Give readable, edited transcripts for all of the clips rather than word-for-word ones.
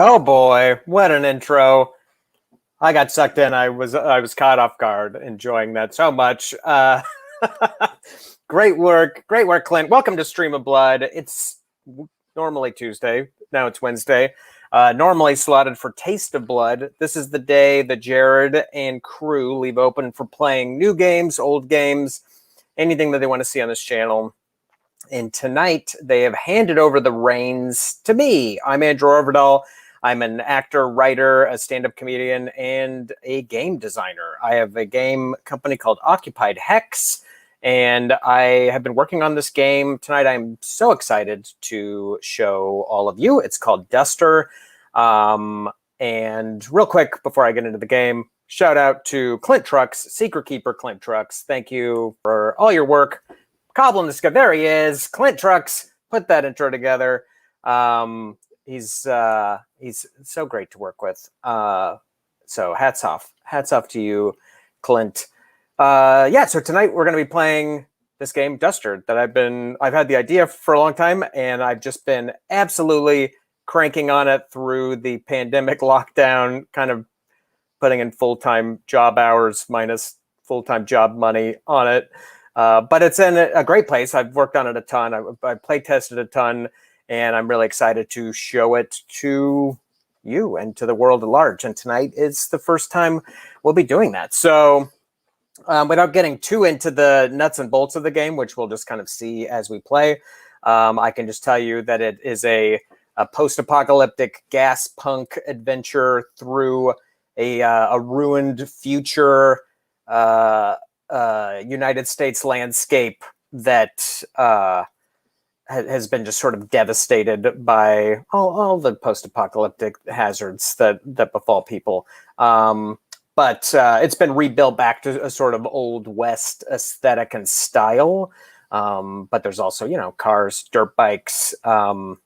Oh boy, what an intro. I got sucked in. I was caught off guard, enjoying that so much. Great work, Clint. Welcome to Stream of Blood. It's normally Tuesday. Now it's Wednesday. Normally slotted for Taste of Blood. This is the day that Jared and crew leave open for playing new games, old games, anything that they want to see on this channel. And tonight, they have handed over the reins to me. I'm Andrew Orvedahl. I'm an actor, writer, a stand-up comedian, and a game designer. I have a game company called Occupied Hex, and I have been working on this game. Tonight, I'm so excited to show all of you. It's called DUSTER. And real quick, before I get into the game, shout out to Clint Trucks, Secret Keeper Clint Trucks. Thank you for all your work. Cobbling this guy. There he is. Clint Trucks put that intro together. He's so great to work with. So hats off to you, Clint. So tonight we're going to be playing this game, DUSTER, that I've had the idea for a long time, and I've just been absolutely cranking on it through the pandemic lockdown, kind of putting in full-time job hours minus full-time job money on it. But it's in a great place. I've worked on it a ton. I play tested a ton, and I'm really excited to show it to you and to the world at large. And tonight is the first time we'll be doing that. So Without getting too into the nuts and bolts of the game, which we'll just kind of see as we play, I can just tell you that it is a post-apocalyptic gas punk adventure through a ruined future United States landscape that has been just sort of devastated by all the post-apocalyptic hazards that befall people. But it's been rebuilt back to a sort of Old West aesthetic and style. But there's also, cars, dirt bikes, 6-gun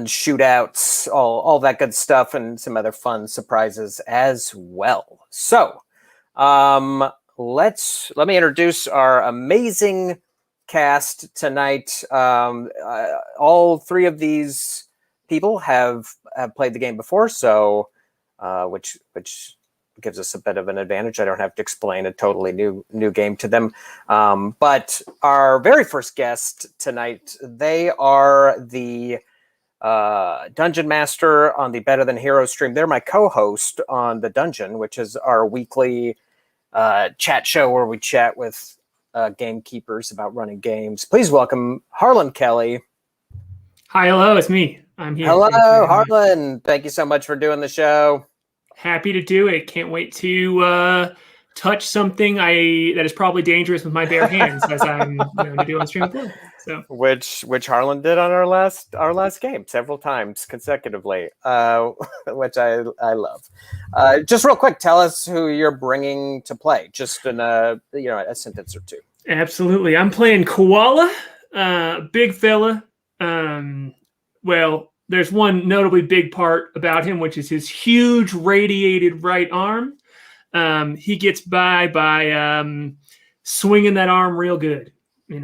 shootouts, all that good stuff, and some other fun surprises as well. So let me introduce our amazing cast tonight. All three of these people have played the game before, so which gives us a bit of an advantage. I don't have to explain a totally new game to them. But our very first guest tonight, they are the Dungeon Master on the Better Than Heroes stream. They're my co-host on The Dungeon, which is our weekly chat show where we chat with gamekeepers about running games. Please welcome Harlan Kelly. Hi, hello, it's me. I'm here. Hello, Harlan. Thank you so much for doing the show. Happy to do it. Can't wait to touch something that is probably dangerous with my bare hands, as I'm known to do on stream. So, which Harlan did on our last game several times consecutively, which I love. Just real quick, tell us who you're bringing to play, just in a sentence or two. Absolutely, I'm playing Koala, big fella. Well, there's one notably big part about him, which is his huge radiated right arm. He gets by swinging that arm real good. He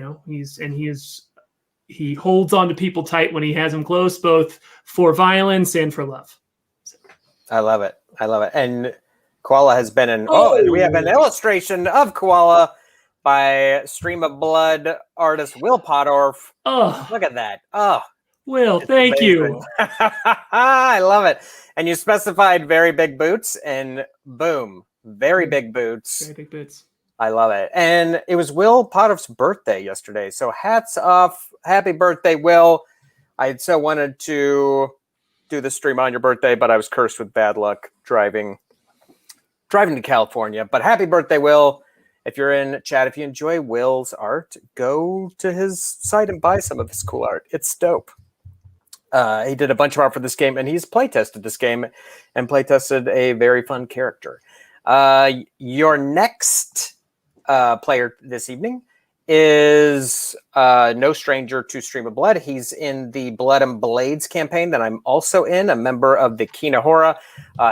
holds on to people tight when he has them close, both for violence and for love. So. I love it. And Koala has been in. And we have an illustration of Koala by Stream of Blood artist Will Pottorff. Oh, look at that! Oh. Will, thank you. I love it. And you specified very big boots, and boom, very big boots. Very big boots. I love it. And it was Will Pottorff's birthday yesterday, so hats off. Happy birthday, Will. I had so wanted to do the stream on your birthday, but I was cursed with bad luck driving to California. But happy birthday, Will. If you're in chat, if you enjoy Will's art, go to his site and buy some of his cool art. It's dope. He did a bunch of art for this game, and he's playtested this game and playtested a very fun character. Your next player this evening is no stranger to Stream of Blood. He's in the Blood and Blades campaign that I'm also in, a member of the Kinahora.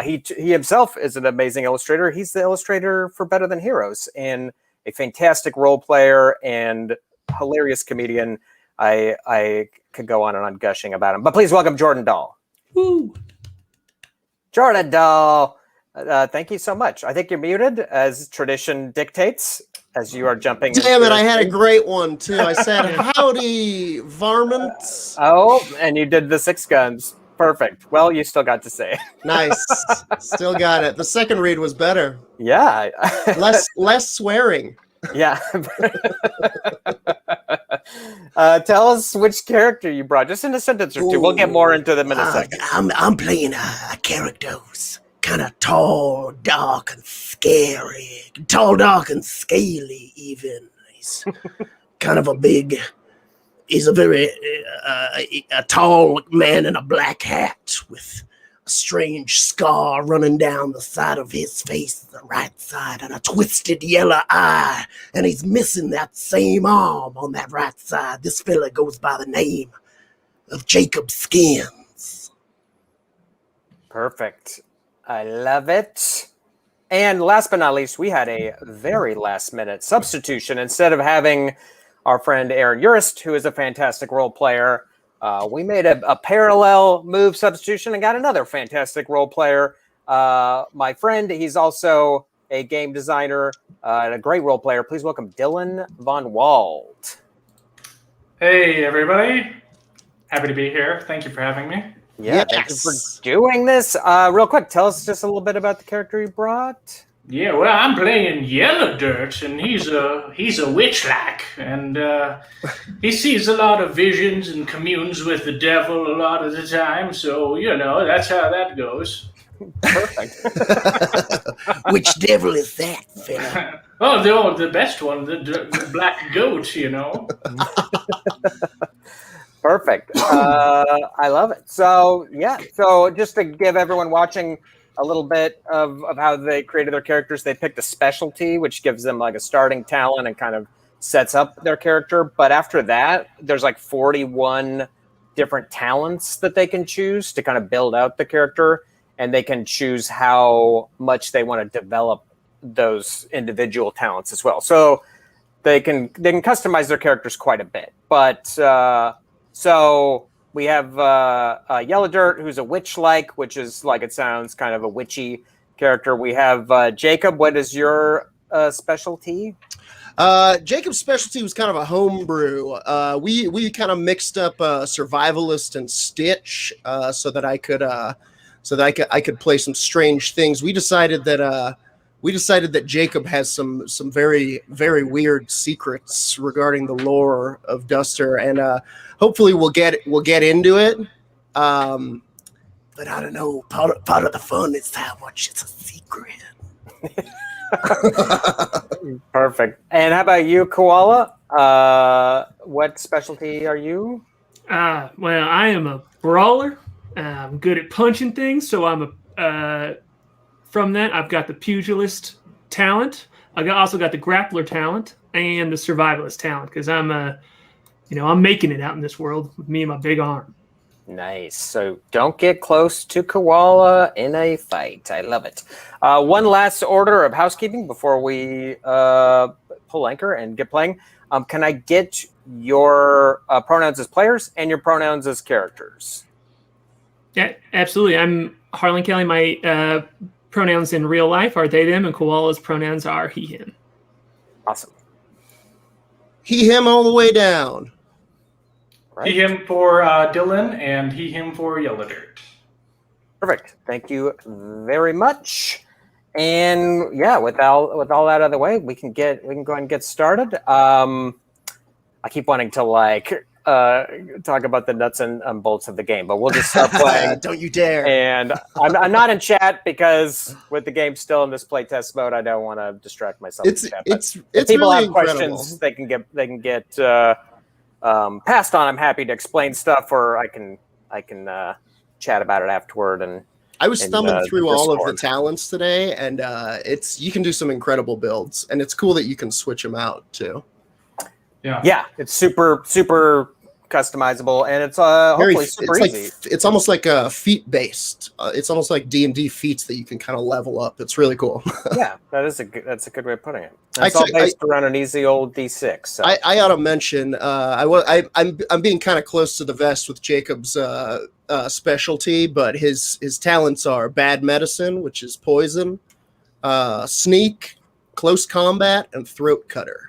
He himself is an amazing illustrator. He's the illustrator for Better Than Heroes and a fantastic role player and hilarious comedian. I could go on and on gushing about him, but please welcome Jordan Dahl. Woo. Jordan Dahl, thank you so much. I think you're muted, as tradition dictates, as you are jumping. Damn it, I had a great one, too. I said, howdy, varmints. Oh, and you did the 6 guns. Perfect. Well, you still got to say it. Nice. Still got it. The second read was better. Yeah. Less swearing. Yeah. Tell us which character you brought, just in a sentence or two. We'll get more into them in a second. I'm playing a character who's kind of tall, dark, and scary. Tall, dark, and scaly, even. He's kind of he's a very a tall man in a black hat with a strange scar running down the side of his face, the right side, and a twisted yellow eye, and he's missing that same arm on that right side. This fella goes by the name of Jacob Skins. Perfect. I love it. And last but not least, we had a very last-minute substitution. Instead of having our friend Aaron Urist, who is a fantastic role player, we made a parallel move substitution and got another fantastic role player. My friend, he's also a game designer and a great role player. Please welcome Dylan Von Wald. Hey, everybody. Happy to be here. Thank you for having me. Yeah, thank you for doing this. Real quick, tell us just a little bit about the character you brought. Yeah, well, I'm playing Yellow Dirt, and he's a witch-like, and he sees a lot of visions and communes with the devil a lot of the time. So that's how that goes. Perfect. Which devil is that, fella? Oh, the best one, the black goat. Perfect. I love it. So just to give everyone watching a little bit of how they created their characters, they picked a specialty, which gives them like a starting talent and kind of sets up their character. But after that, there's like 41 different talents that they can choose to kind of build out the character, and they can choose how much they want to develop those individual talents as well. So they can customize their characters quite a bit. But so we have Yellow Dirt, who's a witch-like, which is like it sounds, kind of a witchy character. We have Jacob. What is your specialty? Jacob's specialty was kind of a homebrew. We kind of mixed up survivalist and Stitch so that I could play some strange things. We decided that Jacob has some very, very weird secrets regarding the lore of Duster, and hopefully we'll get into it. But I don't know. Part of the fun is how much it's a secret. Perfect. And how about you, Koala? What specialty are you? Well, I am a brawler. I'm good at punching things, so I'm from that, I've got the pugilist talent. Also got the grappler talent and the survivalist talent because I'm making it out in this world with me and my big arm. Nice. So don't get close to Koala in a fight. I love it. One last order of housekeeping before we pull anchor and get playing. Can I get your pronouns as players and your pronouns as characters? Yeah, absolutely. I'm Harlan Kelly. My pronouns in real life are they, them, and Koala's pronouns are he, him. Awesome. He, him all the way down. Right. He, him for Dylan, and he, him for Yellow Dirt. Perfect. Thank you very much. And yeah, with all that out of the way, we can go ahead and get started. I keep wanting to talk about the nuts and bolts of the game, but we'll just start playing. Don't you dare! And I'm not in chat because with the game still in this playtest mode, I don't want to distract myself. It's if people really have questions, they can get passed on. I'm happy to explain stuff, or I can chat about it afterward. And I was thumbing through all of the Discord. talents today, and you can do some incredible builds, and it's cool that you can switch them out too. Yeah, it's super customizable, and it's hopefully super easy. It's almost like feat based. It's almost like D&D feats that you can kind of level up. It's really cool. Yeah, that's a good way of putting it. It's all based around an easy old D6. So. I ought to mention I'm being kind of close to the vest with Jacob's specialty, but his talents are bad medicine, which is poison, sneak, close combat, and throat cutter.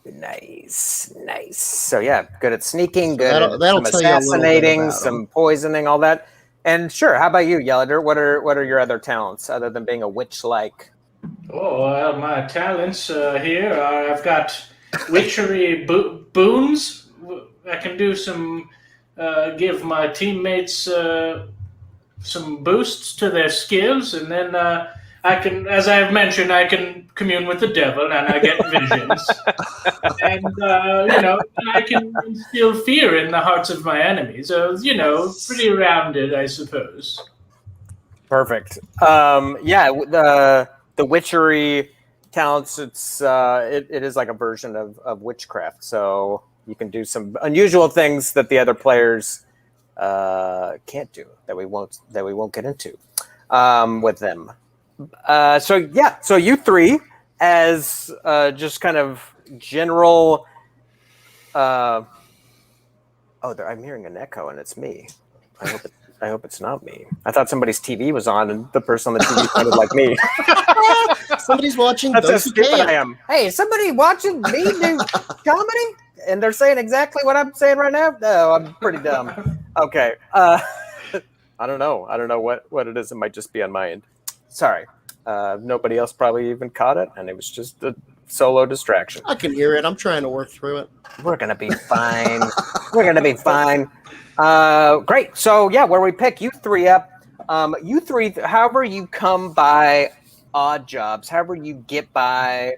Nice. So yeah, good at sneaking, good that'll at some tell you a little bit assassinating, about some him. poisoning, all that. And sure, how about you, Yellow? What are your other talents other than being a witch-like? Oh, well, my talents here are I've got witchery boons. I can do some, give my teammates some boosts to their skills, and then I can, as I've mentioned, I can commune with the devil, and I get visions. And, I can instill fear in the hearts of my enemies. So, pretty rounded, I suppose. Perfect. The witchery talents, it is like a version of witchcraft. So you can do some unusual things that the other players can't do, that we won't get into with them. So you three, as just kind of general. I'm hearing an echo, and it's me. I hope it's not me. I thought somebody's TV was on, and the person on the TV sounded like me. Somebody's watching. That's how those who stupid can. I am. Hey, is somebody watching me do comedy? And they're saying exactly what I'm saying right now? No, I'm pretty dumb. Okay. I don't know. I don't know what it is. It might just be on my end. Sorry. Nobody else probably even caught it, and it was just a solo distraction. I can hear it. I'm trying to work through it. We're gonna be fine. We're gonna be fine. Great. So yeah, where we pick you three up. You three, however you come by odd jobs, however you get by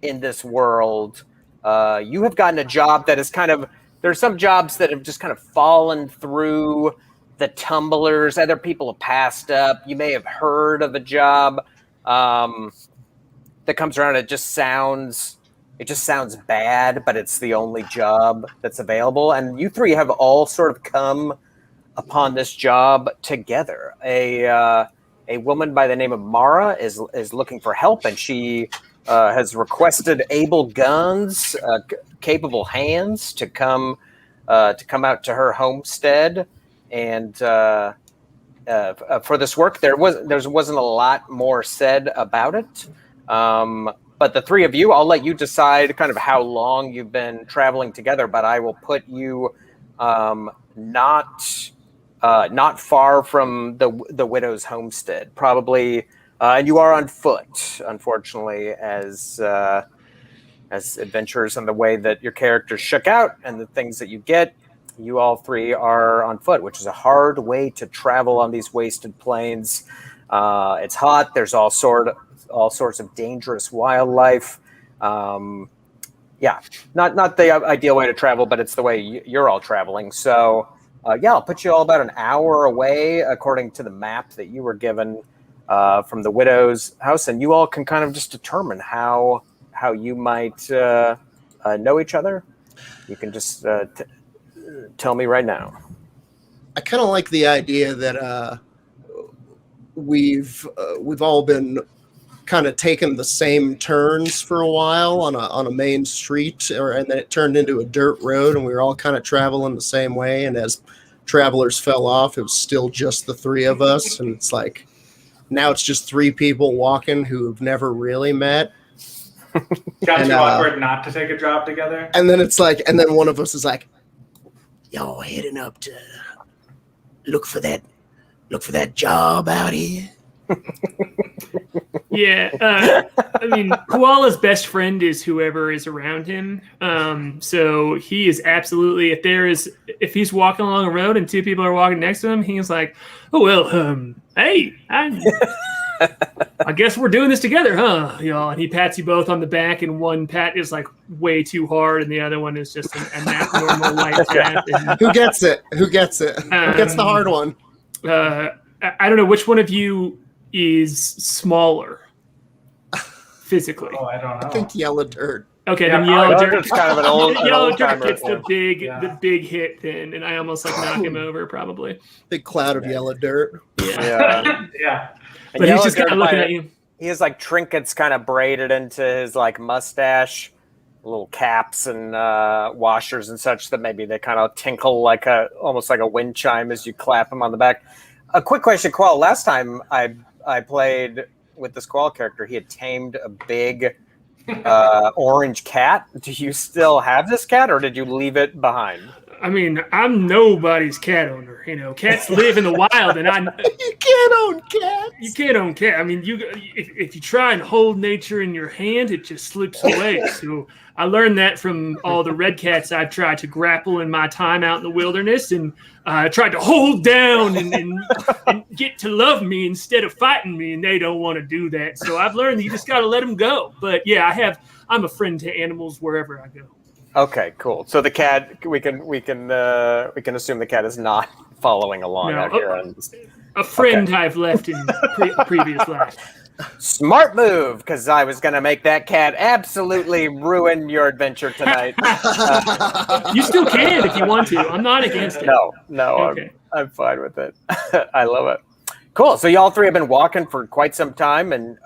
in this world, you have gotten a job that is kind of. There's some jobs that have just kind of fallen through the tumblers. Other people have passed up. You may have heard of a job that comes around. It just sounds bad, but it's the only job that's available. And you three have all sort of come upon this job together. A woman by the name of Mara is looking for help, and she has requested able guns, capable hands to come out to her homestead. And for this work, there wasn't a lot more said about it. But the three of you, I'll let you decide kind of how long you've been traveling together. But I will put you not far from the widow's homestead, probably. And you are on foot, unfortunately, as adventurers and the way that your characters shook out and the things that you get. You all three are on foot, which is a hard way to travel on these wasted plains. It's hot. There's all sorts of dangerous wildlife. Yeah, not the ideal way to travel, but it's the way you're all traveling. So, yeah, I'll put you all about an hour away, according to the map that you were given from the widow's house, and you all can kind of just determine how you might know each other. You can just tell me right now. I kind of like the idea that we've all been kind of taking the same turns for a while on a main street, and then it turned into a dirt road, and we were all kind of traveling the same way. And as travelers fell off, it was still just the three of us, and it's like now it's just three people walking who have never really met. Got too awkward not to take a job together. And then it's like, and then one of us is like, Y'all heading up to look for that job out here? Yeah, I mean, Koala's best friend is whoever is around him. So he is absolutely, if he's walking along a road and two people are walking next to him, he's like, oh, well, hey, I guess we're doing this together, huh, y'all? And he pats you both on the back, and one pat is like way too hard, and the other one is just a normal light pat. And, who gets it? Who gets the hard one? I don't know which one of you is smaller physically. Oh, I don't know. I think Yellow Dirt. Okay, Yeah, then Yellow Dirt's kind of an old Yellow Dirt timer. gets the big hit then, and I almost like knock him over probably. Big cloud of yellow dirt. Yeah. Yeah. But he's just kind of looking at you. He has like trinkets kind of braided into his like mustache, little caps and washers and such that maybe they kind of tinkle like almost like a wind chime as you clap him on the back. A quick question, Koala. Last time I played with this Koala character, he had tamed a big orange cat. Do you still have this cat, or did you leave it behind? I mean, I'm nobody's cat owner. You know, cats live in the wild, and You can't own cats. You can't own cat. I mean, if you try and hold nature in your hand, it just slips away. So I learned that from all the red cats I've tried to grapple in my time out in the wilderness, and tried to hold down and get to love me instead of fighting me, and they don't want to do that. So I've learned that you just got to let them go. But yeah, I'm a friend to animals wherever I go. Okay, cool. So the cat, we can assume the cat is not following along out here. A friend I've left in previous life. Smart move, because I was going to make that cat absolutely ruin your adventure tonight. You still can if you want to. I'm not against it. No, Okay. I'm fine with it. I love it. Cool. So y'all three have been walking for quite some time, and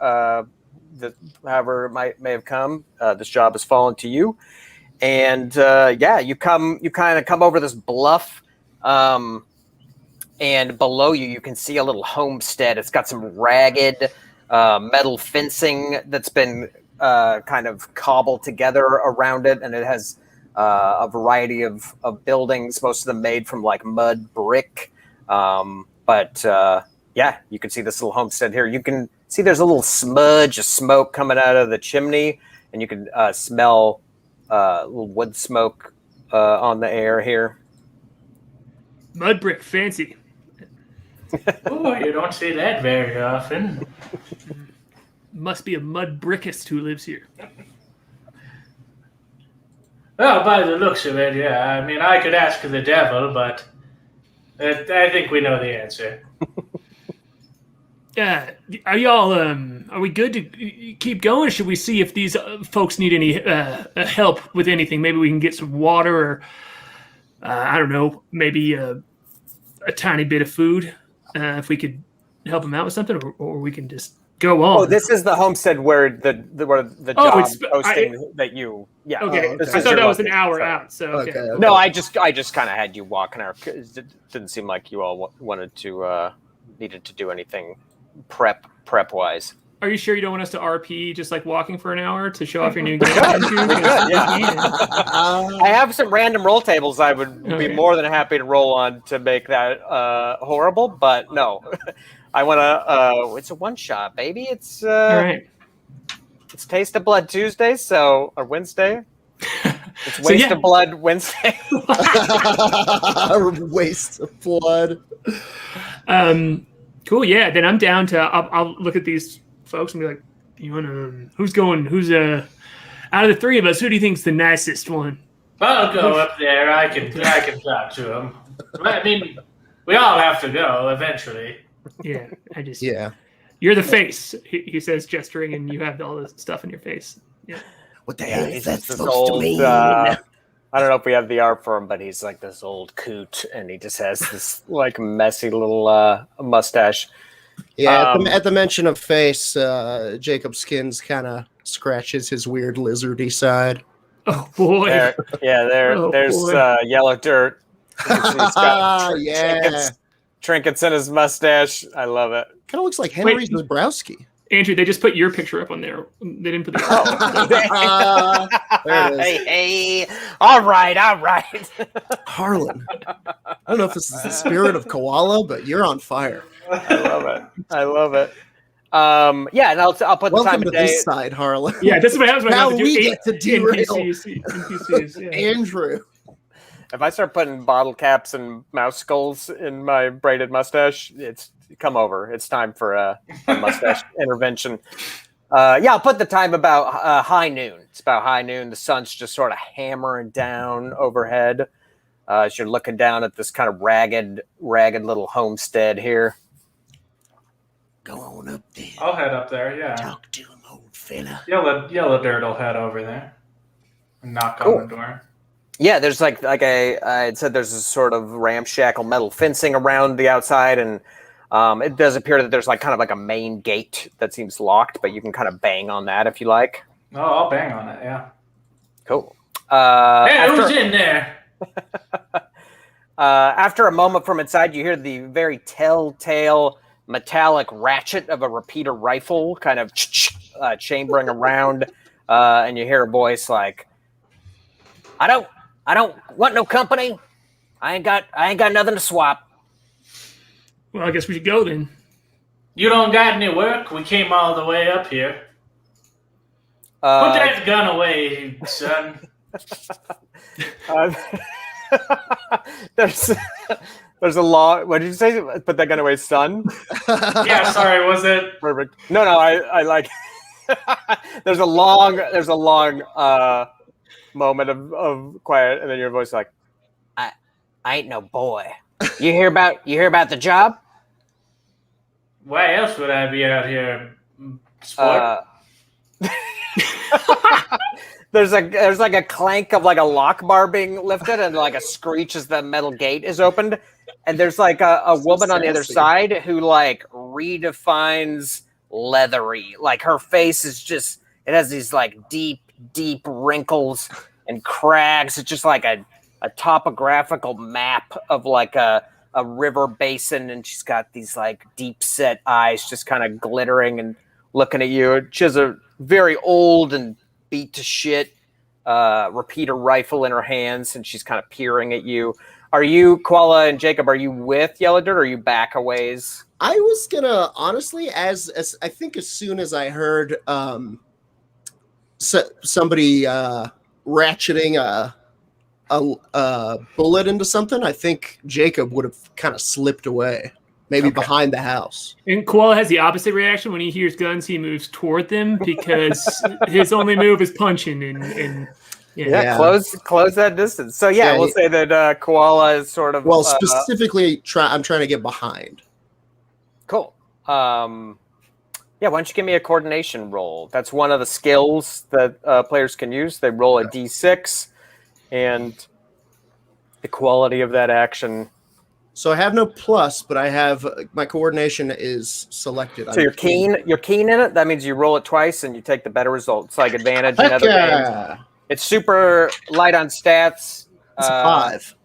however it may have come, this job has fallen to you. And you kind of come over this bluff, and below you can see a little homestead. It's got some ragged metal fencing that's been kind of cobbled together around it, and it has a variety of buildings, most of them made from like mud brick. But you can see this little homestead here. You can see there's a little smudge of smoke coming out of the chimney, and you can smell little wood smoke on the air here. Mud brick, fancy. Oh, you don't see that very often. Must be a mud brickist who lives here. Well, by the looks of it, yeah. I mean, I could ask the devil, but I think we know the answer. Are y'all? Are we good to keep going? Or should we see if these folks need any help with anything? Maybe we can get some water, or I don't know, maybe a tiny bit of food. If we could help them out with something, or we can just go on. Oh, this is the homestead where the job posting that you. Yeah. Okay. Oh, okay. I thought that was an hour out. So Okay. No, I just kind of had you walking out. It didn't seem like you all wanted to needed to do anything prep wise. Are you sure you don't want us to RP just like walking for an hour to show off your new game? I have some random roll tables I would be more than happy to roll on to make that horrible, but no. I want to it's a one shot, baby. It's All right. It's Taste of Blood Tuesday, or Wednesday. It's Waste of Blood Wednesday. Waste of blood. Cool. Yeah. Then I'm down to. I'll look at these folks and be like, "You wanna? Who's going? Who's out of the three of us? Who do you think's the nicest one?" I'll go up there. I can talk to him. I mean, we all have to go eventually. Yeah. Yeah. You're the face. He says, gesturing, and you have all this stuff in your face. Yeah. What the hell is that He's this supposed to mean? I don't know if we have the art for him, but he's like this old coot, and he just has this like messy little mustache. Yeah, at the mention of face, Jacob Skins kind of scratches his weird lizardy side. Oh boy. There's boy. yellow dirt. He's got Yeah. trinkets in his mustache. I love it. Kind of looks like Henry Zabrowski. Andrew, they just put your picture up on there. They didn't put the. There it is. Hey, all right. Harlan. I don't know if this is the spirit of Koala, but you're on fire. I love it. Yeah, and I'll put the time Welcome of to day. this side, Harlan. Yeah, this is what happens when I Now have to we do get to derail. NPCs, yeah. Andrew. If I start putting bottle caps and mouse skulls in my braided mustache, it's come over. It's time for a mustache intervention. I'll put the time about high noon. It's about high noon. The sun's just sort of hammering down overhead as you're looking down at this kind of ragged little homestead here. Go on up there. I'll head up there. Yeah. Talk to him, old fella. Yellow Dirt will head over there and knock Cool. on the door. Yeah, there's I had said there's a sort of ramshackle metal fencing around the outside, and it does appear that there's kind of a main gate that seems locked, but you can kind of bang on that if you like. Oh, I'll bang on it. Yeah. Cool. Hey, who's in there? After a moment from inside, you hear the very telltale metallic ratchet of a repeater rifle kind of chambering around, and you hear a voice like, I don't want no company. I ain't got nothing to swap. Well, I guess we should go then. You don't got any work? We came all the way up here. Put that gun away, son. There's a law. What did you say? Put that gun away, son. Yeah, sorry. Was it perfect? No. I like. There's a long moment of quiet, and then your voice is like, I ain't no boy. You hear about the job? Why else would I be out here? Sport? There's a clank of a lock bar being lifted, and a screech as the metal gate is opened, and there's a woman on the other side who redefines leathery. Her face is just, it has these deep wrinkles and cracks. It's just a topographical map of a river basin, and she's got these deep set eyes just kind of glittering and looking at you. She has a very old and beat to shit repeater rifle in her hands, and she's kind of peering at you. Are you, Koala and Jacob, are you with Yellow Dirt, or are you back a ways? I was gonna honestly, as I think, as soon as I heard somebody ratcheting a bullet into something, I think Jacob would have kind of slipped away, maybe behind the house. And Koala has the opposite reaction. When he hears guns, he moves toward them because his only move is punching. And Yeah, close that distance. So we'll say that Koala is sort of specifically I'm trying to get behind. Cool. Why don't you give me a coordination roll? That's one of the skills that players can use. They roll a d6, and the quality of that action. So I have no plus, but I have my coordination is selected. So you're keen. You're keen in it. That means you roll it twice, and you take the better result. It's like advantage in other games. It's super light on stats. It's a 5.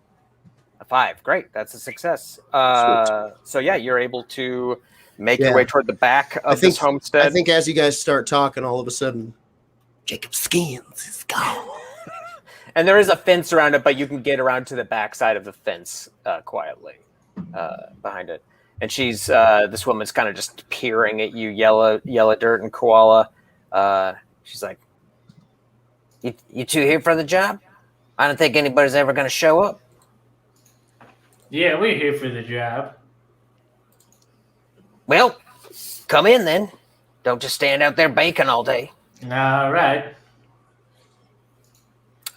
A 5. Great. That's a success. So you're able to make your way toward the back of this homestead. I think as you guys start talking, all of a sudden, Jacob's skins is gone. And there is a fence around it, but you can get around to the back side of the fence quietly behind it. And she's this woman's kind of just peering at you, yellow dirt and Koala. She's like, You two here for the job? I don't think anybody's ever going to show up. Yeah, we're here for the job. Well, come in then. Don't just stand out there baking all day. All right.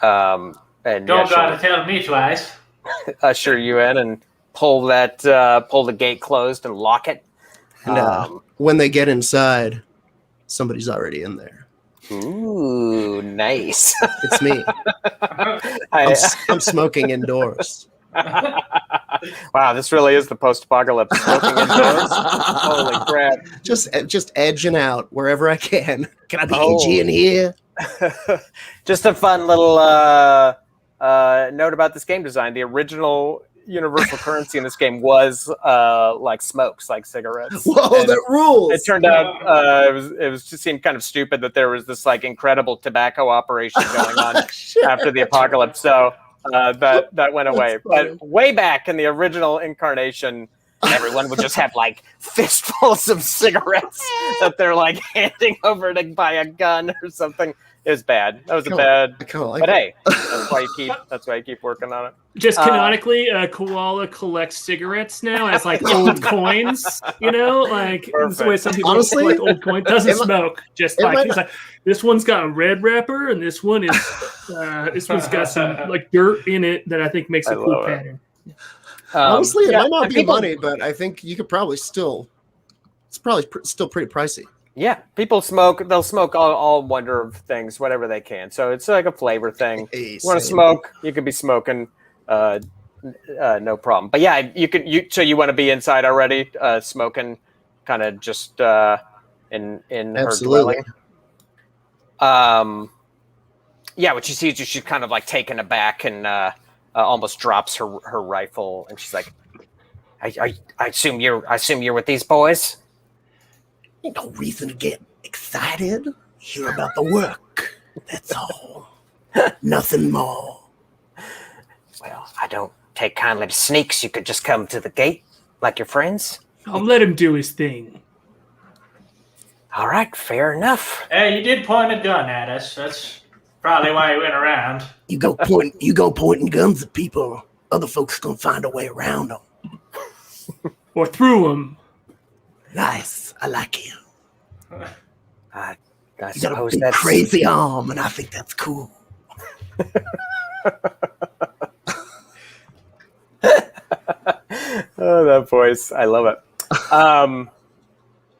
And Don't gotta tell me twice. Usher you in and pull the gate closed and lock it. And when they get inside, somebody's already in there. Ooh, nice. It's me. I'm smoking indoors. Wow, this really is the post-apocalypse. Smoking indoors. Holy crap! Just edging out wherever I can. Can I be edgy in here? Just a fun little note about this game design. The original universal currency in this game was like smokes, like cigarettes. Whoa, and that rules! It turned out it just seemed kind of stupid that there was this like incredible tobacco operation going on after the apocalypse. So that went away. But way back in the original incarnation, everyone would just have like fistfuls of cigarettes that they're like handing over to buy a gun or something. It was bad. That was but hey, that's why you keep working on it. Just canonically, Koala collects cigarettes now as like old coins. You know, like the way some people collect old coins. Doesn't smoke. Just like he's like, this one's got a red wrapper, and this one is this one's got some like dirt in it that I think makes a cool pattern. Honestly, it might not be money, but I think you could probably still. It's probably still pretty pricey. Yeah, people smoke. They'll smoke all wonder of things, whatever they can. So it's like a flavor thing. You want to smoke, you could be smoking, no problem. But yeah, you could. So you want to be inside already, smoking, kind of just in her dwelling. Yeah, what she sees you, she's kind of like taken aback and almost drops her rifle, and she's like, "I assume you're with these boys." Ain't no reason to get excited. Hear about the work. That's all. Nothing more. Well, I don't take kindly to sneaks. You could just come to the gate like your friends. I'll let him do his thing. All right, fair enough. Hey, you did point a gun at us. That's probably why you went around. You go pointing guns at people. Other folks gonna find a way around them. Or through them. Nice. I like him. I you got a big crazy arm, and I think that's cool. Oh, that voice. I love it.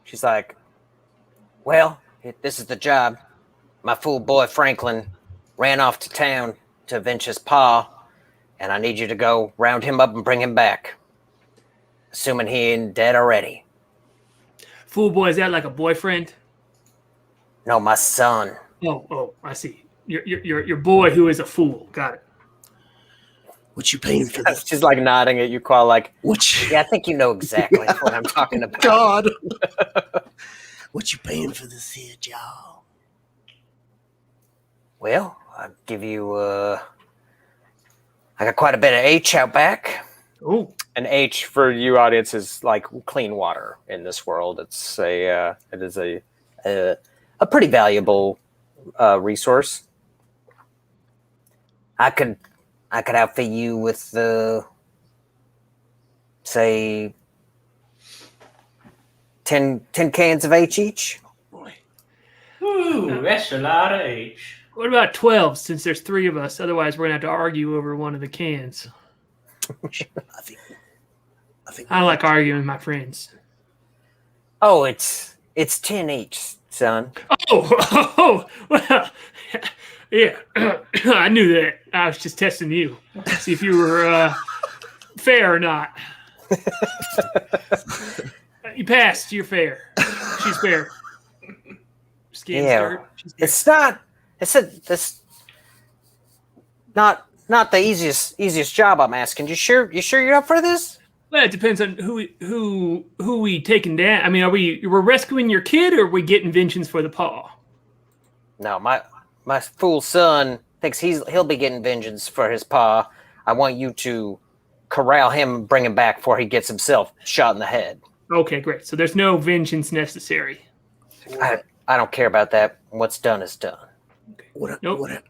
She's like, well, this is the job. My fool boy Franklin ran off to town to avenge his pa, and I need you to go round him up and bring him back. Assuming he ain't dead already. Fool boy, is that like a boyfriend? No, my son. Oh, I see. Your boy who is a fool. Got it. What you paying for this? She's like nodding at you, Koala, like, yeah, I think you know exactly what I'm talking about. God. What you paying for this here job? Well, I'll give you, I got quite a bit of H out back. Oh, An H for you audience is like clean water in this world. It is a pretty valuable resource. I could outfit you with say 10 cans of H each. Ooh, that's a lot of H. what about 12? Since there's 3 of us, otherwise we're gonna have to argue over one of the cans. I think I like arguing with my friends. Oh, it's 10 each, son. Oh, well, yeah, I knew that. I was just testing you, see if you were fair or not. You passed. You're fair. She's fair. Skin skirt. She's fair. It's not the easiest job I'm asking. You sure you're up for this? Well, it depends on who we taking down. I mean, we're rescuing your kid, or are we getting vengeance for the paw? No, my fool son thinks he'll be getting vengeance for his paw. I want you to corral him and bring him back before he gets himself shot in the head. Okay, great. So there's no vengeance necessary. I don't care about that. What's done is done. What happened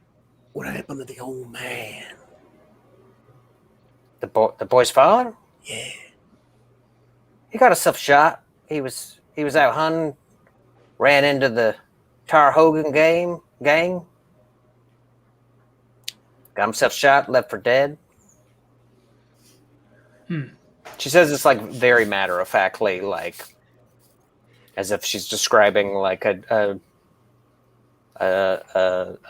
to the old man? The boy's father? Yeah. He got himself shot. He was out hunting, ran into the Tar Hogan gang, got himself shot, left for dead. She says it's like very matter of factly, like as if she's describing like a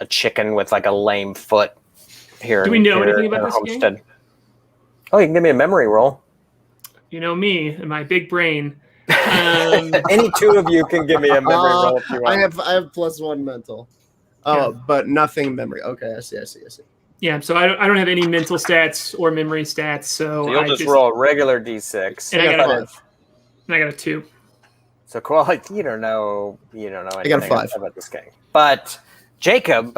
chicken with like a lame foot here. Do we know anything in about this homestead. Oh, you can give me a memory roll. You know me and my big brain. Any two of you can give me a memory roll if you want. I have +1 mental. But nothing memory. Okay, I see. Yeah, so I don't have any mental stats or memory stats. So You'll just roll a regular d6. And I got a 5. And I got a 2. So Koala, you don't know anything I got a 5 about this game. But Jacob,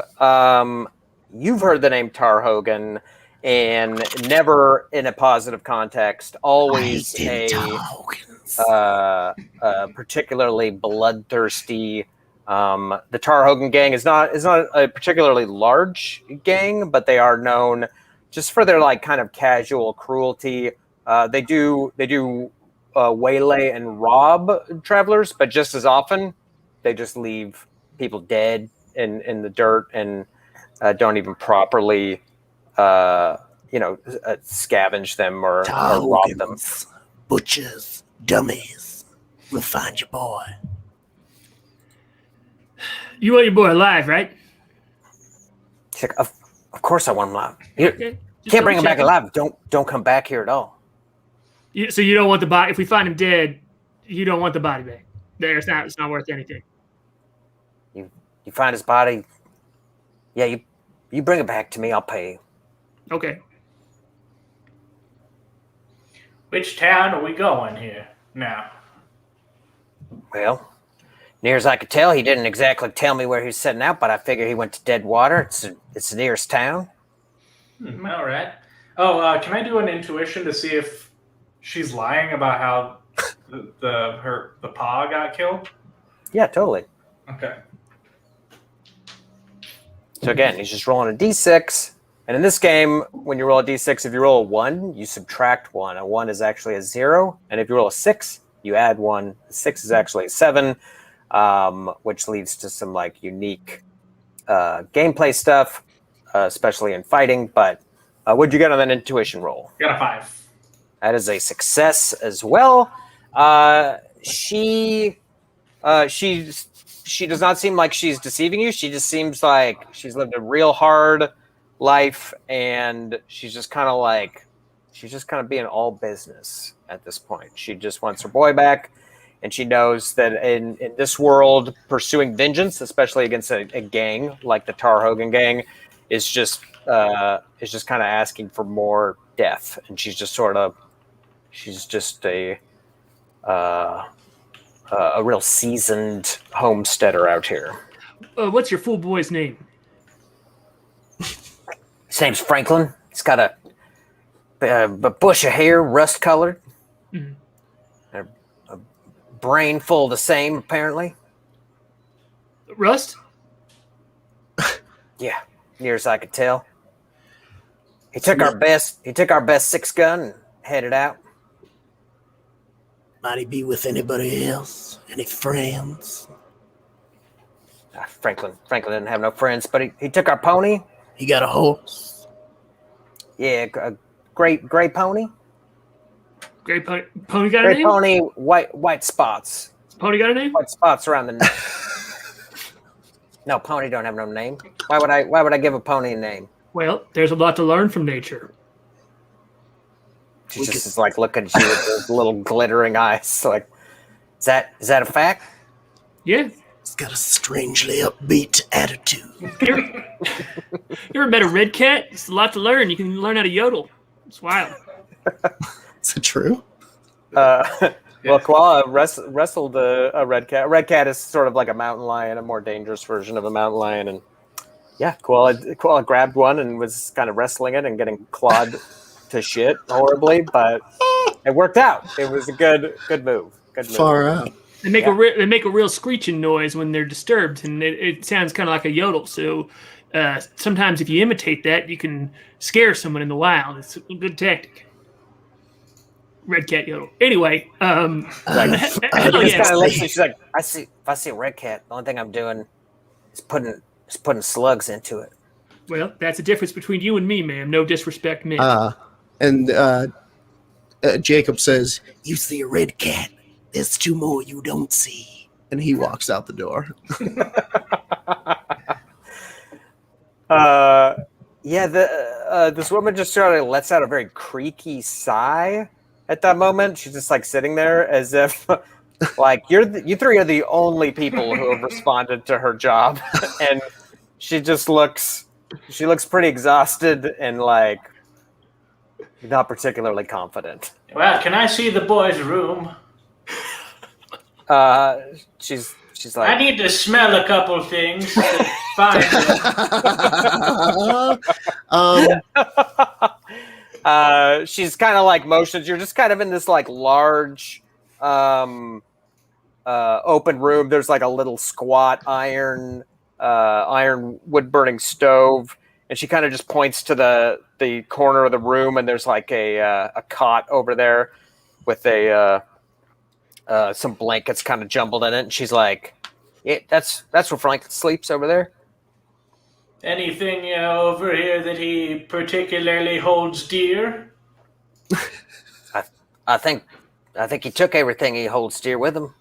you've heard the name Tar Hogan, and never in a positive context. Always a particularly bloodthirsty. The Tar Hogan gang is not a particularly large gang, but they are known just for their like kind of casual cruelty. They do waylay and rob travelers, but just as often they just leave people dead in the dirt and don't even properly scavenge them or rob them. Butchers, dummies. We'll find your boy. You want your boy alive, right? She's like, of course I want him alive. You Okay. can't bring him back alive. Don't come back here at all. So you don't want the body. If we find him dead, you don't want the body back. It's not worth anything. You find his body. Yeah, you bring it back to me. I'll pay you. Okay. Which town are we going here now? Well, near as I could tell, he didn't exactly tell me where he was setting out, but I figure he went to Deadwater. It's the nearest town. All right. Oh, can I do an intuition to see if she's lying about how the paw got killed? Yeah, totally. Okay. So again, he's just rolling a d6. And in this game, when you roll a d6, if you roll a 1, you subtract 1. A 1 is actually a 0. And if you roll a 6, you add 1. A 6 is actually a 7, which leads to some like unique gameplay stuff, especially in fighting. But what'd you get on that intuition roll? Got a 5. That is a success as well. She does not seem like she's deceiving you. She just seems like she's lived a real hard life, and she's just kind of being all business at this point. She just wants her boy back, and she knows that in this world, pursuing vengeance, especially against a gang like the Tar Hogan gang, is just kind of asking for more death. And she's just a real seasoned homesteader out here. What's your full boy's name? His name's Franklin. He's got a bush of hair, rust-colored. Mhm. A brain full of the same, apparently. Rust? Yeah, near as I could tell. He took our best 6-gun and headed out. Might he be with anybody else? Any friends? Franklin didn't have no friends, but he took our pony. He got a horse? Yeah, a great gray pony. Great pony. Pony got a Gray name? pony, white spots. Pony got a name? White spots around the neck. No, pony don't have no name. Why would I give a pony a name? Well, there's a lot to learn from nature. She just is like looking at you with those little glittering eyes. Like, is that a fact? Yeah. He's got a strangely upbeat attitude. You ever met a red cat? It's a lot to learn. You can learn how to yodel. It's wild. Is it true? Well, Koala wrestled a red cat. A red cat is sort of like a mountain lion, a more dangerous version of a mountain lion. And yeah, Koala grabbed one and was kind of wrestling it and getting clawed to shit horribly, but it worked out. It was a good move. Good move. Far out. They make a real screeching noise when they're disturbed, and it sounds kind of like a yodel. So sometimes if you imitate that, you can scare someone in the wild. It's a good tactic. Red cat yodel. Anyway, hell Just yeah. kind of looks. She's like, if I see a red cat, the only thing I'm doing is putting slugs into it. Well, that's the difference between you and me, ma'am. No disrespect, man. And Jacob says, You see a red cat. There's 2 more you don't see. and he walks out the door. Yeah, this woman just sort of lets out a very creaky sigh at that moment. She's just like sitting there as if like you three are the only people who have responded to her job. And she looks pretty exhausted and like not particularly confident. Well, can I see the boys' room? She's like, I need to smell a couple things to find them. she's kind of like motions. You're just kind of in this like large open room. There's like a little squat iron wood burning stove, and she kind of just points to the corner of the room, and there's like a cot over there with some blankets kind of jumbled in it, and she's like, yeah, that's where Frank sleeps over there. Anything over here that he particularly holds dear? I think he took everything he holds dear with him.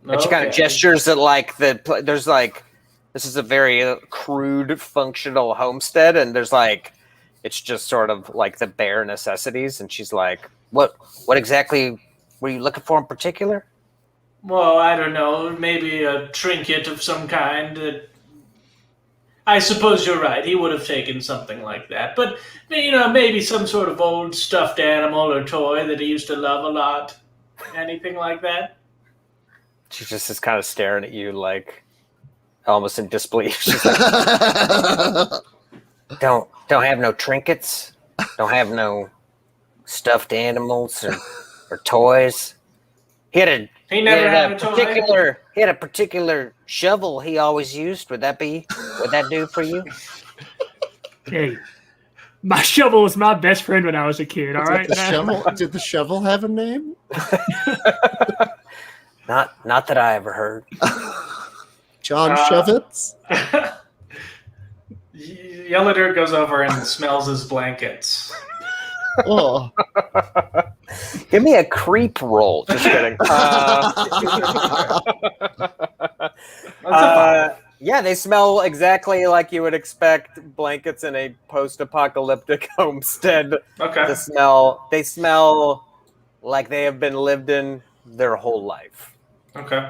And she kind of Okay. gestures at like there's like, this is a very crude functional homestead, and there's like, it's just sort of like the bare necessities. And she's like, what exactly were you looking for in particular? Well, I don't know. Maybe a trinket of some kind. I suppose you're right. He would have taken something like that. But, maybe some sort of old stuffed animal or toy that he used to love a lot. Anything like that? She just is kind of staring at you like almost in disbelief. She's like, don't have no trinkets. Don't have no stuffed animals or toys. He had a particular shovel he always used. Would that do for you? Hey, my shovel was my best friend when I was a kid. All right. Did the shovel have a name? Not that I ever heard. John Shovitz? Yelliter goes over and smells his blankets. Oh. Give me a creep roll. Just kidding. Yeah, they smell exactly like you would expect blankets in a post-apocalyptic homestead. Okay. They smell like they have been lived in their whole life. Okay.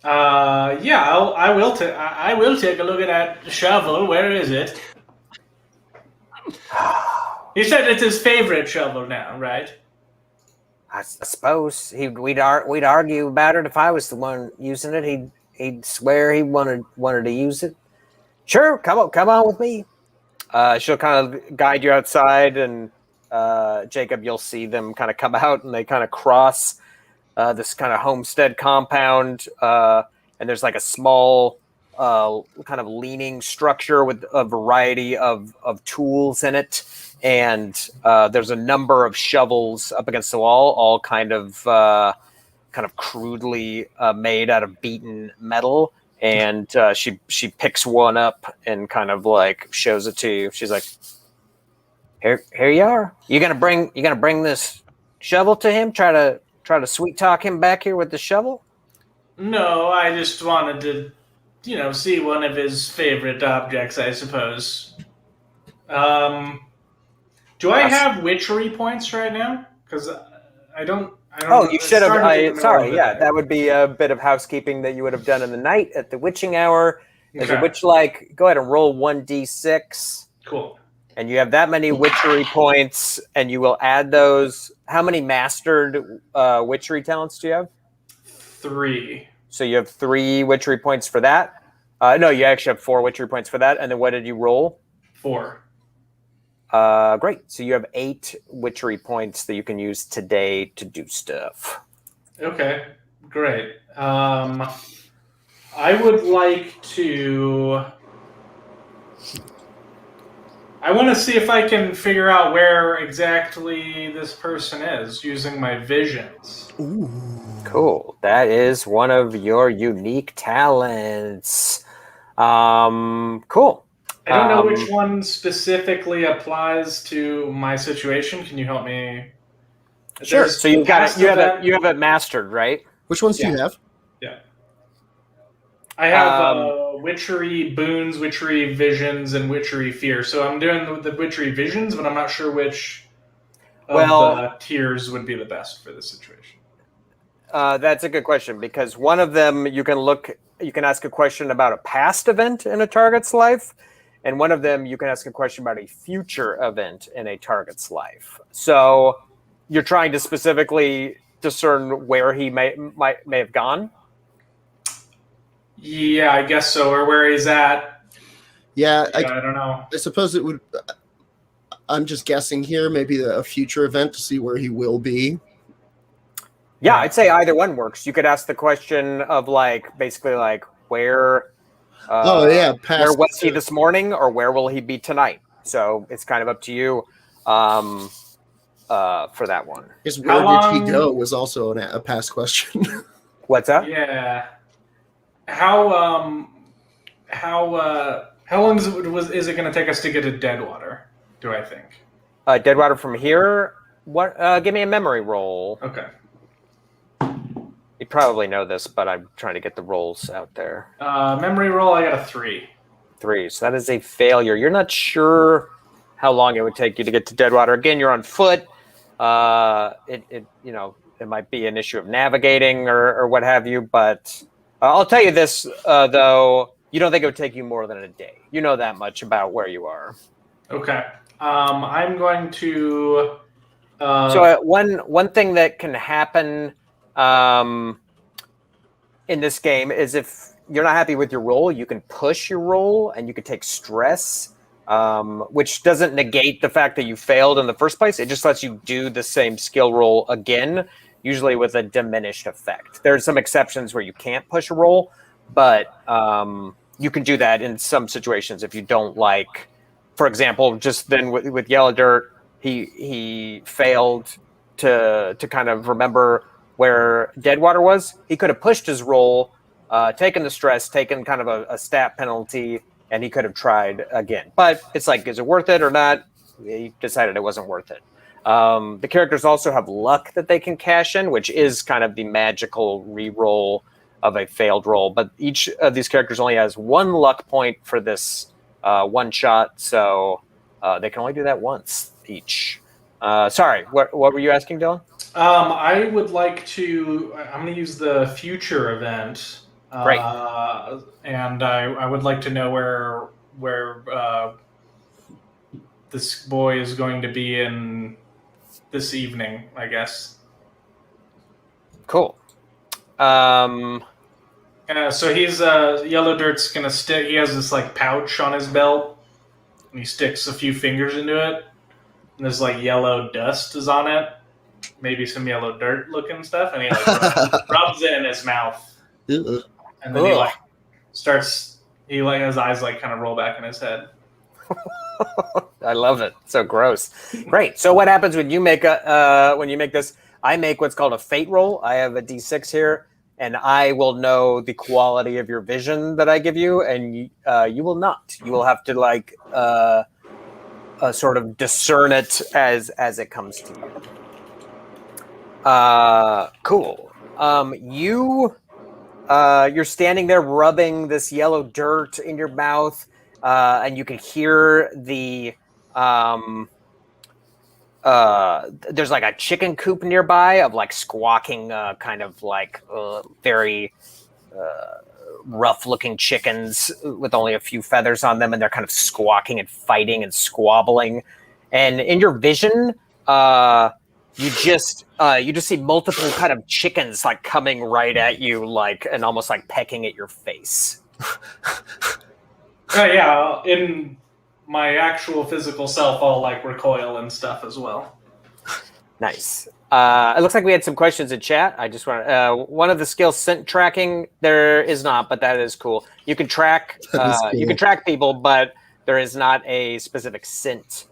I will take a look at that shovel. Where is it? You said it's his favorite shovel now, right? I suppose we'd argue about it if I was the one using it. He'd swear he wanted to use it. Sure, come on with me. She'll kind of guide you outside, and Jacob, you'll see them kind of come out, and they kind of cross this kind of homestead compound, and there's like a small kind of leaning structure with a variety of tools in it, and there's a number of shovels up against the wall, all kind of crudely made out of beaten metal. And she picks one up and kind of like shows it to you. She's like, "Here you are. You gonna bring this shovel to him? Try to sweet talk him back here with the shovel?" No, I just wanted to, see one of his favorite objects, I suppose. Do I have witchery points right now? Because I don't. Oh, you should have. Sorry, yeah, that would be a bit of housekeeping that you would have done in the night at the witching hour. As a witch, go ahead and roll 1d6. Cool. And you have that many witchery points, and you will add those. How many mastered witchery talents do you have? 3. So you have 3 witchery points for that. No, you actually have 4 witchery points for that. And then what did you roll? 4. Great. So you have 8 witchery points that you can use today to do stuff. Okay, great. I would like to... I want to see if I can figure out where exactly this person is using my visions. Ooh. Cool. That is one of your unique talents. Cool. I don't know which one specifically applies to my situation. Can you help me? Sure. So you have it mastered, right? Which ones do you have? Yeah. I have witchery boons, witchery visions, and witchery fear. So I'm doing the witchery visions, but I'm not sure which of the tiers would be the best for this situation. That's a good question, because one of them you can ask a question about a past event in a target's life. And one of them, you can ask a question about a future event in a target's life. So you're trying to specifically discern where he may have gone? Yeah, I guess so. Or where he's at. Yeah, I don't know. I suppose it would... I'm just guessing here, maybe a future event to see where he will be. Yeah, I'd say either one works. You could ask the question of basically where... where was he this morning, or where will he be tonight? So it's kind of up to you for that one. Because where did he go was also a past question. What's that? Yeah. How long is it going to take us to get to Deadwater? Do I think? Deadwater from here. What? Give me a memory roll. Okay. You probably know this, but I'm trying to get the rolls out there. Memory roll, I got a 3. 3, so that is a failure. You're not sure how long it would take you to get to Deadwater. Again, you're on foot. It might be an issue of navigating or what have you. But I'll tell you this, though, you don't think it would take you more than a day. You know that much about where you are. Okay. I'm going to. So one thing that can happen. In this game is if you're not happy with your roll, you can push your roll and you can take stress, which doesn't negate the fact that you failed in the first place. It just lets you do the same skill roll again, usually with a diminished effect. There's some exceptions where you can't push a roll, but you can do that in some situations if you don't like. For example, just then with Yellow Dirt, he failed to kind of remember where Deadwater was. He could have pushed his roll, taken the stress, taken kind of a stat penalty, and he could have tried again. But it's is it worth it or not? He decided it wasn't worth it. The characters also have luck that they can cash in, which is kind of the magical re-roll of a failed roll. But each of these characters only has 1 luck point for this one shot, so they can only do that once each. Sorry, what were you asking, Dylan? I would like to. I'm going to use the future event. Right. And I would like to know where this boy is going to be in this evening, I guess. Cool. So he's Yellow Dirt's gonna stick. He has this pouch on his belt and he sticks a few fingers into it, and there's like yellow dust is on it, maybe some yellow dirt looking stuff, and he like rubs it in his mouth, Ugh. and then he like starts. He like his eyes like kind of roll back in his head. I love it. So gross. Great. So what happens when you make this? I make what's called a fate roll. I have a D6 here, and I will know the quality of your vision that I give you, and you will not. You will have to like sort of discern it as it comes to you. Cool. You're standing there rubbing this yellow dirt in your mouth. And you can hear the there's like a chicken coop nearby of like squawking kind of like very rough looking chickens with only a few feathers on them, and they're kind of squawking and fighting and squabbling. And in your vision, you just see multiple kind of chickens like coming right at you, like, and almost like pecking at your face. Yeah, in my actual physical self, I'll like recoil and stuff as well. Nice. It looks like we had some questions in chat. I just want one of the skills scent tracking. There is not, but that is cool. You can track. Cool. You can track people, but there is not a specific scent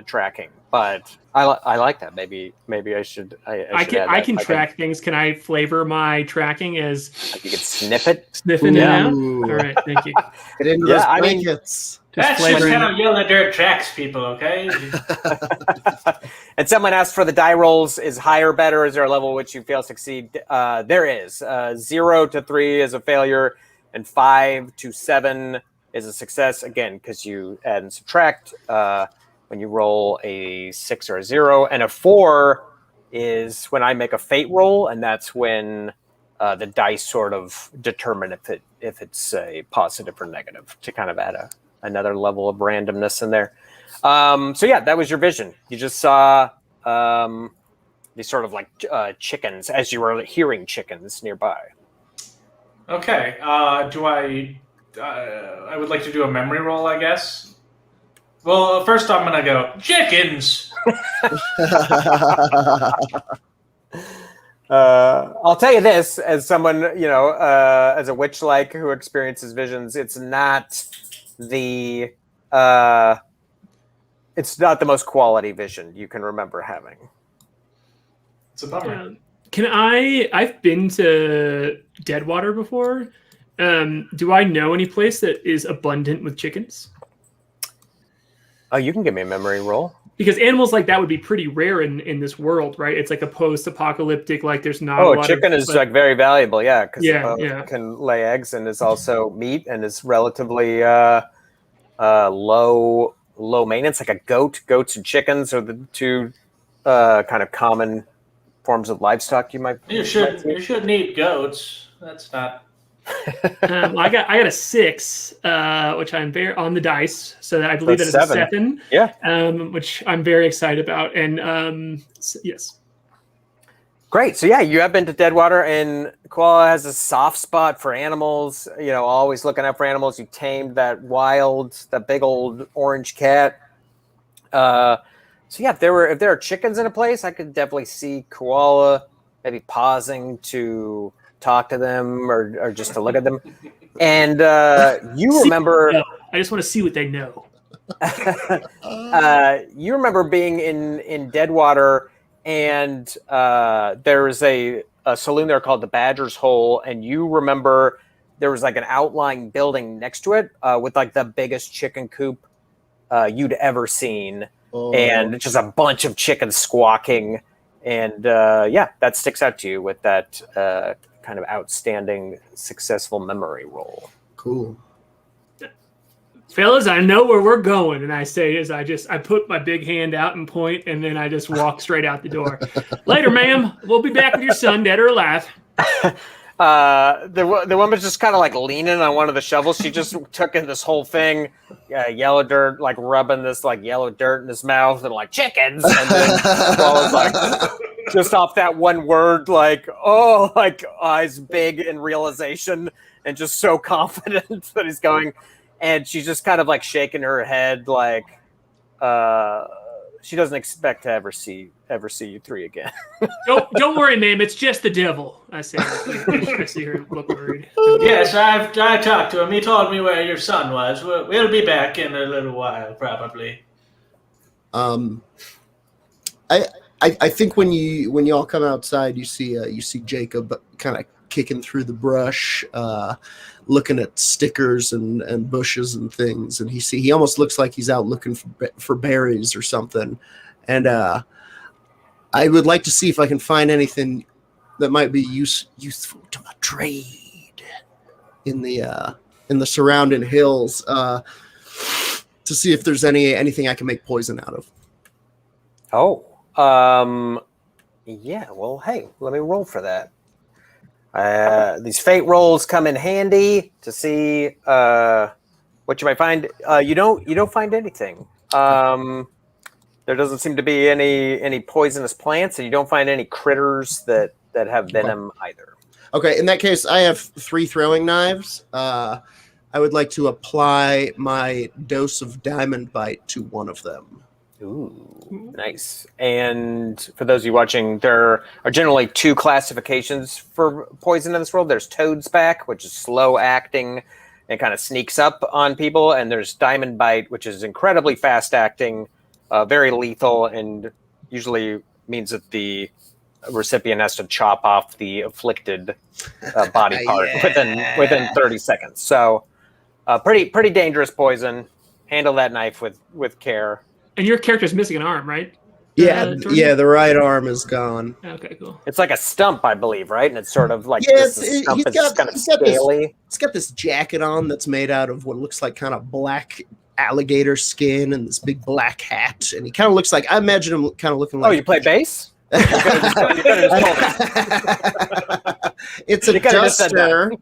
tracking. But I like that. Maybe I should. I can track things. Can I flavor my tracking as you can sniff it? Sniffing it out. All right, thank you. Get into those blankets. That's just how yellow dirt tracks people, okay? And someone asked for the die rolls. Is higher better? Is there a level which you fail to succeed? There is. 0 to 3 is a failure, and 5 to 7 is a success. Again, because you add and subtract. When you roll a 6 or a 0, and a 4 is when I make a fate roll, and that's when the dice sort of determine if it's a positive or negative to kind of add another level of randomness in there. So yeah, that was your vision. You just saw these sort of like chickens as you were hearing chickens nearby. Okay. I would like to do a memory roll, I guess. Well, first I'm going to go, chickens! I'll tell you this, as someone, as a witch-like who experiences visions, it's not the most quality vision you can remember having. It's a bummer. I've been to Deadwater before. Do I know any place that is abundant with chickens? Oh, you can give me a memory roll. Because animals like that would be pretty rare in this world, right? It's like a post-apocalyptic, like there's not a lot chicken is like very valuable, yeah. Because it can lay eggs and is also meat and is relatively low maintenance. Like a goat. Goats and chickens are the two kind of common forms of livestock you might. You shouldn't eat goats. That's not. I got a 6, which I'm very on the dice, so that I believe that is a 7. Yeah. Which I'm very excited about, and yes. Great. So yeah, you have been to Deadwater, and Koala has a soft spot for animals. Always looking out for animals. You tamed that big old orange cat. So yeah, if there are chickens in a place, I could definitely see Koala maybe pausing to talk to them or just to look at them. And you remember... I just want to see what they know. You remember being in Deadwater, and there was a saloon there called the Badger's Hole, and you remember there was like an outlying building next to it with like the biggest chicken coop you'd ever seen. And just a bunch of chickens squawking. And that sticks out to you with that kind of outstanding, successful memory roll. Cool. Fellas, I know where we're going, and I say is I put my big hand out and point, and then I just walk straight out the door. Later, ma'am. We'll be back with your son, dead or alive. The woman's just kind of like leaning on one of the shovels. She just took in this whole thing, yellow dirt, like rubbing this like yellow dirt in his mouth, and like chickens. And then was like just off that one word, like eyes big in realization, and just so confident that he's going. and she's just kind of like shaking her head, like she doesn't expect to ever see you three again. Don't worry, ma'am. It's just the devil. I say. I see her look worried. Yes, I talked to him. He told me where your son was. We'll be back in a little while, probably. I think when you all come outside, you see Jacob kind of kicking through the brush, looking at stickers and bushes and things, and he almost looks like he's out looking for berries or something. And I would like to see if I can find anything that might be useful to my trade in the surrounding hills, to see if there's anything I can make poison out of. Oh, yeah. Well, hey, let me roll for that. These fate rolls come in handy to see what you might find. You don't find anything. There doesn't seem to be any poisonous plants, and you don't find any critters that have venom either. Okay, in that case, I have 3 throwing knives. I would like to apply my dose of diamond bite to one of them. Ooh, nice. And for those of you watching, there are generally 2 classifications for poison in this world. There's Toad's Back, which is slow acting and kind of sneaks up on people. And there's Diamond Bite, which is incredibly fast acting, very lethal, and usually means that the recipient has to chop off the afflicted body part within 30 seconds. So pretty dangerous poison. Handle that knife with care. And your character's missing an arm, right? Yeah, the right arm is gone. Okay, cool. It's like a stump, I believe, right? And it's sort of like he's kind of scaly. He's got this jacket on that's made out of what looks like kind of black alligator skin and this big black hat. And he kind of looks like, I imagine him kind of looking like... Oh, you play bass? It's a duster,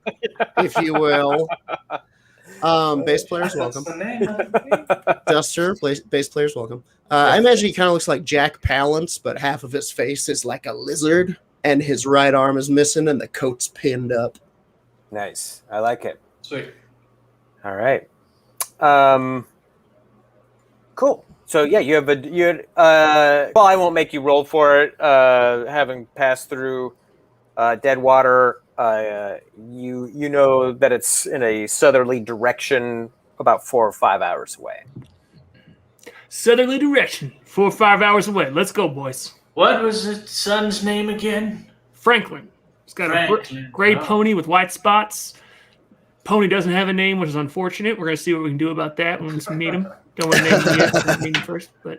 if you will. Bass players, welcome. Duster, bass players, welcome. I imagine he kind of looks like Jack Palance, but half of his face is like a lizard, and his right arm is missing, and the coat's pinned up. Nice. I like it. Sweet. All right. Cool. So yeah, you had well, I won't make you roll for it. Having passed through Deadwater, you know that it's in a southerly direction, about 4 or 5 hours away. Southerly direction, 4 or 5 hours away. Let's go, boys. What was his son's name again? Franklin. He's got a gray pony with white spots. Pony doesn't have a name, which is unfortunate. We're going to see what we can do about that when we meet him. Don't want to name him yet, so meet him first. But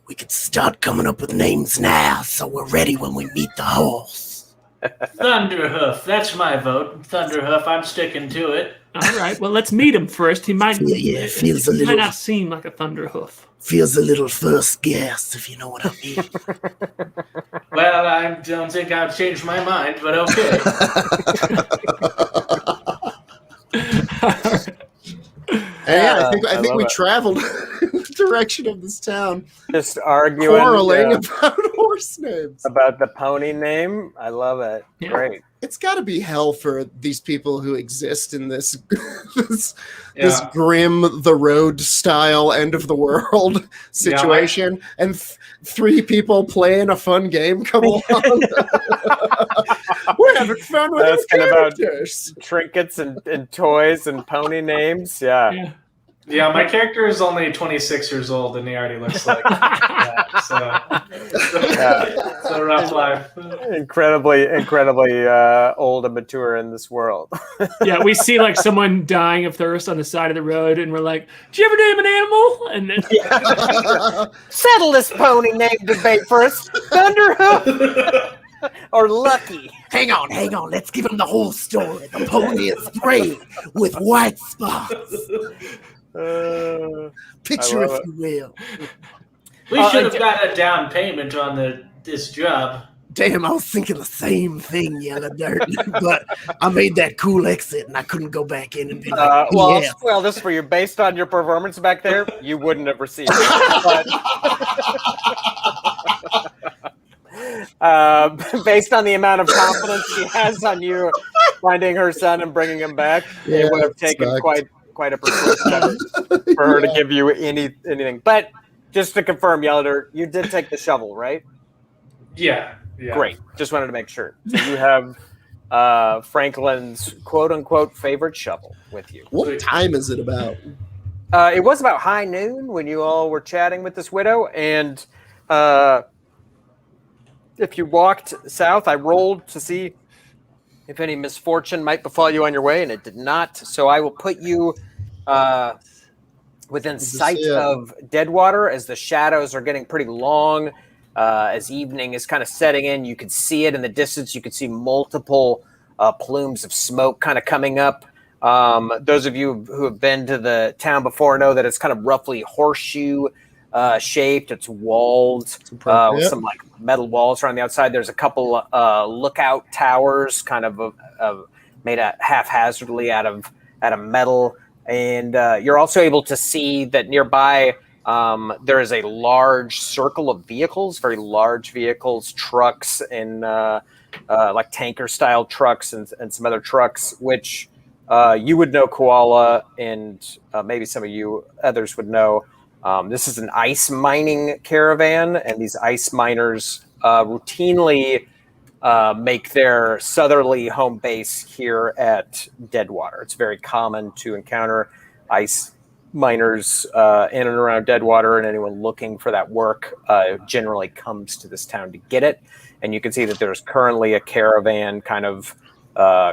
we could start coming up with names now, so we're ready when we meet the horse. Thunderhoof. That's my vote. Thunderhoof. I'm sticking to it. All right. Well, let's meet him first. He might. Feels a little. Might not seem like a Thunderhoof. Feels a little first guess, if you know what I mean. Well, I don't think I've changed my mind, but okay. I think we traveled in the direction of this town. Just arguing, quarreling about horse names, about the pony name. I love it. Yeah. Great. It's got to be hell for these people who exist in this grim, the road style end of the world situation, and 3 people playing a fun game come along. We're having fun with our characters. About trinkets and toys and pony names. Yeah. Yeah, my character is only 26 years old, and he already looks like that. So it's a rough life. Incredibly old and mature in this world. Yeah, we see like someone dying of thirst on the side of the road, and we're like, "Did you ever name an animal?" And then settle this pony name debate first. Thunderhoof or Lucky. Hang on. Let's give him the whole story. The pony is gray with white spots. Picture, if you will. We should have got a down payment on this job. Damn, I was thinking the same thing, Yellow Dirt. But I made that cool exit, and I couldn't go back in and be like, well, this for you. Based on your performance back there, you wouldn't have received it. But based on the amount of confidence she has on you finding her son and bringing him back, it would have taken quite a persuasive effort for her to give you anything. But just to confirm, Yelder, you did take the shovel, right? Yeah. Great. Just wanted to make sure. So you have Franklin's quote-unquote favorite shovel with you. What time is it about? It was about high noon when you all were chatting with this widow, and if you walked south, I rolled to see if any misfortune might befall you on your way, and it did not. So I will put you within sight of Deadwater as the shadows are getting pretty long. As evening is kind of setting in, you could see it in the distance. You could see multiple plumes of smoke kind of coming up. Those of you who have been to the town before know that it's kind of roughly horseshoe shaped. It's walled with some like metal walls around the outside. There's a couple lookout towers, kind of made haphazardly out of metal, and you're also able to see that nearby there is a large circle of vehicles, very large vehicles, trucks, and like tanker style trucks and some other trucks, which you would know, Koala, and maybe some of you others would know. This is an ice mining caravan, and these ice miners routinely make their southerly home base here at Deadwater. It's very common to encounter ice miners in and around Deadwater, and anyone looking for that work generally comes to this town to get it. And you can see that there's currently a caravan kind of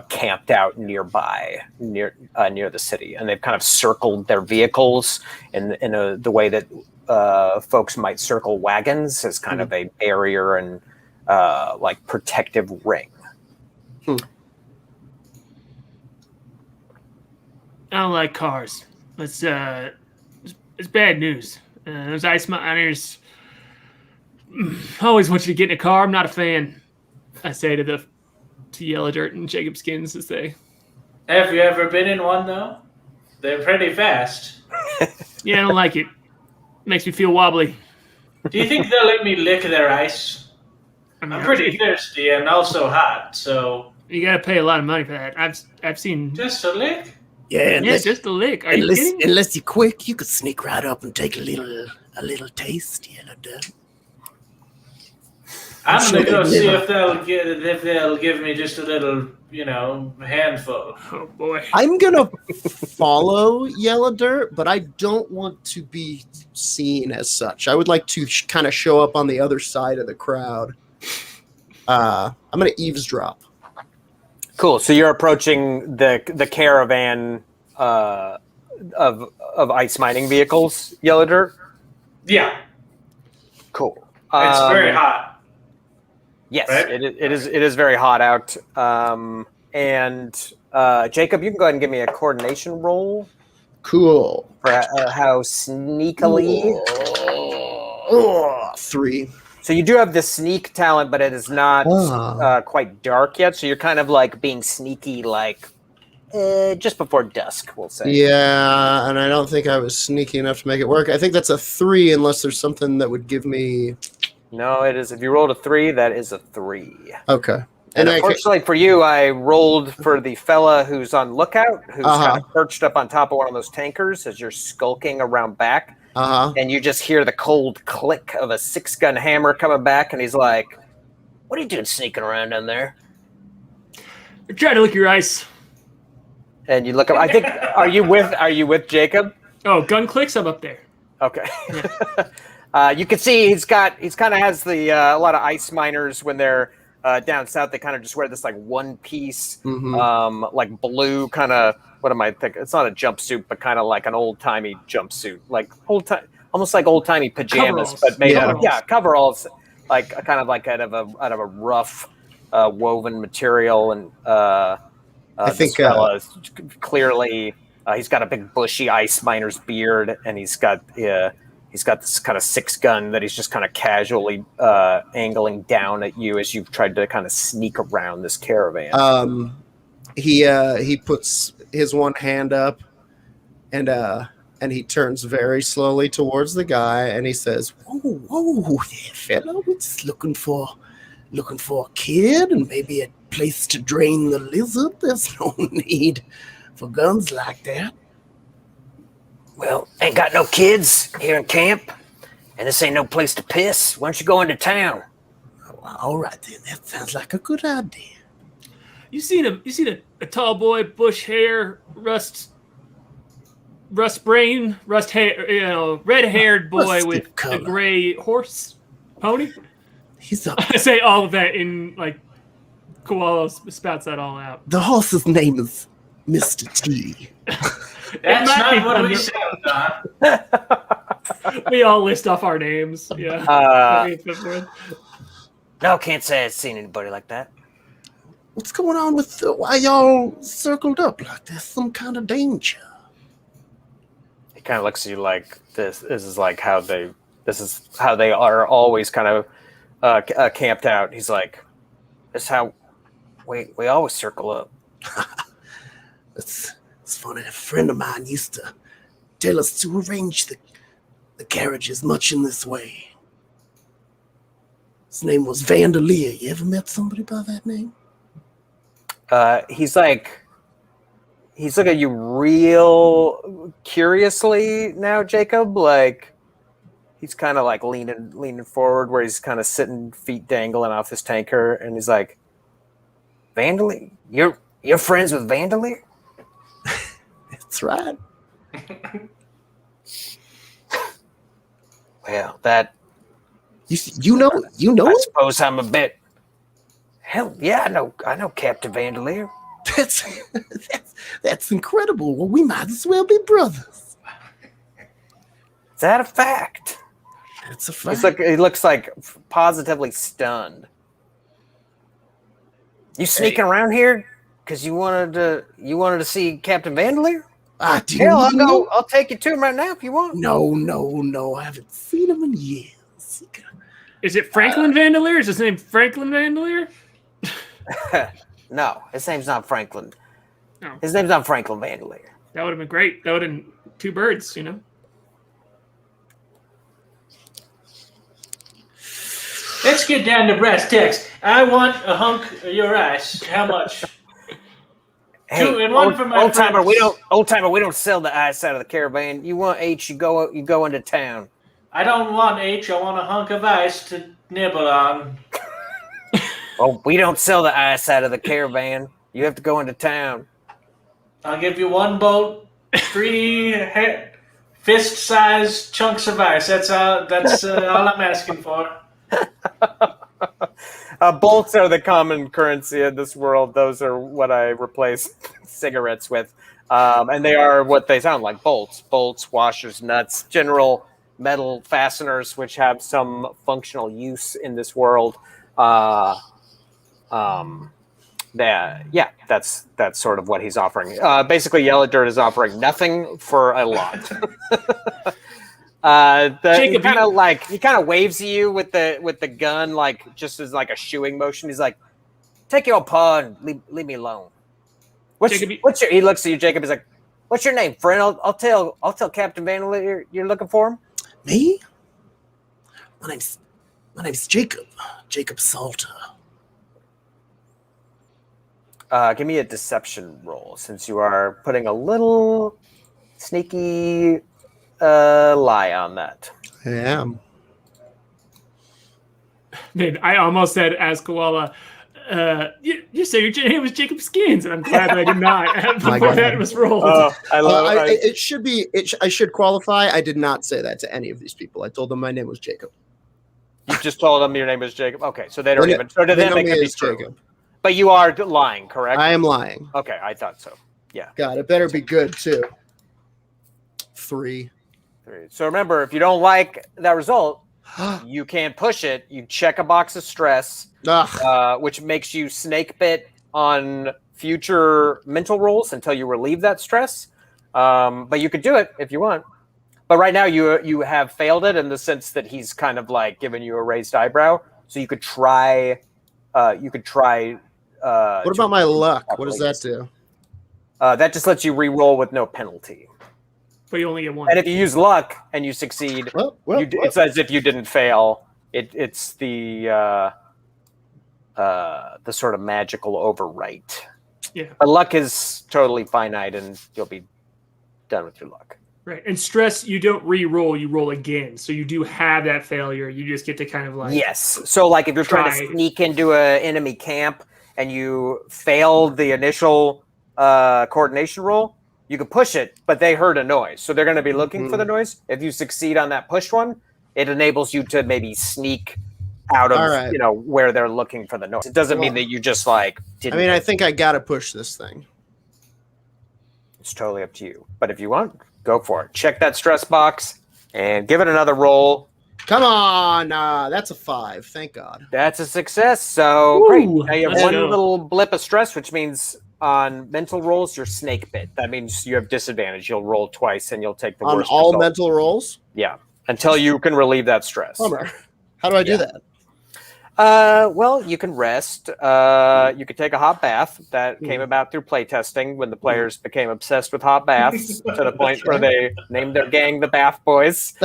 camped out nearby, near the city, and they've kind of circled their vehicles in the way that folks might circle wagons as kind of a barrier and like protective ring. I don't like cars. It's bad news. Those ice miners always want you to get in a car. I'm not a fan. I say to Yellow Dirt and Jacob Skins as they. Have you ever been in one though? They're pretty fast. Yeah, I don't like it. Makes me feel wobbly. Do you think they'll let me lick their ice? I'm pretty thirsty and also hot, so you gotta pay a lot of money for that. I've seen just a lick. Yeah, just a lick. Are you kidding? Unless you're quick, you could sneak right up and take a little taste. Yellow Dirt. I'm gonna go see if they'll give me just a little, handful. Oh boy! I'm gonna follow Yellow Dirt, but I don't want to be seen as such. I would like to kind of show up on the other side of the crowd. I'm gonna eavesdrop. Cool. So you're approaching the caravan of ice mining vehicles, Yellow Dirt? Yeah. Cool. It's very hot. Yes, right? it is very hot out. And Jacob, you can go ahead and give me a coordination roll. Cool. For how sneakily. 3. So you do have the sneak talent, but it is not quite dark yet. So you're kind of like being sneaky, like just before dusk, we'll say. Yeah, and I don't think I was sneaky enough to make it work. I think that's a 3, unless there's something that would give me. No, it is. If you rolled a 3, that is a 3. Okay. And unfortunately for you, I rolled for the fella who's on lookout, who's kind of perched up on top of one of those tankers as you're skulking around back. And you just hear the cold click of a 6-gun hammer coming back, and he's like, "What are you doing sneaking around down there?" I'm trying to lick your ice. And you look up. I think. Are you with Jacob? Oh, gun clicks. I'm up there. Okay. You can see he's kind of has the a lot of ice miners when they're down south. They kind of just wear this like one piece, like blue kind of. What am I thinking? It's not a jumpsuit, but kind of like an old timey jumpsuit, like almost like old timey pajamas, but made out of coveralls, like kind of like out of a rough woven material. And I think is clearly he's got a big bushy ice miner's beard, and he's got this kind of 6-gun that he's just kind of casually angling down at you as you've tried to kind of sneak around this caravan. He puts his one hand up, and he turns very slowly towards the guy, and he says, "Whoa there, fellow! We're just looking for a kid and maybe a place to drain the lizard. There's no need for guns like that." Well, ain't got no kids here in camp, and this ain't no place to piss. Why don't you go into town? Well, all right then. That sounds like a good idea. You seen a tall boy, bush hair, rust brain, rust hair, red-haired boy Rusty with color. a gray horse pony? He's a, I say all of that in like Koala spouts that all out. the horse's name is Mr. T. That's might be not what fun we to- said, Don. We all list off our names. Yeah. No, can't say I've seen anybody like that. What's going on with why y'all circled up like there's some kind of danger? He kind of looks at you like this is how they are always kind of camped out. He's like, this is how we always circle up. It's funny. A friend of mine used to tell us to arrange the carriages much in this way. His name was Vandalier. You ever met somebody by that name? He's looking at you real curiously now, Jacob. Like he's kind of like leaning forward, where he's kind of sitting, feet dangling off his tanker, and he's like, "Vandalier, you're friends with Vandalier?" That's right. Well, that You know I him? suppose I'm a bit. Hell yeah, I know Captain Vandalier. That's incredible. Well, we might as well be brothers. Is that a fact? That's a fact. He looks like positively stunned. You sneaking around here because you wanted to see Captain Vandalier? I do. Hell, I'll take you to him right now if you want. No. I haven't seen him in years. Is it Franklin Vandalier? Is his name Franklin Vandalier? No, his name's not Franklin. No. His name's not Franklin Vandalier. That would have been great. That would have been two birds, you know? Let's get down to brass tacks. I want a hunk of your ice. How much? Hey, Two and one for my old timer, friends. we don't sell the ice out of the caravan. You want H, you go into town. I don't want H. I want a hunk of ice to nibble on. Oh, we don't sell the ice out of the caravan. You have to go into town. I'll give you one bolt, 3 fist-sized chunks of ice. That's all I'm asking for. Bolts are the common currency in this world. Those are what I replace cigarettes with. And they are what they sound like, bolts, washers, nuts, general metal fasteners, which have some functional use in this world. That's sort of what he's offering. Basically, Yellow Dirt is offering nothing for a lot. Jacob, he kind of waves at you with the gun, like just as like a shooing motion. He's like, "Take your paw and leave me alone." He looks at you, Jacob. He's like, "What's your name, friend? I'll tell Captain Vandalier you're looking for him." Me? My name's Jacob. Jacob Salter. Give me a deception roll, since you are putting a little sneaky lie on that. I am. Man, I almost said as Koala, you say your name was Jacob Skins, and I'm glad that I did not before that was rolled. It should be. I should qualify. I did not say that to any of these people. I told them my name was Jacob. You just told them your name was Jacob. Okay, so they don't even. So to They them, know it me could be as true. Jacob. But you are lying, correct? I am lying. Okay, I thought so. Yeah. God, it better be good too. 3. So remember, if you don't like that result, you can't push it. You check a box of stress, which makes you snake bit on future mental rolls until you relieve that stress. But you could do it if you want. But right now you have failed it in the sense that he's kind of like giving you a raised eyebrow. So you could try. What about my luck? What does that do? That just lets you re-roll with no penalty. But you only get one. And if you use luck and you succeed, it's as if you didn't fail. It's the sort of magical overwrite. Yeah. But luck is totally finite, and you'll be done with your luck. Right. And stress, you don't re-roll, you roll again. So you do have that failure. You just get to kind of like... Yes. So like if you're trying to sneak into an enemy camp and you failed the initial coordination roll, you can push it, but they heard a noise. So they're going to be looking for the noise. If you succeed on that push one, it enables you to maybe sneak out of, you know, where they're looking for the noise. It doesn't mean that you just like didn't. I mean, I think I got to push this thing. It's totally up to you. But if you want, go for it. Check that stress box and give it another roll. Come on. That's a 5. Thank God. That's a success. So Ooh, great. Now you have one go. little blip of stress, which means on mental rolls, you're snake bit. That means you have disadvantage. You'll roll twice and you'll take the On worst all result. mental rolls? Yeah. Until you can relieve that stress. Bummer. How do I do that? Well, you can rest. You could take a hot bath. That came about through playtesting when the players became obsessed with hot baths to the point where they named their gang the Bath Boys.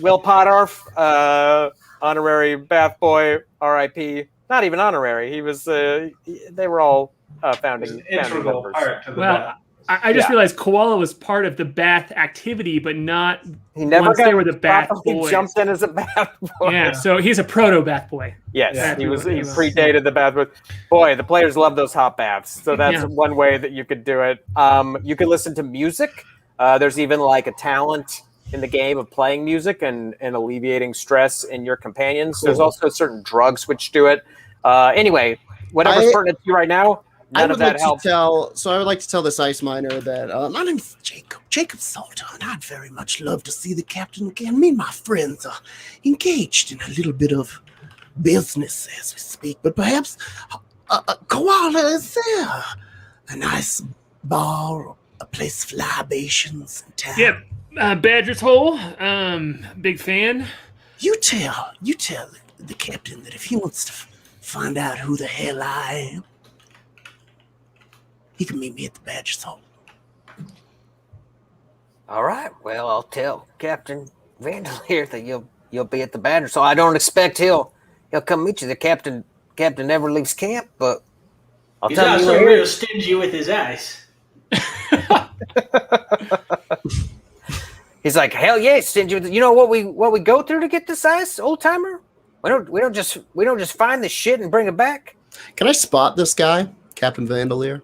Will Potter, honorary Bath Boy, R.I.P. Not even honorary. He was. They were all founding members. Part of the Well, bath. I just realized Koala was part of the Bath activity, but not He never once got. they were the Bath He Boys. jumped in as a Bath Boy. Yeah, so he's a proto Bath Boy. Yes, Yeah. he predated the bath. But boy, the players love those hot baths. So that's one way that you could do it. You could listen to music. There's even like a talent in the game of playing music and alleviating stress in your companions. Cool. There's also certain drugs which do it. Anyway, whatever's pertinent to you right now, none of that helps. I would like to tell this ice miner that My name's Jacob Salter, and I'd very much love to see the captain again. Me and my friends are engaged in a little bit of business as we speak, but perhaps Koala is there. A nice bar, a place for libations in town. Yep, Badger's Hole, big fan. You tell the captain that if he wants to find out who the hell I am, he can meet me at the Badger's Hole. All right. Well, I'll tell Captain Vandal here that you'll be at the Badger. So I don't expect he'll come meet you. The captain never leaves camp, but I'll He's tell you. also real stingy with his ice. He's like, hell yeah, stingy. You know what we go through to get this ice, old timer? We don't just find this shit and bring it back. Can I spot this guy, Captain Vandalier?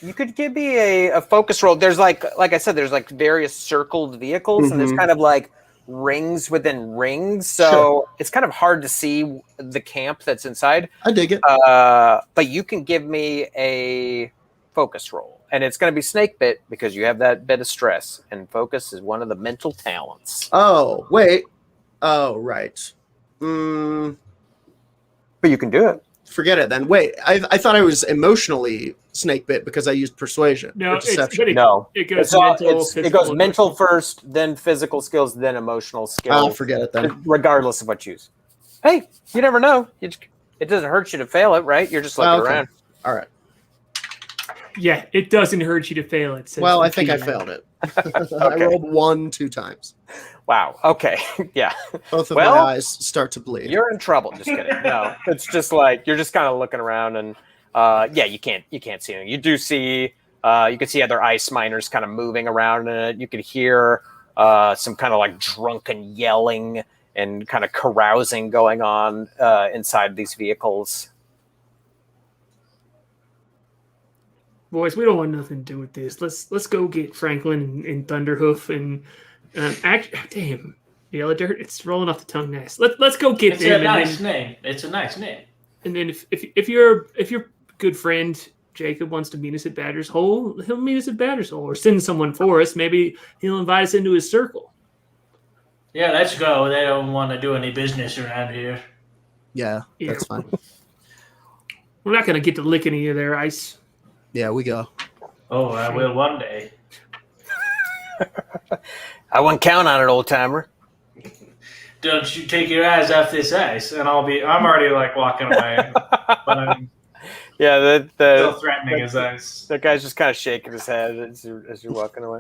You could give me a focus roll. There's like I said, there's like various circled vehicles, and there's kind of like rings within rings. So it's kind of hard to see the camp that's inside. I dig it. But you can give me a focus roll, and it's going to be snake bit because you have that bit of stress, and focus is one of the mental talents. Oh, wait. Oh, right. But you can do it. Forget it then. Wait, I thought I was emotionally snake bit because I used persuasion. No, or deception. it goes mental first, then physical skills, then emotional skills. I'll forget it then. Regardless of what you use. Hey, you never know. It doesn't hurt you to fail it, right? You're just looking around. All right. Yeah, it doesn't hurt you to fail it. Well, I think I failed it. I rolled 1 2 times. Wow. Okay. Yeah. Both of my eyes start to bleed. You're in trouble. Just kidding. No, it's just like you're just kind of looking around, and you can't see anything. You do see. You can see other ice miners kind of moving around in it. You could hear some kind of like drunken yelling and kind of carousing going on inside these vehicles. Boys, we don't want nothing to do with this. Let's go get Franklin and Thunderhoof and damn, Yellow Dirt. It's rolling off the tongue nice. Let's go get It's them. a nice name. It's a nice name. And then if your good friend Jacob wants to meet us at Badger's Hole, he'll meet us at Badger's Hole or send someone for us. Maybe he'll invite us into his circle. Yeah, let's go. They don't want to do any business around here. Yeah, that's fine. We're not going to get to lick any of their ice. Yeah, we go. Oh, I will one day. I wouldn't count on it, old timer. Don't you take your eyes off this ice, and I'm already like walking away. But I'm still threatening his eyes. That guy's just kind of shaking his head as you're walking away.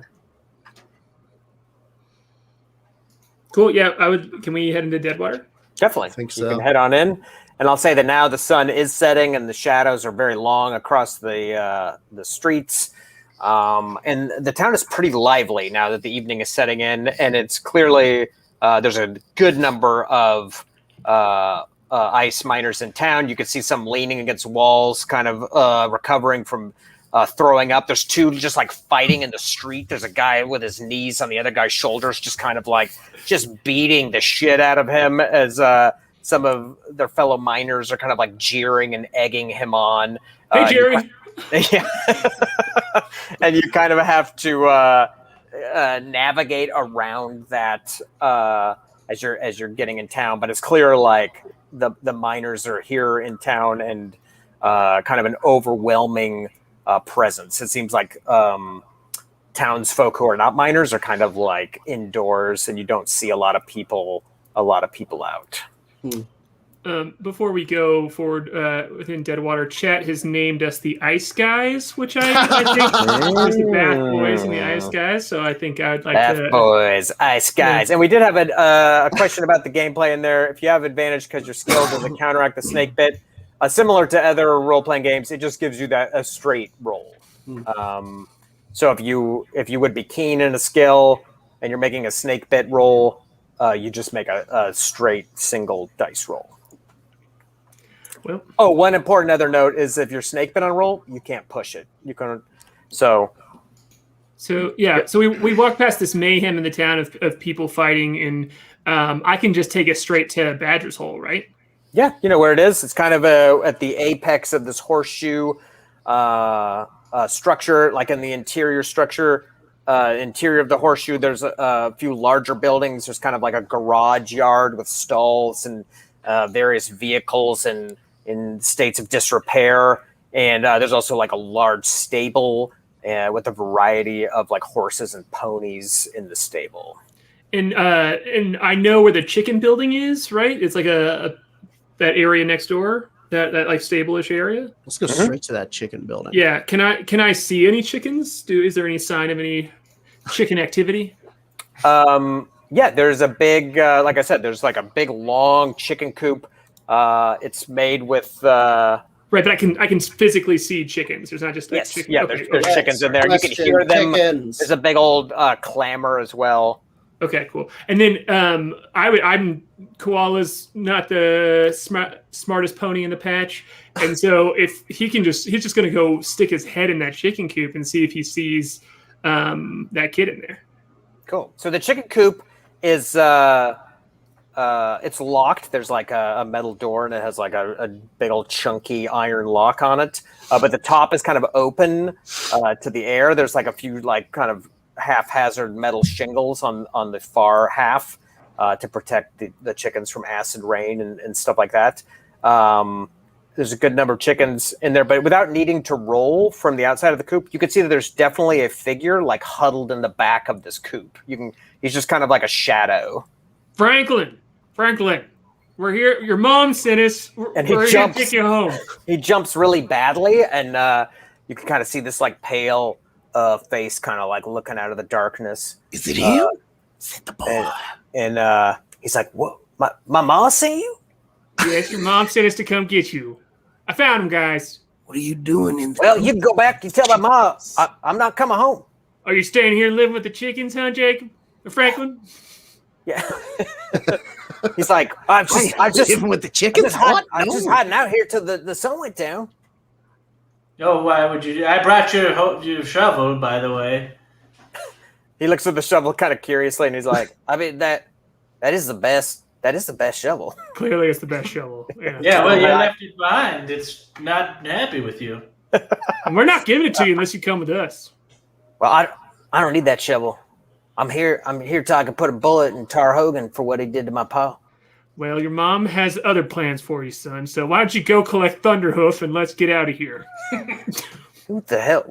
Cool. Yeah, can we head into Deadwater? Definitely. I think so. You can head on in. And I'll say that now the sun is setting and the shadows are very long across the streets. And the town is pretty lively now that the evening is setting in, and it's clearly there's a good number of ice miners in town. You can see some leaning against walls, kind of recovering from throwing up. There's two just like fighting in the street. There's a guy with his knees on the other guy's shoulders, just kind of like just beating the shit out of him as some of their fellow miners are kind of like jeering and egging him on. Hey, Jerry. Yeah. And you kind of have to navigate around that as you're getting in town. But it's clear like the miners are here in town and kind of an overwhelming presence. It seems like townsfolk who are not miners are kind of like indoors, and you don't see a lot of people out. Before we go forward within Deadwater, chat has named us the Ice Guys, which I think is the Bath Boys and the Ice Guys. So I think I'd like Bath Boys, Ice Guys. And we did have a question about the gameplay in there. If you have advantage because you're skilled, does it counteract the snake bit? Similar to other role-playing games, it just gives you a straight roll. So if you would be keen in a skill and you're making a snake bit roll, you just make a straight single dice roll. Well, one important other note is if you're snake bit on a roll, you can't push it. You can So we walk past this mayhem in the town of people fighting, and I can just take us straight to Badger's Hole, right? Yeah, you know where it is. It's kind of at the apex of this horseshoe structure, like in the interior structure. Interior of the horseshoe, there's a few larger buildings. There's kind of like a garage yard with stalls and various vehicles and in states of disrepair. And there's also like a large stable with a variety of like horses and ponies in the stable. And I know where the chicken building is, right? It's like that area next door, that like stable-ish area. Let's go straight to that chicken building. Yeah, can I see any chickens? Is there any sign of any chicken activity? Yeah, there's a big, like I said, there's like a big long chicken coop. It's made with. Right, but I can physically see chickens. There's not just yes, chicken. yeah. Okay, There's chickens in there. You can hear them. Chickens. There's a big old clamor as well. Okay, cool. And then I'm Koala's not the smartest pony in the patch, and so if he's just going to go stick his head in that chicken coop and see if he sees that kid in there. Cool. So the chicken coop is it's locked. There's like a metal door, and it has like a big old chunky iron lock on it. But the top is kind of open to the air. There's like a few like kind of haphazard metal shingles on the far half to protect the chickens from acid rain and stuff like that. There's a good number of chickens in there, but without needing to roll from the outside of the coop, you can see that there's definitely a figure like huddled in the back of this coop. He's just kind of like a shadow. Franklin, we're here. Your mom sent us. And we're here to take you home. He jumps really badly, and you can kind of see this like pale face kind of like looking out of the darkness. Is it him? Is it the boy? And he's like, "What? My mom sent you?" Yes, your mom sent us to come get you. I found him, guys. What are you doing in the Well, you can go back. You tell my mom I'm not coming home. Are you staying here living with the chickens, huh, Jacob? Or Franklin? Yeah. He's like, I just living with the chickens? I'm just hiding out here till the sun went down. Oh, why would you? I brought your shovel, by the way. He looks at the shovel kind of curiously, and he's like, I mean, that is the best. That is the best shovel. Clearly, it's the best shovel. Yeah, well, you left it behind. It's not happy with you. And we're not giving it to you unless you come with us. Well, I don't need that shovel. I'm here till I can put a bullet in Tar Hogan for what he did to my pa. Well, your mom has other plans for you, son. So why don't you go collect Thunderhoof and let's get out of here. What the hell?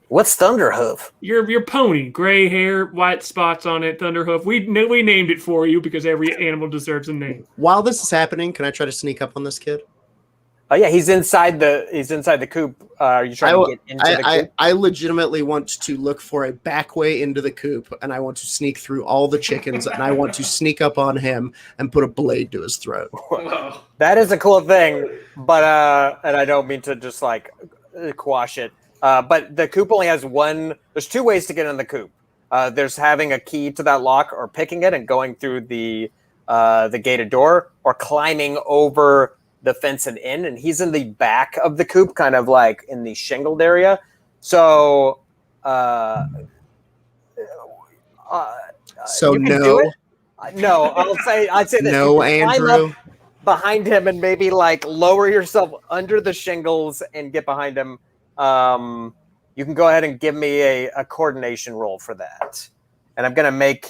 What's Thunderhoof? Your pony, gray hair, white spots on it, Thunderhoof. We named it for you because every animal deserves a name. While this is happening, can I try to sneak up on this kid? Oh yeah, he's inside the coop. Are you trying to get into the coop? I legitimately want to look for a back way into the coop, and I want to sneak through all the chickens, and I want to sneak up on him and put a blade to his throat. That is a cool thing, but and I don't mean to just like quash it. But the coop only has one. There's two ways to get in the coop. There's having a key to that lock, or picking it and going through the gated door, or climbing over the fence and in. And he's in the back of the coop, kind of like in the shingled area. So, So you can no. do it. No, I'd say this. No, You can climb Andrew. up behind him and maybe like lower yourself under the shingles and get behind him. You can go ahead and give me a coordination roll for that. And I'm gonna make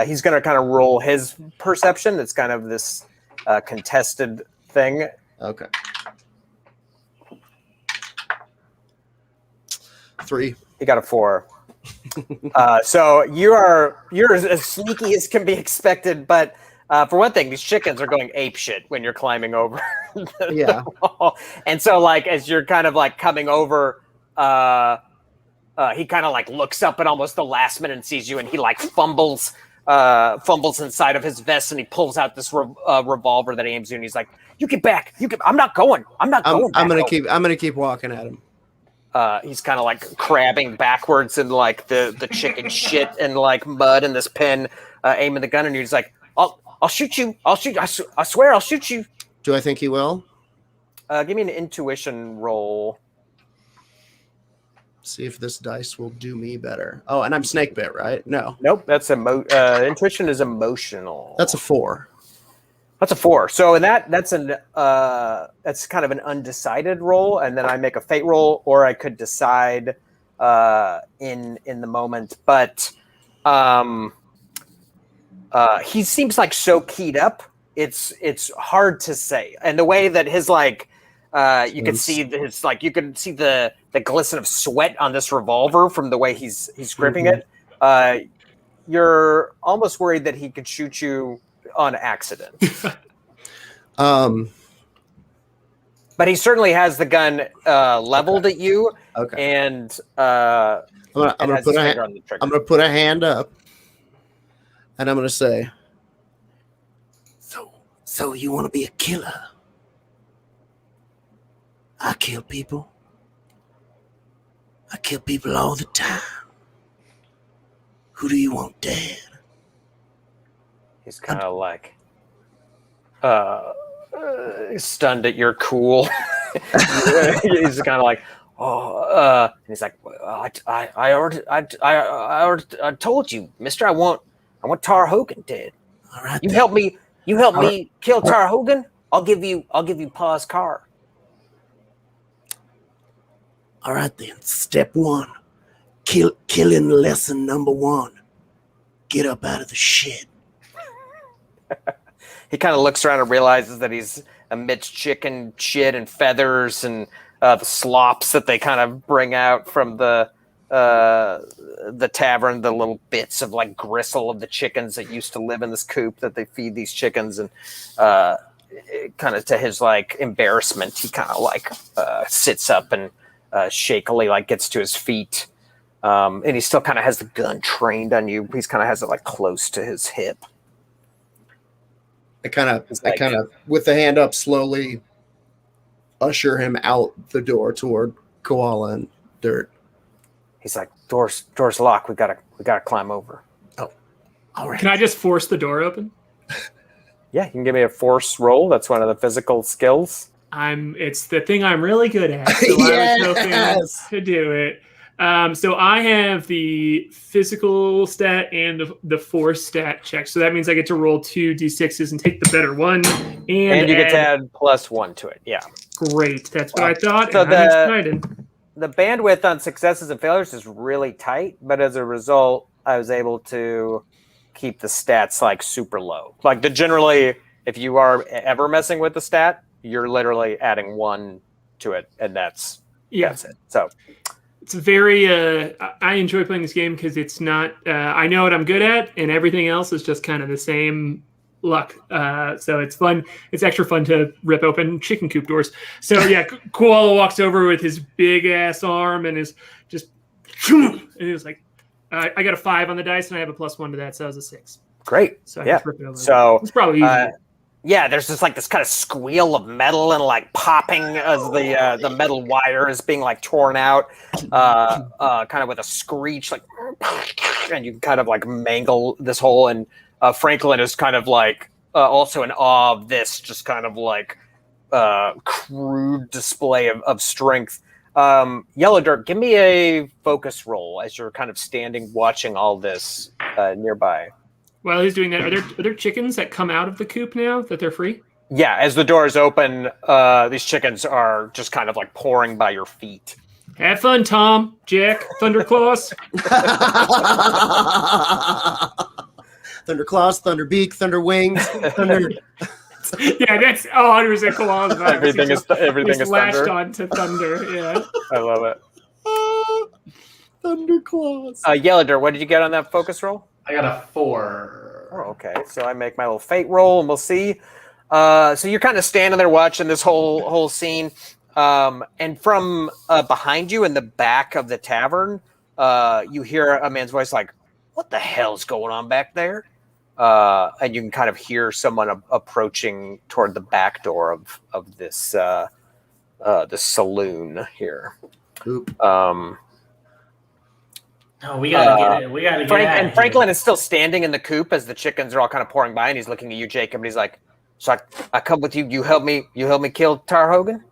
he's gonna kind of roll his perception. It's kind of this contested thing. Okay. 3. He got a 4. So you're as sneaky as can be expected, but for one thing, these chickens are going ape shit when you're climbing over Yeah. the wall. And so like as you're kind of like coming over, he kind of like looks up at almost the last minute and sees you, and he like fumbles inside of his vest, and he pulls out this revolver that he aims you, and he's like, "You get back! I'm not going. I'm gonna keep walking at him. He's kind of like crabbing backwards in like the chicken shit and like mud in this pen, aiming the gun, and he's like, "I'll shoot you! I swear I'll shoot you!" Do I think he will? Give me an intuition roll. See if this dice will do me better. Oh, and I'm snake bit, right? No. Nope, that's intuition is emotional. That's a 4. That's a 4. So in that's kind of an undecided roll, and then I make a fate roll, or I could decide in the moment. But he seems like so keyed up. It's hard to say, and the way that his like you can see his like you can see the glisten of sweat on this revolver from the way he's gripping it. You're almost worried that he could shoot you on accident. But he certainly has the gun leveled at you. Okay. And I'm gonna put a hand up, and I'm gonna say, So you want to be a killer? I kill people. I kill people all the time. Who do you want dead? he's kind of like stunned at your cool. He's kind of like, and he's like, I already told you, mister, I want Tar Hogan dead. All right. You help me kill Tar Hogan, I'll give you Pa's car. All right then. Step 1. Killing lesson number 1. Get up out of the shit. He kind of looks around and realizes that he's amidst chicken shit and feathers and the slops that they kind of bring out from the tavern, the little bits of like gristle of the chickens that used to live in this coop that they feed these chickens. And kind of to his like embarrassment, he kind of like sits up and shakily like gets to his feet. And he still kind of has the gun trained on you. He's kind of has it like close to his hip. I kind of, with the hand up, slowly usher him out the door toward Koala and Dirt. He's like, door's locked. We gotta climb over. Oh, all right. Can I just force the door open? Yeah, you can give me a force roll. That's one of the physical skills. It's the thing I'm really good at. So Yes! I was hoping to do it. So I have the physical stat and the force stat check. So that means I get to roll 2 d6s and take the better one. And you get to add +1 to it. Yeah. Great. That's what I thought. So and I'm excited. The bandwidth on successes and failures is really tight, but as a result, I was able to keep the stats like super low. Like generally, if you are ever messing with the stat, you're literally adding 1 to it, and that's it. So it's very I enjoy playing this game because it's not I know what I'm good at, and everything else is just kind of the same luck. So it's fun. It's extra fun to rip open chicken coop doors. So yeah, Koala walks over with his big ass arm and is just and he was like, I got a 5 on the dice and I have a +1 to that, so that was a 6. great. So I yeah. just rip it over. So it's probably easy. Yeah, there's just like this kind of squeal of metal and like popping as the metal wire is being like torn out, kind of with a screech, like, and you can kind of like mangle this hole. And Franklin is kind of like also in awe of this, just kind of like crude display of strength. Yellow Dirt, give me a focus roll as you're kind of standing watching all this nearby. While he's doing that, are there chickens that come out of the coop now that they're free? Yeah, as the doors open, these chickens are just kind of like pouring by your feet. Have fun, Tom, Jack, Thunderclaws. Thunderclaws, Thunderbeak, Thunderwings, Thunder. Yeah, that's 100% Koala's vibe. Everything is lashed thunder. onto thunder. Yeah. I love it. Thunderclaws. Yellow Dirt, what did you get on that focus roll? I got a 4. Oh, okay, so I make my little fate roll, and we'll see. So you're kind of standing there watching this whole scene, and from behind you in the back of the tavern, you hear a man's voice like, "What the hell's going on back there?" And you can kind of hear someone approaching toward the back door of this the saloon here. Oop. No, we gotta get it. We gotta get out. And Franklin is still standing in the coop as the chickens are all kind of pouring by, and he's looking at you, Jacob, and he's like, "So I come with you. You help me kill Tar Hogan?"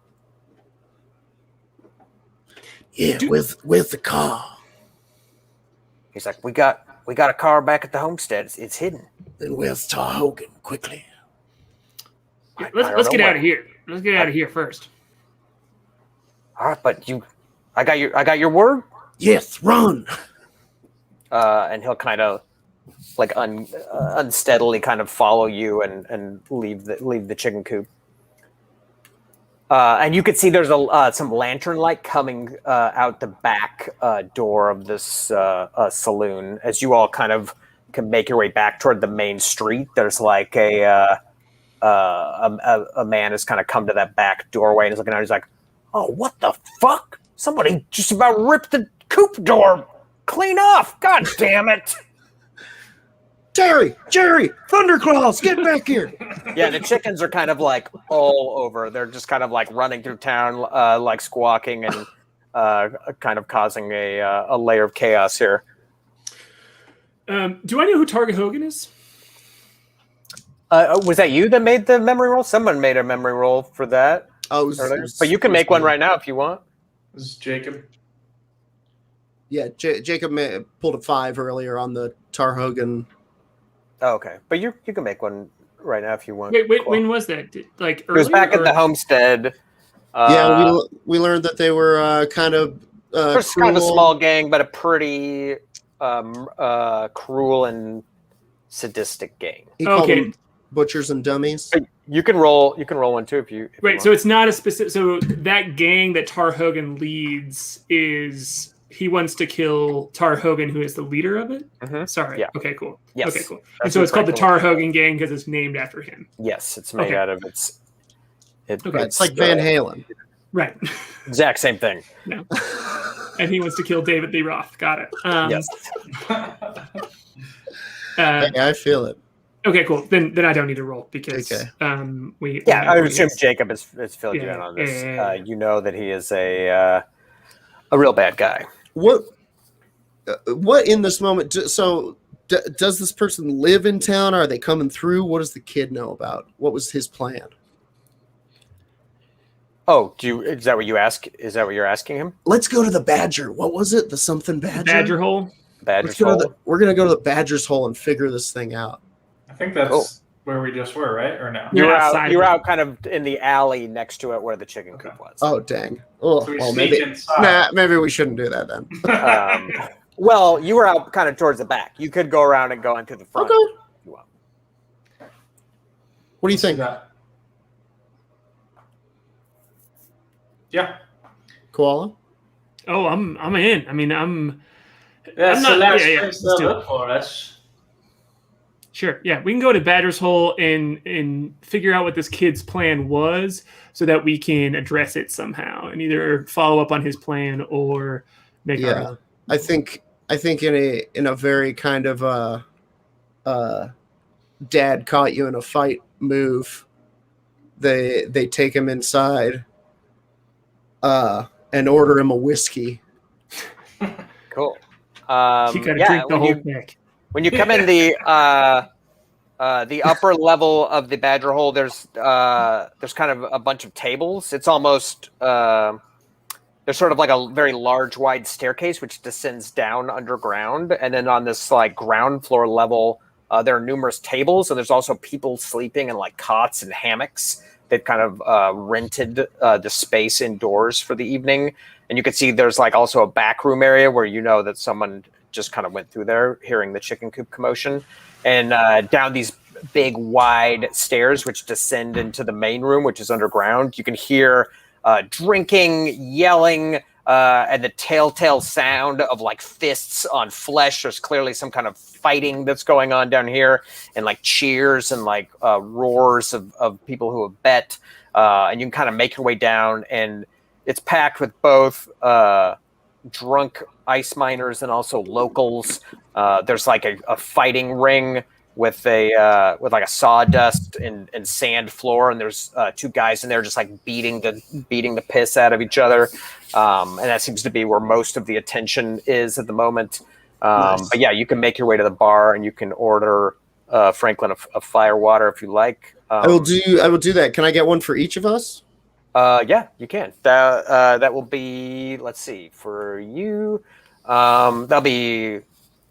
Yeah, where's the car? He's like, "We got a car back at the homestead. It's hidden." Then where's Tar Hogan? Quickly. Let's get out of here. Let's get out of here first. All right, but I got your word. Yes, run. And he'll kind of like unsteadily kind of follow you and leave the chicken coop. And you could see there's some lantern light coming out the back door of this saloon as you all kind of can make your way back toward the main street. There's like a man has kind of come to that back doorway and is looking out. He's like, "Oh, what the fuck? Somebody just about ripped the coop door clean off. God damn it." Jerry, Thunderclaws, get back here. Yeah, the chickens are kind of like all over. They're just kind of like running through town, like squawking and kind of causing a layer of chaos here. Do I know who Target Hogan is? Was that you that made the memory roll? Someone made a memory roll for that. Oh, But you can make one right now if you want. This is Jacob. Yeah, Jacob pulled a 5 earlier on the Tar Hogan. Oh, okay, but you can make one right now if you want. Wait, Cool. when was that? Like It was back at the homestead. Yeah, we learned that they were kind of It's kind of a small gang, but a pretty cruel and sadistic gang. He called Okay. them butchers and dummies. You can roll one too if you Wait, want. so it's not a specific. So that gang that Tar Hogan leads is he wants to kill Tar Hogan, who is the leader of it. Mhm. Sorry. Yeah. Okay. Cool. Yes. Okay. Cool. And That's so what it's called the Franklin Tar was. Hogan gang because it's named after him. Yes, it's made Okay. out of It's like Van Halen. Right. exact same thing. No. And he wants to kill David Lee Roth. Got it. Yes. Hey, I feel it. Okay. Cool. Then I don't need to roll because Okay. we. Yeah, we I know would who assume he is. Jacob has filled you Yeah, in on this. yeah. You know that he is a real bad guy. What in this moment? Does this person live in town? Are they coming through? What does the kid know about? What was his plan? Oh, is that what you ask? Is that what you're asking him? Let's go to the Badger. What was it? The something Badger? Badger hole. Badger's We're hole. gonna go to the Badger's hole and figure this thing out. I think that's Oh. where we just were, right? Or no? You You're were outside you were of it. out kind of in the alley next to it where the chicken coop was. Oh dang! Oh, So we well, sneak maybe inside. maybe we shouldn't do that then. Well, you were out kind of towards the back. You could go around and go into the front. Okay. if you want. What do you think, Yeah. Koala? Oh, I'm in. I mean, That's I'm the not- last yeah, place let's to do look for us. Sure. Yeah, we can go to Badger's Hole and figure out what this kid's plan was, so that we can address it somehow and either follow up on his plan or make our Yeah, own. I think in a very kind of dad caught you in a fight move, they take him inside and order him a whiskey. Cool. You gotta drink the whole pack. When you come in the upper level of the Badger Hole, there's kind of a bunch of tables. It's almost there's sort of like a very large, wide staircase which descends down underground, and then on this like ground floor level, there are numerous tables, and there's also people sleeping in like cots and hammocks. They've kind of rented the space indoors for the evening, and you can see there's like also a back room area where you know that someone just kind of went through there, hearing the chicken coop commotion, and down these big wide stairs which descend into the main room, which is underground. You can hear drinking, yelling, and the telltale sound of like fists on flesh. There's clearly some kind of fighting that's going on down here, and like cheers and like roars of people who have bet. And you can kind of make your way down, and it's packed with both drunk ice miners and also locals. There's like a fighting ring with like a sawdust and sand floor, and there's two guys in there just like beating the piss out of each other, and that seems to be where most of the attention is at the moment. Nice. But yeah, you can make your way to the bar, and you can order Franklin a fire water if you like. I will do that. Can I get one for each of us? Yeah, you can. That will be, let's see, for you, that'll be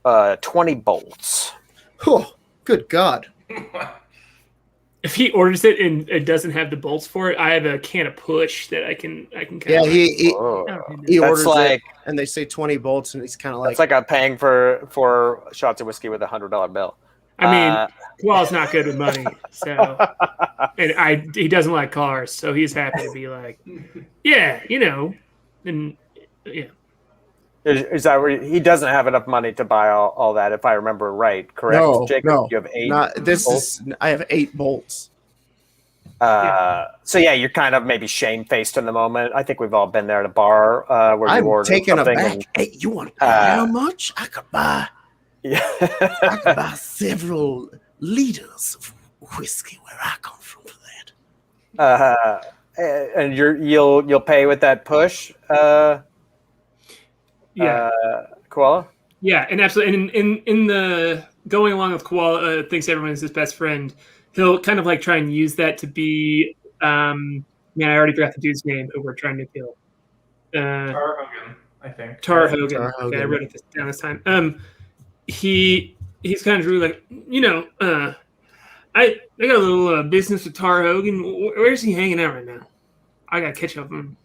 20 bolts. Oh, good God. If he orders it and it doesn't have the bolts for it, I have a can of push that I can kind Yeah, of he That's orders like, it, and they say 20 bolts, and he's kind of like, that's like I'm paying for shots of whiskey with $100 bill. I mean, Koala's not good with money, so and he doesn't like cars, so he's happy to be like, yeah, and yeah. Is that where he doesn't have enough money to buy all that? If I remember right, correct? No, Jacob, no, you have 8. I have 8 bolts. So yeah, you're kind of maybe shamefaced in the moment. I think we've all been there at a bar where you I'm order taken something. aback. And, Hey, you want to know how much? I could buy yeah. several liters of whiskey where I come from for that. And you'll pay with that push. Koala. Yeah, and absolutely. And in the going along with Koala, thinks everyone's his best friend. He'll kind of like try and use that to be. Man, I already forgot the dude's name who we're trying to kill. Tar Hogan, I think. Tar Hogan. Okay, I wrote it down this time. He's kind of really like, I got a little business with Tar Hogan. Where's he hanging out right now? I got to catch up with him.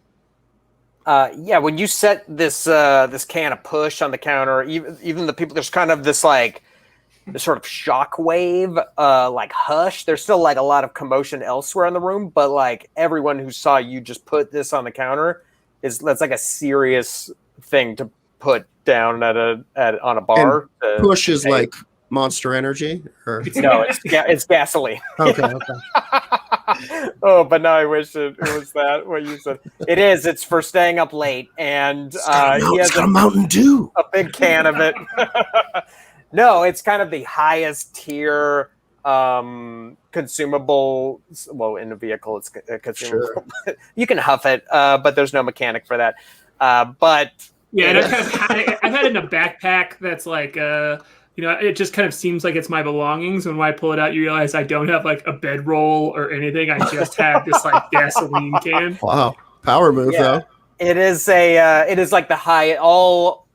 Yeah, when you set this can of push on the counter, even the people, there's kind of this like this sort of shockwave, like hush. There's still like a lot of commotion elsewhere in the room, but like everyone who saw you just put this on the counter that's like a serious thing to put down on a bar. Push is like Monster Energy, or no, it's gasoline. okay. Oh, but now I wish it was that what you said. It is. It's for staying up late, and he has a Mountain Dew. A big can of it. No, it's kind of the highest tier consumable. Well, in a vehicle, it's consumable. Sure. You can huff it, but there's no mechanic for that. But yeah, and I've had it in a backpack that's like it just kind of seems like it's my belongings. And when I pull it out, you realize I don't have like a bedroll or anything. I just have this like gasoline can. Wow, power move though. It is like the high all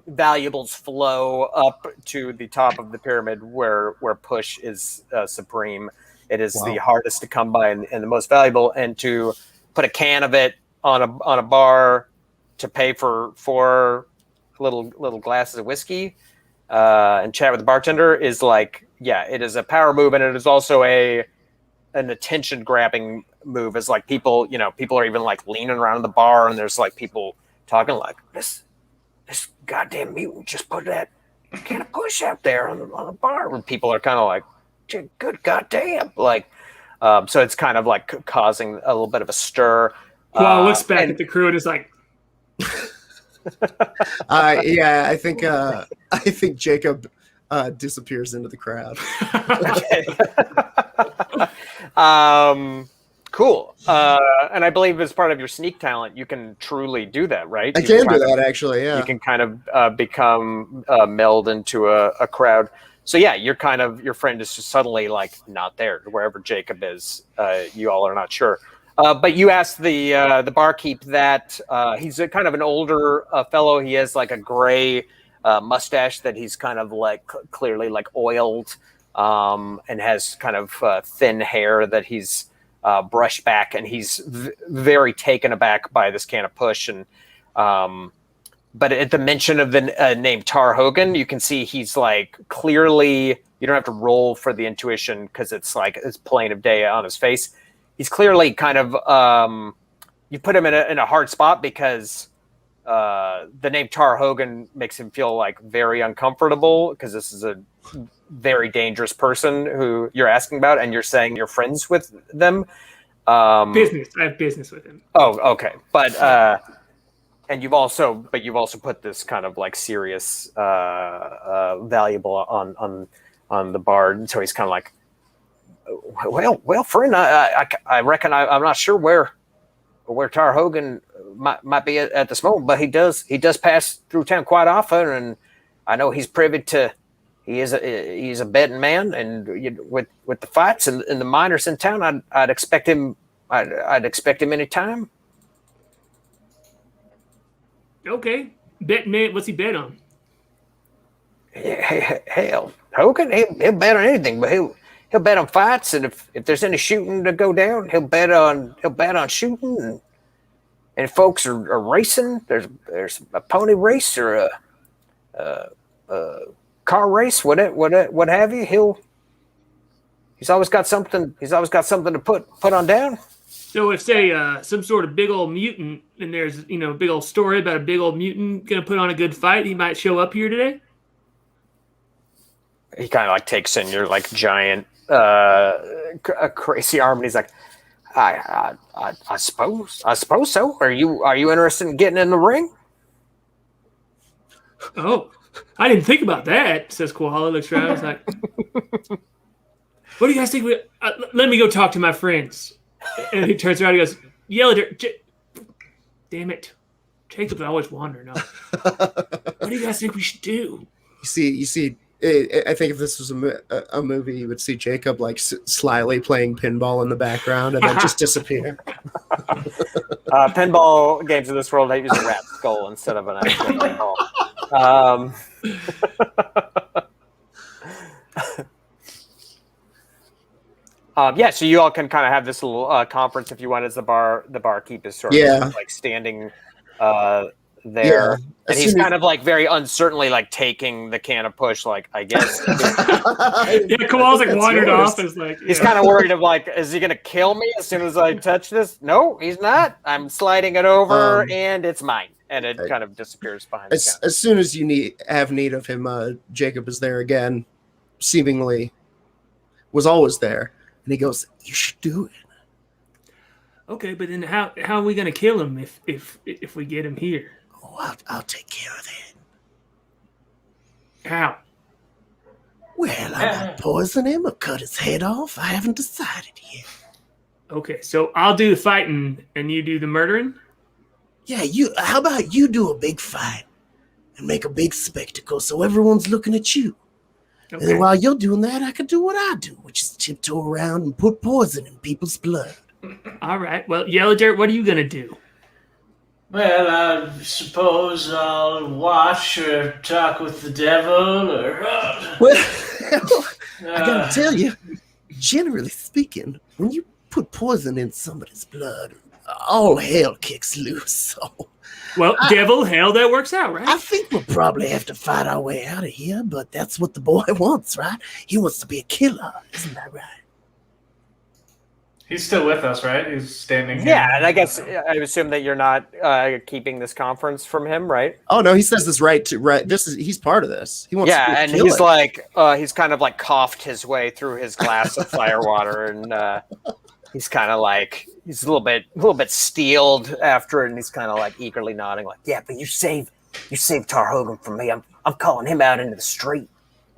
valuables flow up to the top of the pyramid where push is supreme. It is the hardest to come by and the most valuable. And to put a can of it on a bar to pay for 4 little glasses of whiskey and chat with the bartender is like, yeah, it is a power move, and it is also an attention grabbing move. As like people are even like leaning around the bar, and there's like people talking like this goddamn mutant just put that can of push out there on the bar, and people are kind of like, good goddamn, like so it's kind of like causing a little bit of a stir. Well, looks back at the crew and is like. I think Jacob disappears into the crowd. Okay. Cool. And I believe as part of your sneak talent, you can truly do that, right? I can do that, actually, yeah. You can kind of become meld into a crowd. So yeah, your friend is just suddenly like not there, wherever Jacob is. You all are not sure. But you asked the barkeep that he's a kind of an older fellow. He has like a gray mustache that he's kind of like clearly like oiled, and has kind of thin hair that he's brushed back, and he's very taken aback by this can of push. And but at the mention of the name Tar Hogan, you can see he's like clearly, you don't have to roll for the intuition because it's like it's plain of day on his face. He's clearly kind of you put him in a hard spot because the name Tar Hogan makes him feel like very uncomfortable because this is a very dangerous person who you're asking about, and you're saying you're friends with them. Business. I have business with him. Oh, okay. But and you've also put this kind of like serious valuable on the bar, and so he's kind of like, well, friend, I reckon I'm not sure where Tar Hogan might be at this moment, but he does pass through town quite often, and I know he's privy to. He's a betting man, and with the fights and the miners in town, I'd expect him. I'd expect him any time. Okay, bet man. What's he bet on? Hell, Hogan, he'll bet on anything, but he'll bet on fights, and if there's any shooting to go down, he'll bet on shooting, and if folks are racing, there's a pony race or a car race, what have you. He's always got something to put on down. So if say some sort of big old mutant, and there's a big old story about a big old mutant gonna put on a good fight, he might show up here today. He kind of like takes in your like giant crazy arm, and he's like, I suppose so. Are you interested in getting in the ring? Oh, I didn't think about that, says Koala. Looks around. He's like, what do you guys think? Let me go talk to my friends. And he turns around and goes, yell at her. Damn it. Jacob's always wandering off. What do you guys think we should do? You see. I think if this was a movie, you would see Jacob like slyly playing pinball in the background and then just disappear. Pinball games in this world, they use a rat skull instead of an actual pinball. Yeah, so you all can kind of have this little conference if you want, as the barkeep is sort of like standing there, and he's kind of like very uncertainly like taking the can of push, like I guess. Koala's like wandered off. Is like he's kind of worried of like, is he gonna kill me as soon as I touch this? No, he's not. I'm sliding it over, and it's mine, and it kind of disappears behind. As soon as you have need of him, Jacob is there again. Seemingly, was always there. And he goes, you should do it. Okay, but then how are we gonna kill him if we get him here? Oh, I'll take care of that. How? Well, I might poison him or cut his head off. I haven't decided yet. Okay, so I'll do the fighting and you do the murdering? Yeah, how about you do a big fight and make a big spectacle so everyone's looking at you? Okay. And then while you're doing that, I could do what I do, which is tiptoe around and put poison in people's blood. All right. Well, Yellow Dirt, what are you going to do? Well, I suppose I'll watch or talk with the devil or... Well, I gotta tell you, generally speaking, when you put poison in somebody's blood, all hell kicks loose, so... Well, devil, hell, that works out, right? I think we'll probably have to fight our way out of here, but that's what the boy wants, right? He wants to be a killer, isn't that right? He's still with us, right? He's standing here. Yeah, and I guess I assume that you're not keeping this conference from him, right? Oh no, he says this right. He's part of this. He wants. Yeah, and he's like, he's kind of like coughed his way through his glass of firewater, and he's kind of like he's a little bit steeled after it, and he's kind of like eagerly nodding, like, yeah, but you saved Tar Hogan from me. I'm calling him out into the street.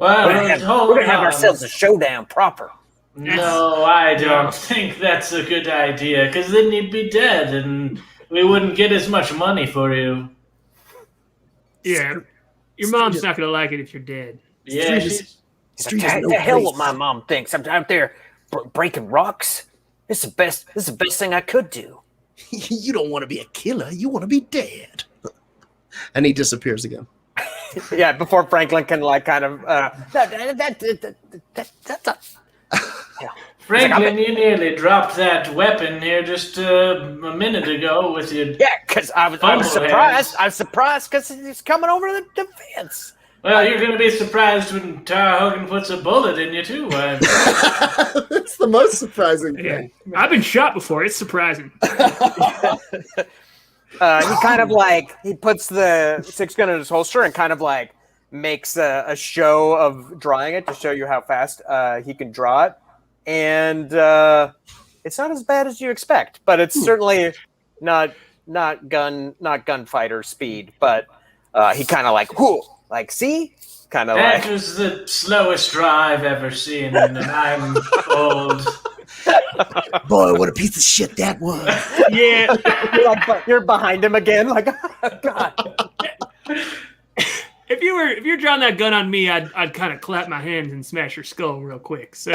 Well, We're gonna have ourselves a showdown proper. No, I don't think that's a good idea, because then you'd be dead, and we wouldn't get as much money for you. Yeah, your mom's not gonna like it if you're dead. Yeah, Street is the hell what my mom thinks. I'm out there breaking rocks. This is the best thing I could do. You don't want to be a killer. You want to be dead. And he disappears again. Yeah, before Franklin can like kind of Franklin, you nearly dropped that weapon here just a minute ago with your... Yeah, because I was surprised. I was surprised because he's coming over the fence. Well, you're going to be surprised when Tar Hogan puts a bullet in you, too. That's the most surprising thing. I've been shot before. It's surprising. He kind of like, he puts the 6 gun in his holster and kind of like makes a show of drawing it to show you how fast he can draw it. And it's not as bad as you expect, but it's certainly not gunfighter speed. But he kind of like, whoo, like, see? Kind of like. That was the slowest draw I've ever seen, and I'm old. Boy, what a piece of shit that was. Yeah. You're behind him again, like, oh, God. If you're drawing that gun on me, I'd kind of clap my hands and smash your skull real quick. So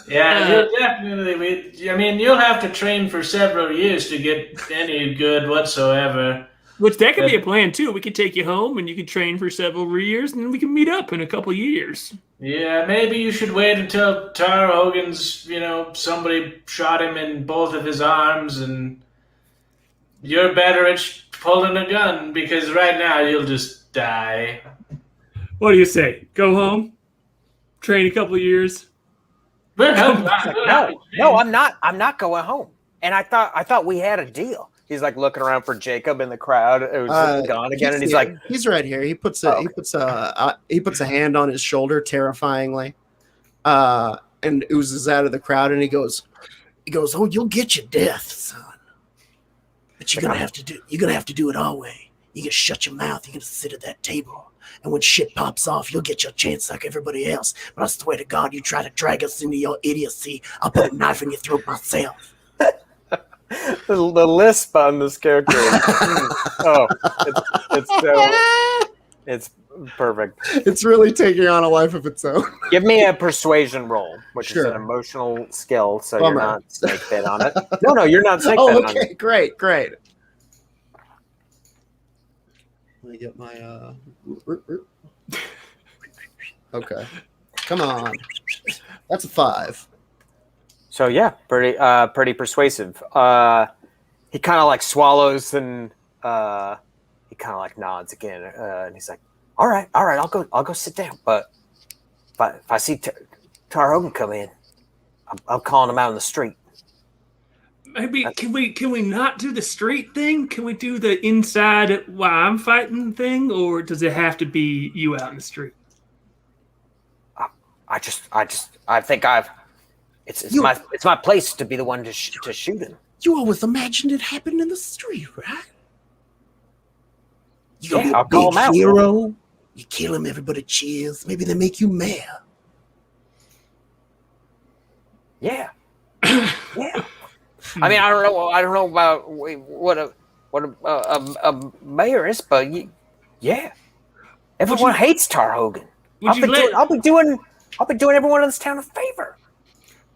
yeah, you'll definitely. I mean, you'll have to train for several years to get any good whatsoever. Which that could be a plan too. We could take you home and you could train for several years, and then we can meet up in a couple years. Yeah, maybe you should wait until Tar Hogan's, somebody shot him in both of his arms, and you're better at pulling a gun, because right now you'll just die. What do you say? Go home, train a couple years. No, I'm not. I'm not going home. And I thought we had a deal. He's like looking around for Jacob in the crowd. It was gone again, and he's like, he's right here. He puts a hand on his shoulder, terrifyingly, and oozes out of the crowd. And he goes, "Oh, you'll get your death, son. But you're gonna have to do it our way. You gotta shut your mouth. You gotta sit at that table. And when shit pops off, you'll get your chance like everybody else. But I swear to God, you try to drag us into your idiocy, I'll put a knife in your throat myself." the lisp on this character. It's perfect. It's really taking on a life of its own. Give me a persuasion roll, which is Sure. an emotional skill, so Bummer. you're not snake bit on it. No, you're not snake Oh, bit on okay, it. great. Let me get my Okay. Come on. That's a 5. So yeah, pretty persuasive. He kind of like swallows and he kind of like nods again, and he's like, "All right, I'll go sit down. But if I see Tar Hogan come in, I'm calling him out in the street." Maybe can we not do the street thing? Can we do the inside while I'm fighting thing, or does it have to be you out in the street? I think it's my place to be the one to shoot him. You always imagined it happened in the street, right? You gonna be I'll a call big him out. hero. You kill him, everybody cheers. Maybe they make you mayor. Yeah. Yeah. I mean, I don't know about what a mayor is, but yeah. Everyone hates Tar Hogan. I'll be doing everyone in this town a favor.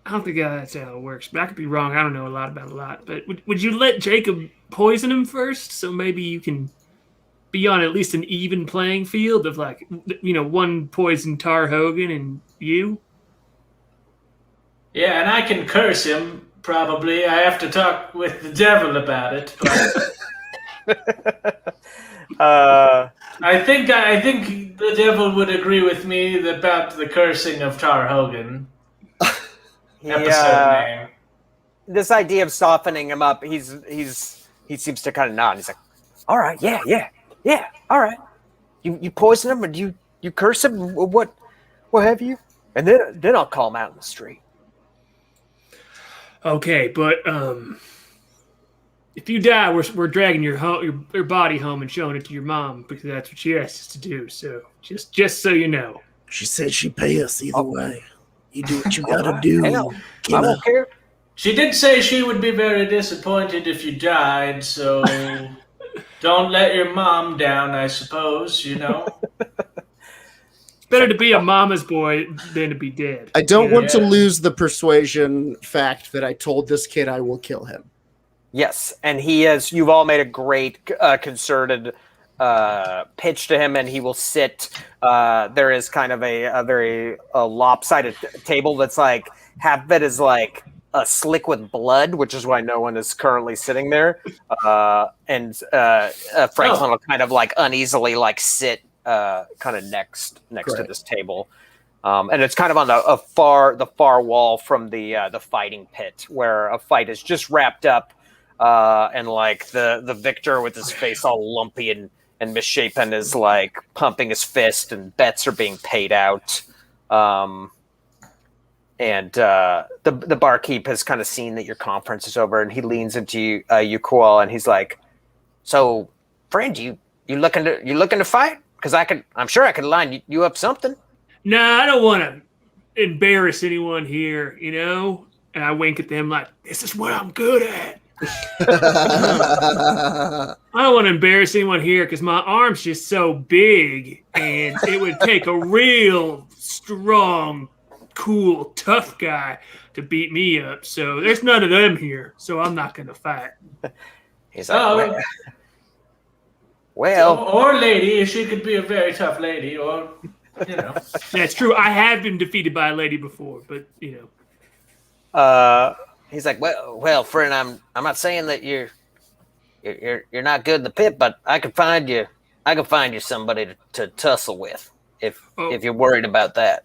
I don't think that's how it works, but I could be wrong. I don't know a lot about a lot. But would you let Jacob poison him first, so maybe you can be on at least an even playing field of like, one poison Tar Hogan and you? Yeah, and I can curse him, probably. I have to talk with the devil about it. But I think the devil would agree with me about the cursing of Tar Hogan. Episode name. This idea of softening him up, he seems to kind of nod. He's like, "All right, yeah, all right. You poison him, or do you curse him? What have you? And then I'll call him out in the street." Okay, but if you die, we're dragging your body home and showing it to your mom, because that's what she asked us to do. So just so you know. She said she'd pay us either way. You do what you gotta do. Hell, I Kenna. won't care. She did say she would be very disappointed if you died, so don't let your mom down, I suppose, you know? It's better to be a mama's boy than to be dead. I don't want to Yeah. lose the persuasion fact that I told this kid I will kill him. Yes, and he has. You've all made a great concerted pitch to him, and he will sit. There is kind of a very lopsided table that's like half of it is like slick with blood, which is why no one is currently sitting there. And Franklin will kind of like uneasily like sit kind of next to this table. And it's kind of on the far wall from the fighting pit where a fight is just wrapped up, and like the victor with his face all lumpy and misshapen is like pumping his fist, and bets are being paid out. And the barkeep has kind of seen that your conference is over, and he leans into you, Koala, and he's like, "So, friend, you looking to fight? Because I'm sure I could line you up something." Nah, I don't want to embarrass anyone here, you know? And I wink at them like, this is what I'm good at. I don't want to embarrass anyone here because my arm's just so big, and it would take a real strong, cool, tough guy to beat me up. So there's none of them here, so I'm not going to fight. He's like, Oh, well, or lady, she could be a very tough lady, or, you know. That's true. I have been defeated by a lady before, but, you know. he's like, Well, friend, I'm not saying that you're not good in the pit, but I could find you somebody to tussle with if you're worried about that.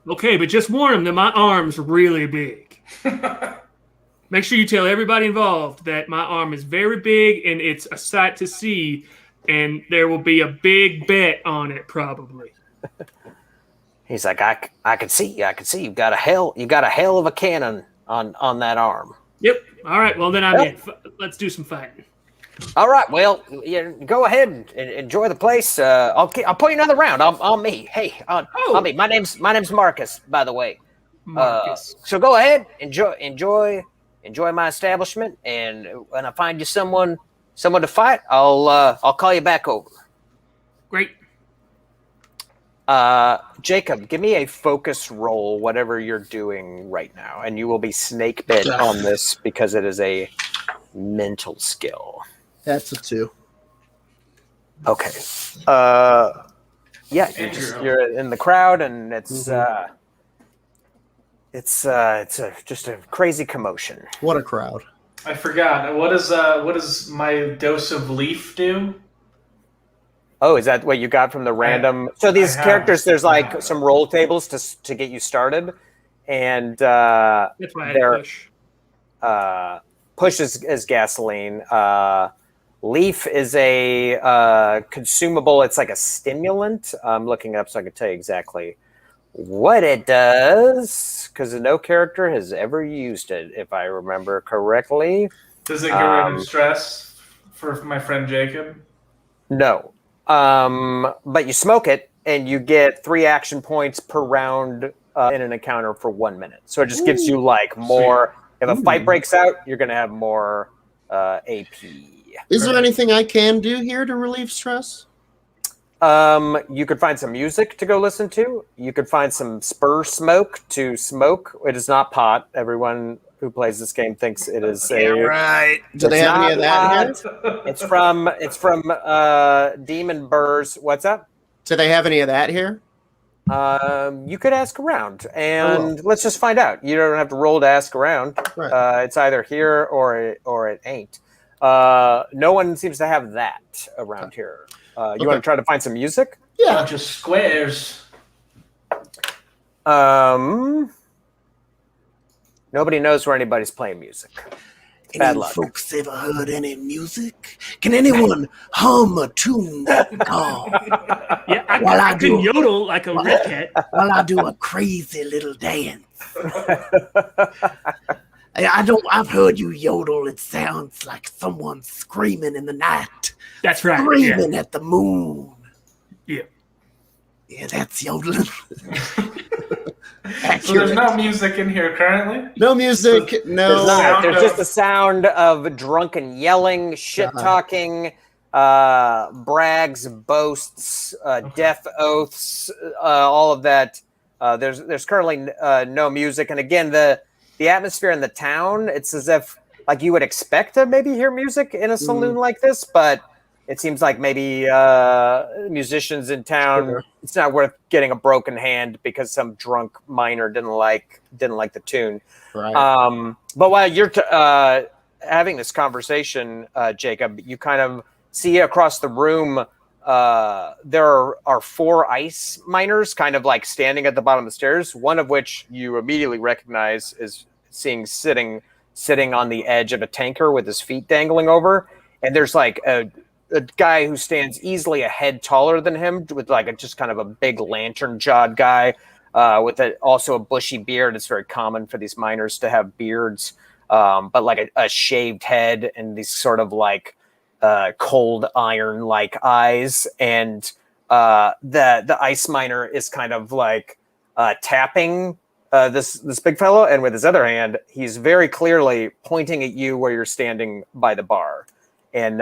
Okay, but just warn them that my arm's really big. Make sure you tell everybody involved that my arm is very big and it's a sight to see, and there will be a big bet on it probably. He's like, I can see you've got a hell of a cannon on that arm. Yep. All right. Well, then I'm in. Let's do some fighting. All right, well, yeah, go ahead and enjoy the place. I'll put you another round. I'll me. Hey, I'll me. My name's Marcus, by the way. Marcus. So go ahead, enjoy my establishment, and when I find you someone to fight, I'll call you back over. Great. Jacob, give me a focus roll, whatever you're doing right now, and you will be snake bit on this because it is a mental skill. That's a 2. Okay. Yeah, you're in the crowd, and it's just a crazy commotion. What a crowd. I forgot. What does my dose of leaf do? Oh, is that what you got from the random? So these characters, there's like some roll tables to get you started, and That's why I had to push. push is gasoline. Leaf is a consumable. It's like a stimulant. I'm looking it up so I can tell you exactly what it does, because no character has ever used it, if I remember correctly. Does it get rid of stress for my friend Jacob? No. But you smoke it, and you get 3 action points per round in an encounter for 1 minute. So it just gives you like more. If a fight breaks out, you're going to have more AP. Is there anything I can do here to relieve stress? You could find some music to go listen to. You could find some spur smoke to smoke. It is not pot. Everyone who plays this game thinks it is Right. Do they have any of that here? It's from Demon Burrs. What's up? Do they have any of that here? You could ask around, and let's just find out. You don't have to roll to ask around. Right. It's either here or it ain't. No one seems to have that around here. You want to try to find some music? Yeah. Bunch of squares. Nobody knows where anybody's playing music. Bad Any luck. folks ever heard any music? Can anyone hum a tune that call Yeah, While I I can do- yodel like a red cat. while I do a crazy little dance? I've heard you yodel. It sounds like someone screaming in the night, That's right. Yeah. screaming at the moon. Yeah. Yeah, that's yodeling. So there's no music in here currently? No music, no. There's just the sound of drunken yelling, shit talking, brags, boasts, death oaths, all of that. There's currently no music, and again, the atmosphere in the town, it's as if like you would expect to maybe hear music in a saloon like this, but it seems like maybe musicians in town, it's not worth getting a broken hand because some drunk miner didn't like the tune. Right. But while you're having this conversation, Jacob, you kind of see across the room there are 4 ice miners kind of like standing at the bottom of the stairs, one of which you immediately recognize is sitting on the edge of a tanker with his feet dangling over. And there's like a guy who stands easily a head taller than him with like just kind of a big lantern jawed guy with also a bushy beard. It's very common for these miners to have beards, but like a shaved head and these sort of like cold iron like eyes. And the ice miner is kind of like tapping this big fellow. And with his other hand, he's very clearly pointing at you where you're standing by the bar. And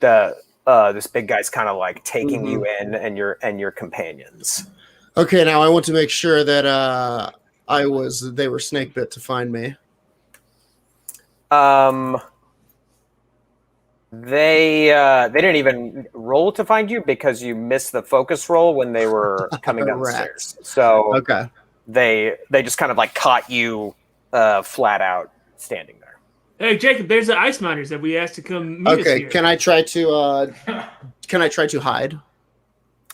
this big guy's kind of like taking you in and your companions. Okay, now I want to make sure that they were snake bit to find me. They didn't even roll to find you because you missed the focus roll when they were coming down the stairs. So okay, they just kind of like caught you flat out standing there. Hey Jacob, there's the ice miners that we asked to come meet us here. Can I try to hide?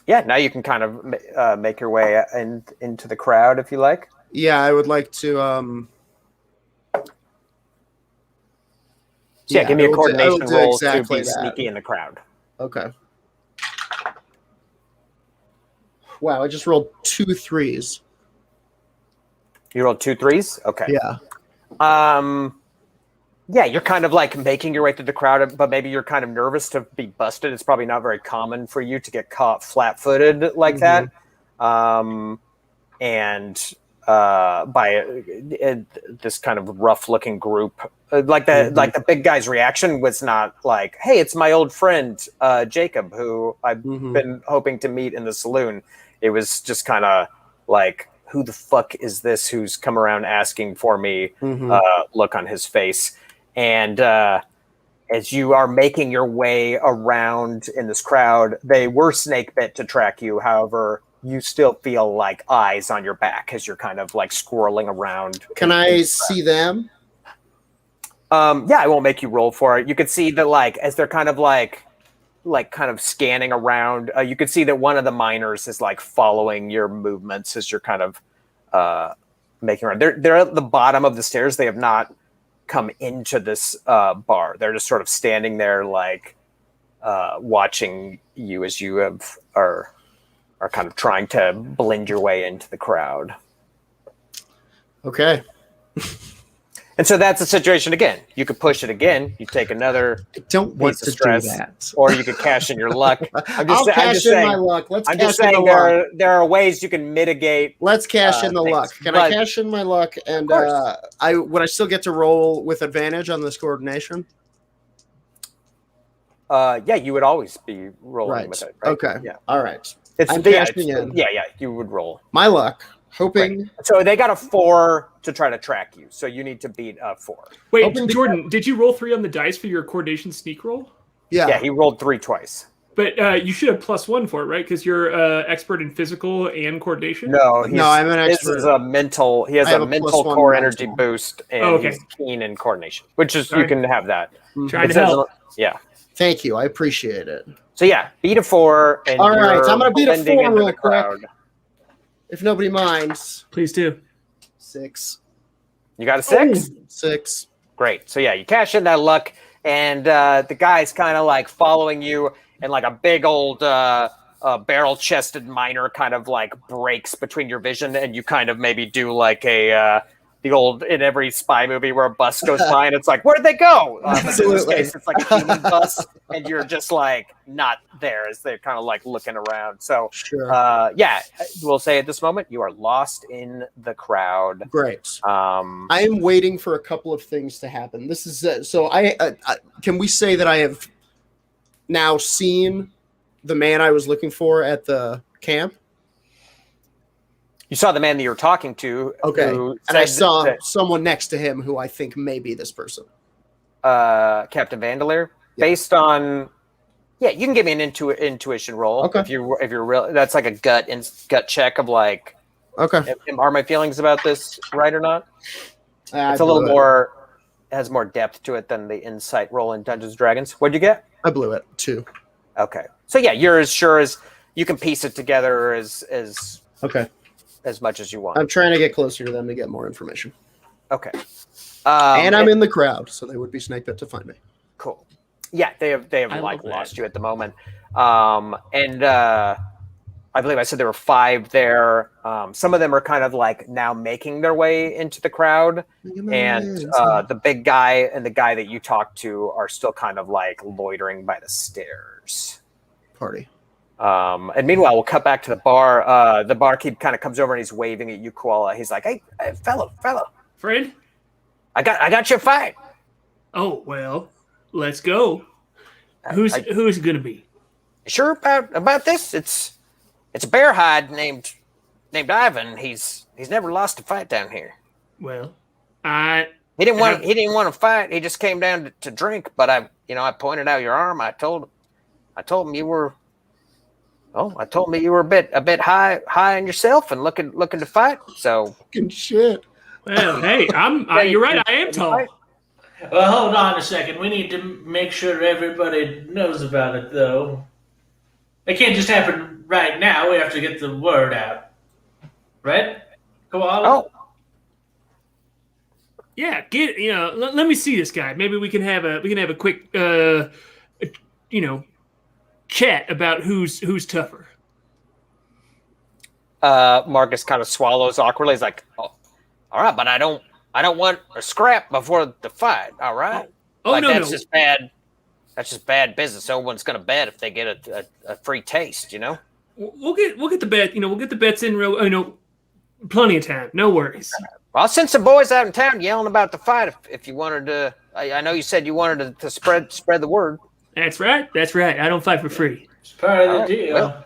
Yeah, now you can kind of make your way into the crowd if you like. Yeah, I would like to. Yeah, give me a coordination roll exactly to be sneaky in the crowd. Okay. Wow, I just rolled 2 3s. You rolled 2 3s? Okay. Yeah. Yeah, you're kind of like making your way through the crowd, but maybe you're kind of nervous to be busted. It's probably not very common for you to get caught flat-footed like that. And by this kind of rough-looking group, like the big guy's reaction was not like, "Hey, it's my old friend Jacob, who I've been hoping to meet in the saloon." It was just kind of like, "Who the fuck is this who's come around asking for me?" Look on his face. And as you are making your way around in this crowd, they were snake bit to track you. However, you still feel like eyes on your back as you're kind of like squirreling around. Can I see them? Yeah, I won't make you roll for it. You could see that like as they're kind of like kind of scanning around, you could see that one of the miners is like following your movements as you're kind of making around. They're at the bottom of the stairs. They have not come into this bar. They're just sort of standing there like watching you as you are kind of trying to blend your way into the crowd. Okay. And so that's the situation again. You could push it again. You take another I don't want piece of to stress, do that. or you could cash in your luck. I'll cash in my luck. I'm just saying there are ways you can mitigate. Let's cash in the things. luck. Can I cash in my luck? And would I still get to roll with advantage on this coordination? Yeah, you would always be rolling with it. Right? Okay. Yeah. All right. I'm cashing in. Yeah, you would roll. My luck. Hoping. Right. So they got a 4 to try to track you. So you need to beat a 4. Wait, Jordan, did you roll 3 on the dice for your coordination sneak roll? Yeah, he rolled 3 twice. But you should have +1 for it, right? Because you're expert in physical and coordination. No, I'm an expert. This is a mental. He has a mental core energy boost, and he's keen in coordination, which is you can have that. Trying to help. Yeah. Thank you. I appreciate it. So yeah, beat a 4, and all right, I'm gonna beat a 4 real quick. If nobody minds. Please do. 6. You got a 6? 6. Great. So yeah, you cash in that luck, and the guy's kind of like following you, and like a big old barrel-chested miner kind of like breaks between your vision, and you kind of maybe do like a the old in every spy movie where a bus goes by and it's like, where did they go? But in this Absolutely. case, it's like a human bus, and you're just like not there as they're kind of like looking around. So, Sure. yeah, we'll say at this moment you are lost in the crowd. Great. I am waiting for a couple of things to happen. This is so I can we say that I have now seen the man I was looking for at the camp? You saw the man that you were talking to. Okay. Who And I said saw that, someone next to him who I think may be this person. Captain Vandeleur. Yeah. Based on, yeah, you can give me an intuition roll. Okay. If you're real, that's like a gut check of like, Okay. are my feelings about this right or not? I It's a little blew it. more, it has more depth to it than the insight roll in Dungeons & Dragons. What'd you get? I blew it 2. Okay. So yeah, you're as sure as you can piece it together as Okay. much as you want. I'm trying to get closer to them to get more information. Okay. And I'm in the crowd, so they would be snake bit to find me. Cool. Yeah, they have I like love lost that. you at the moment. And I believe I said there were 5 there. Some of them are kind of like now making their way into the crowd. And the big guy and the guy that you talked to are still kind of like loitering by the stairs. Party. And meanwhile, we'll cut back to the bar. The barkeep kind of comes over and he's waving at you, Koala. He's like, "Hey, fellow, Friend? I got you a fight." Oh, well, let's go. Who's it going to be? Sure about this? It's a bear hide named Ivan. He's never lost a fight down here. Well, He didn't want to fight. He just came down to drink. But I pointed out your arm. I told him you were. Oh, I told him you were a bit high on yourself and looking to fight. So Fucking shit. Well, hey, you're right. I am tall. Well, hold on a second. We need to make sure everybody knows about it, though. It can't just happen right now. We have to get the word out. Right? Koala? oh, Yeah, let me see this guy. Maybe we can have a quick chat about who's tougher. Marcus kind of swallows awkwardly. He's like, "Oh, all right, but I don't want a scrap before the fight. All right? Oh, no. just bad. That's just bad business. No one's gonna bet if they get a free taste. You know." We'll get the bet. We'll get the bets in real. Plenty of time. No worries. Well, I'll send some boys out in town yelling about the fight if you wanted to. I know you said you wanted to spread the word. That's right. I don't fight for free. It's part of the All right, deal. well,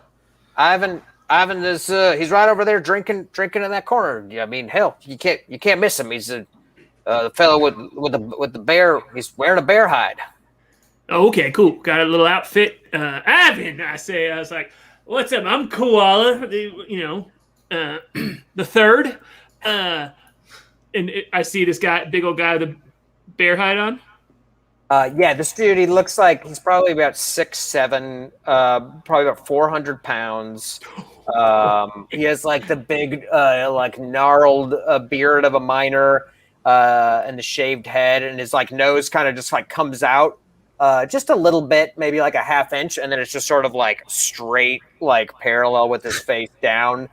Ivan is he's right over there drinking in that corner. I mean, hell, you can't miss him. He's the fellow with the bear. He's wearing a bear hide. Oh, okay, cool. Got a little outfit. Ivan, I was like, what's up? I'm Koala, the third. I see this guy, big old guy with a bear hide on. Yeah, this dude, he looks like he's probably about 6'7", probably about 400 pounds. He has like the big, like gnarled beard of a miner, and the shaved head, and his like nose kind of just like comes out just a little bit, maybe like a half inch, and then it's just sort of like straight, like parallel with his face down.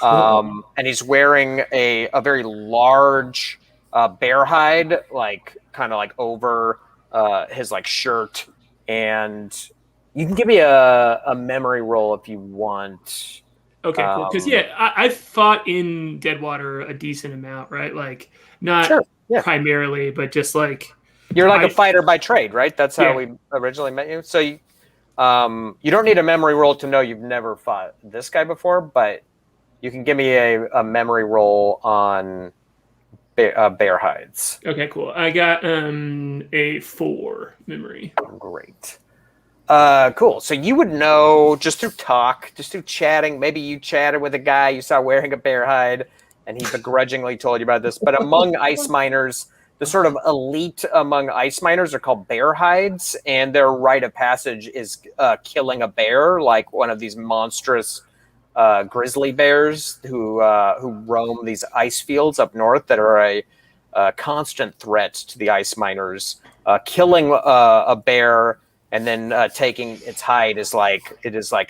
And he's wearing a very large bear hide, like kind of like over his like shirt. And you can give me a memory roll if you want. Okay, cool. Because I fought in Deadwater a decent amount, right? Like not Sure, yeah. primarily, but just like You're like a fighter by trade, right? That's how we originally met you. So you don't need a memory roll to know you've never fought this guy before, but you can give me a memory roll on bear hides. Okay, cool. I got a 4 memory. Great. Cool. So you would know just through chatting. Maybe you chatted with a guy you saw wearing a bear hide, and he begrudgingly told you about this. But among ice miners, the sort of elite among ice miners are called bear hides, and their rite of passage is killing a bear, like one of these monstrous grizzly bears who roam these ice fields up north that are a constant threat to the ice miners. Killing a bear and then taking its hide is like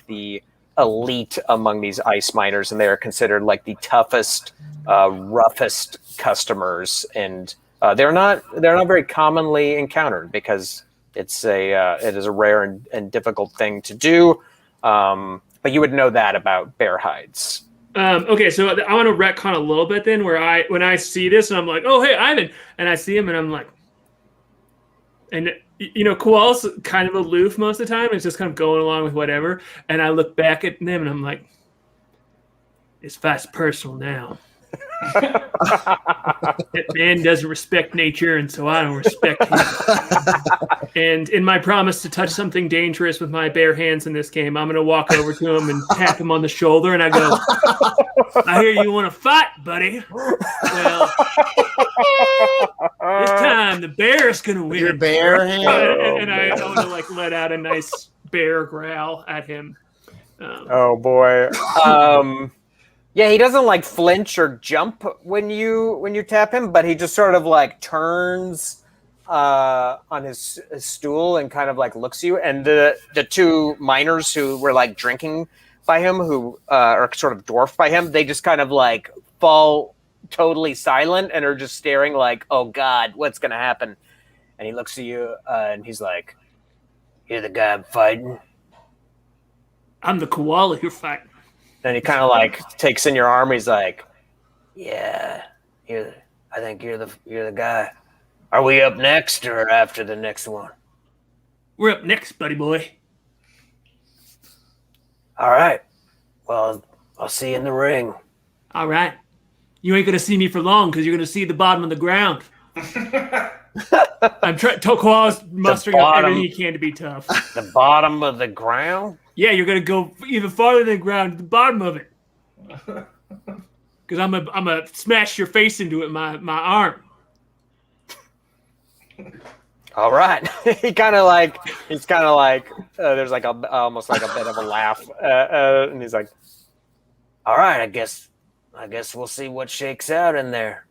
the elite among these ice miners, and they are considered like the toughest, roughest customers, and they're not very commonly encountered because it is a rare and difficult thing to do. But you would know that about bear hides. Okay, so I want to retcon a little bit then, where when I see this and I'm like, oh hey Ivan, and I see him and I'm like, and Koala's kind of aloof most of the time. It's just kind of going along with whatever. And I look back at them and I'm like, this fight's personal now. That man doesn't respect nature, and so I don't respect him. And in my promise to touch something dangerous with my bare hands in this game, I'm going to walk over to him and tap him on the shoulder, and I go, I hear you want to fight, buddy. Well, this time the bear's going to win. Your bear hand? And I want to like let out a nice bear growl at him. Oh boy. Yeah, he doesn't like flinch or jump when you tap him, but he just sort of like turns on his stool and kind of like looks at you. And the two miners who were like drinking by him, who are sort of dwarfed by him, they just kind of like fall totally silent and are just staring like, oh God, what's gonna happen? And he looks at you and he's like, you're the guy I'm fighting? I'm the koala you're fighting. And he kind of like takes in your arm. He's like, "Yeah, I think you're the guy. Are we up next or after the next one?" We're up next, buddy boy. All right. Well, I'll see you in the ring. All right. You ain't gonna see me for long because you're gonna see the bottom of the ground. I'm trying. Koala's mustering up everything he can to be tough. The bottom of the ground? Yeah, you're gonna go even farther than the ground to the bottom of it. Because I'm a smash your face into it with my arm. All right. He's kind of like there's like almost like a bit of a laugh, and he's like, "All right, I guess we'll see what shakes out in there."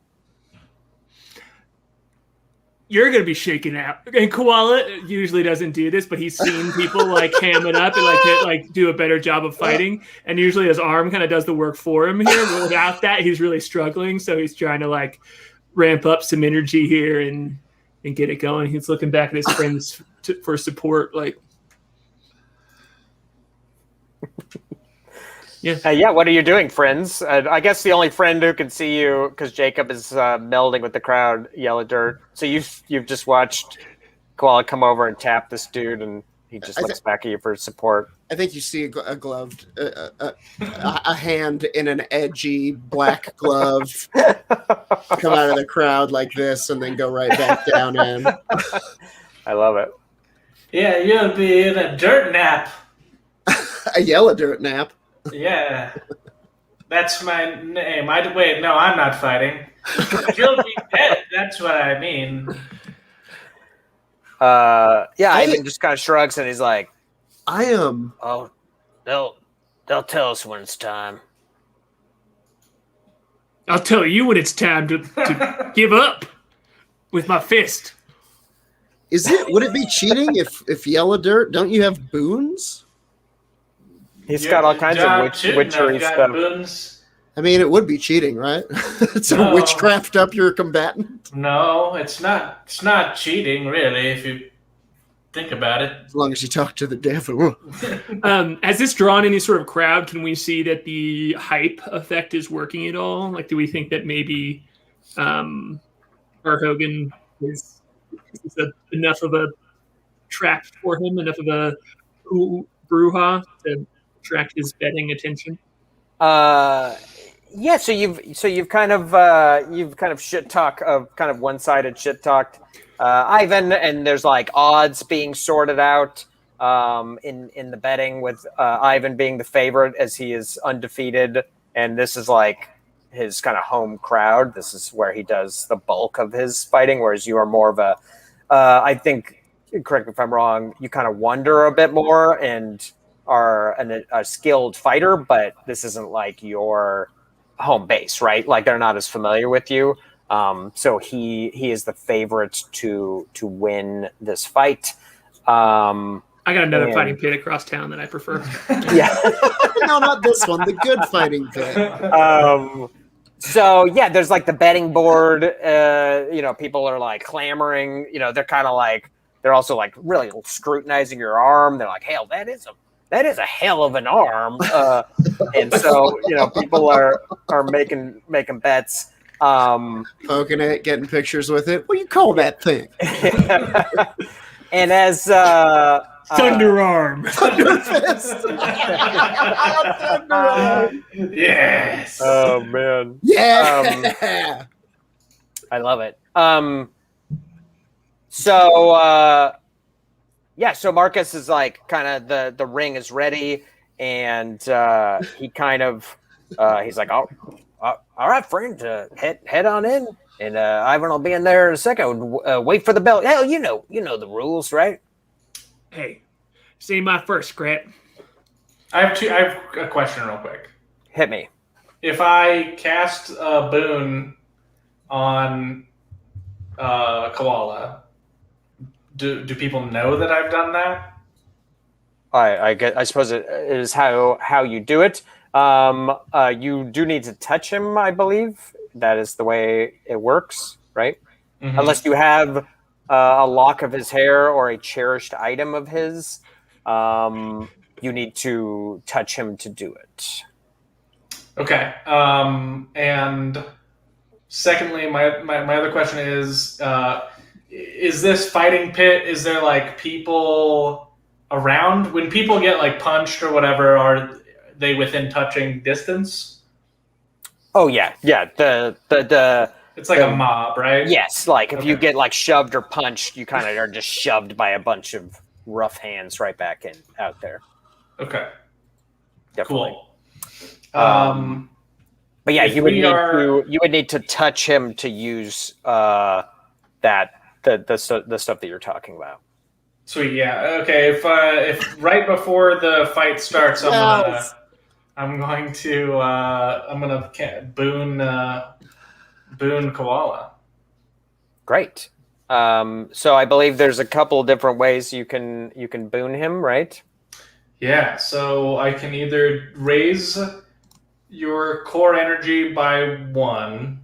You're going to be shaken out. And Koala usually doesn't do this, but he's seen people like ham it up and like do a better job of fighting. And usually his arm kind of does the work for him here. But without that, he's really struggling. So he's trying to like ramp up some energy here and get it going. He's looking back at his friends for support. Like, yeah. What are you doing, friends? I guess the only friend who can see you, because Jacob is melding with the crowd, Yellow Dirt. So you've just watched Koala come over and tap this dude, and he just looks back at you for support. I think you see a gloved, a hand in an edgy black glove come out of the crowd like this, and then go right back down in. I love it. Yeah, you'll be in a dirt nap. A Yellow Dirt nap. Yeah, that's my name. Wait, no, I'm not fighting. You'll be dead. That's what I mean. Ivan just kind of shrugs and he's like, "I am." Oh, they'll tell us when it's time. I'll tell you when it's time to give up with my fist. Would it be cheating if Yellow Dirt? Don't you have boons? He's got all kinds of witchery stuff. Boons. I mean, it would be cheating, right? To witchcraft up your combatant. No, it's not. It's not cheating, really, if you think about it. As long as you talk to the devil. Has this drawn any sort of crowd? Can we see that the hype effect is working at all? Like, do we think that maybe Art Hogan is enough of a track for him, enough of a brouhaha to attract his betting attention? Yeah, so you've kind of shit talk of kind of one-sided shit talked Ivan, and there's like odds being sorted out in the betting with Ivan being the favorite as he is undefeated, and this is like his kind of home crowd. This is where he does the bulk of his fighting, whereas you are more of a I think, correct me if I'm wrong, you kind of wonder a bit more and are a skilled fighter, but this isn't like your home base, right? Like they're not as familiar with you. So he is the favorite to win this fight. I got another And- fighting pit across town that I prefer. Yeah. No, not this one. The good fighting pit. So yeah, there's like the betting board. People are like clamoring. They're kind of like they're also like really scrutinizing your arm. They're like, hell, that is a hell of an arm. And so people are making bets. Poking it, getting pictures with it. What do you call that thing? And as Thunderarm. Thunder fist. Thunder. Yes. oh man, Yeah. I love it. So Marcus is like kind of the ring is ready, and he kind of he's like, all right, friend, head on in, and Ivan will be in there in a second. Wait for the bell. Hell, you know the rules, right? Hey, say my first, Scrat. I have a question real quick. Hit me. If I cast a boon on Koala, do people know that I've done that? I suppose it is how you do it. You do need to touch him, I believe. That is the way it works, right? Mhm. Unless you have a lock of his hair or a cherished item of his, you need to touch him to do it. Okay. And secondly, my other question is this fighting pit? Is there like people around? When people get like punched or whatever, are they within touching distance? Oh yeah. The It's like a mob, right? yes, like if you Okay. get like shoved or punched, you kind of are just shoved by a bunch of rough hands right back out there. Okay. Definitely. Cool. But yeah, If you would we need to touch him to use the stuff that you're talking about. Sweet. Yeah. Okay. If right before the fight starts, Yes. I'm going to boon Koala. Great. So I believe there's a couple different ways you can boon him, right? Yeah, so I can either raise your core energy by 1,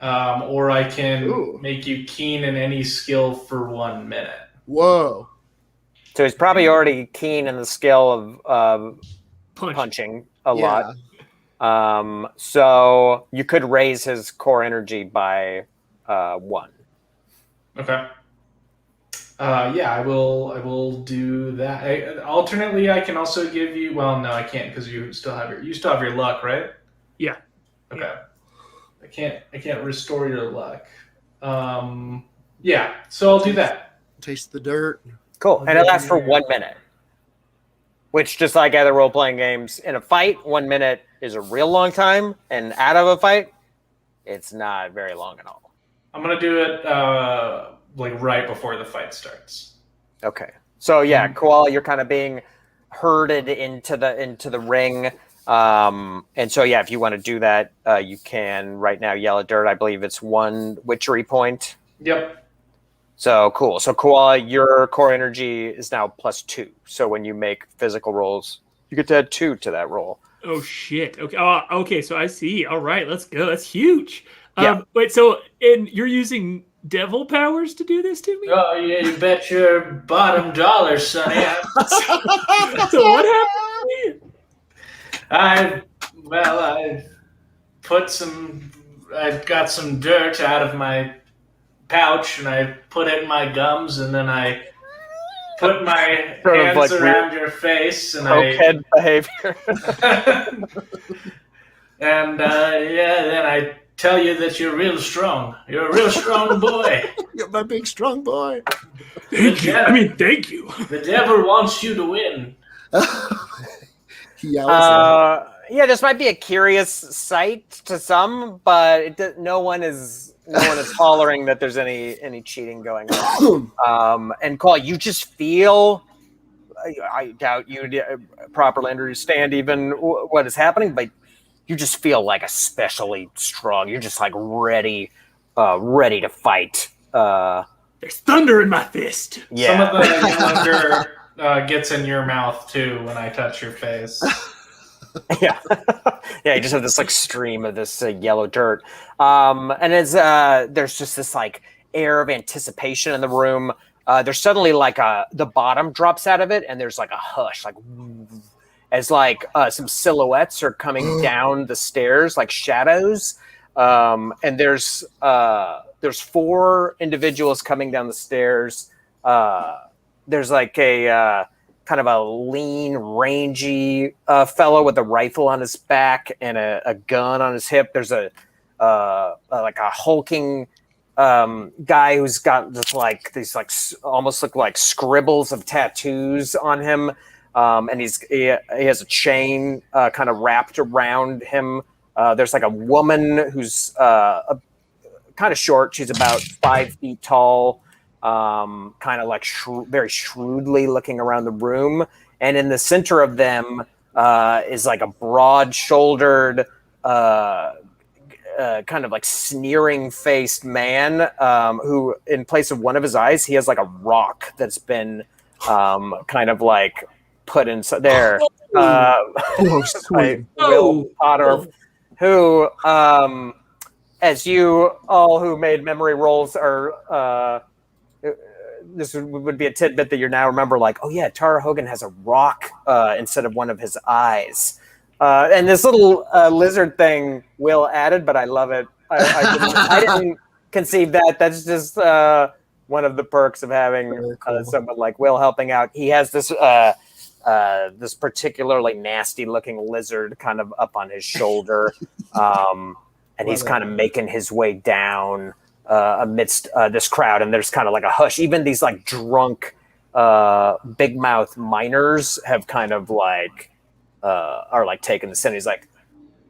or I can Ooh. make you keen in any skill for 1 minute. Whoa. So he's probably already keen in the skill of Punch. punching a lot. So you could raise his core energy by 1. Okay. Yeah, I will do that. Alternately, I can also give you. Well, no, I can't because you still have your luck, right? Yeah. Okay. I can't restore your luck. Yeah. So I'll do that. Taste the dirt. Cool. And it lasts for 1 minute. Which, just like other role-playing games, in a fight, 1 minute is a real long time, and out of a fight, it's not very long at all. I'm gonna do it like right before the fight starts. Okay. So yeah, Koala, you're kind of being herded into the ring. And so yeah, if you want to do that, you can right now yell at dirt. I believe it's 1 witchery point. Yep. So cool. So Koala, your core energy is now +2. So when you make physical rolls, you get to add 2 to that roll. Oh shit. Okay. Okay. So I see. All right. Let's go. That's huge. Yeah. Wait. So, and you're using devil powers to do this to me? Oh yeah, you bet your bottom dollar, Sonny. So what happened to me? I got some dirt out of my pouch and I put it in my gums and then I put my Sort of hands like around your face and Cokehead behavior. and then I tell you that you're real strong. You're a real strong boy. You're my big strong boy. Thank you. I mean, thank you. The devil wants you to win. He yells. Yeah, this might be a curious sight to some, but no one is hollering that there's any cheating going on. And Call, you just feel. I doubt you properly understand even what is happening, but you just feel like especially strong. You're just like ready to fight. That There's thunder in my fist. Some of the yellow dirt gets in your mouth too when I touch your face. Yeah, yeah. You just have this like stream of this yellow dirt, and as there's just this like air of anticipation in the room. There's suddenly like the bottom drops out of it, and there's like a hush, like as like some silhouettes are coming down the stairs, like shadows. And there's 4 individuals coming down the stairs. There's like a kind of a lean, rangy fellow with a rifle on his back and a gun on his hip. There's like a hulking guy who's got this like these like almost look like scribbles of tattoos on him, and he has a chain kind of wrapped around him. There's like a woman who's kind of short. She's about 5 feet tall, kind of like very shrewdly looking around the room. And in the center of them is like a broad-shouldered, kind of like sneering-faced man who, in place of one of his eyes, he has like a rock that's been kind of like put inside there. Will Potter, who, as you all who made memory rolls are, this would be a tidbit that you now remember, like, oh yeah, Tara Hogan has a rock instead of one of his eyes. And this little lizard thing Will added, but I love it. I didn't conceive that. That's just one of the perks of having someone like Will helping out. He has this this particularly nasty looking lizard kind of up on his shoulder. And he's kind of making his way down amidst this crowd. And there's kind of like a hush. Even these like drunk big mouth miners have kind of like are like taking the scent. He's like,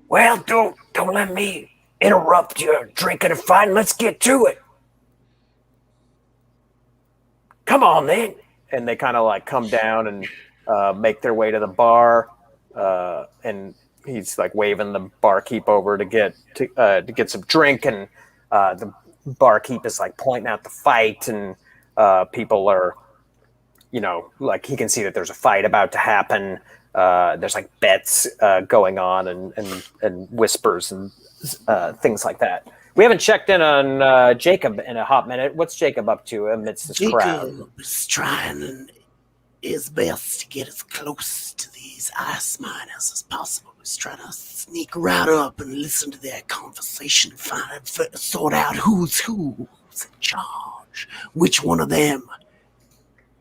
well, don't let me interrupt your drinking and fighting. Let's get to it. Come on then. And they kind of like come down and make their way to the bar. And he's like waving the barkeep over to get some drink, and the barkeep is like pointing out the fight, and people are, you know, like he can see that there's a fight about to happen. There's like bets going on and whispers and things like that. We haven't checked in on Jacob in a hot minute. What's Jacob up to amidst this crowd? Jacob is trying his best to get as close to these ice miners as possible. He's trying to sneak right up and listen to their conversation and sort out who's in charge. Which one of them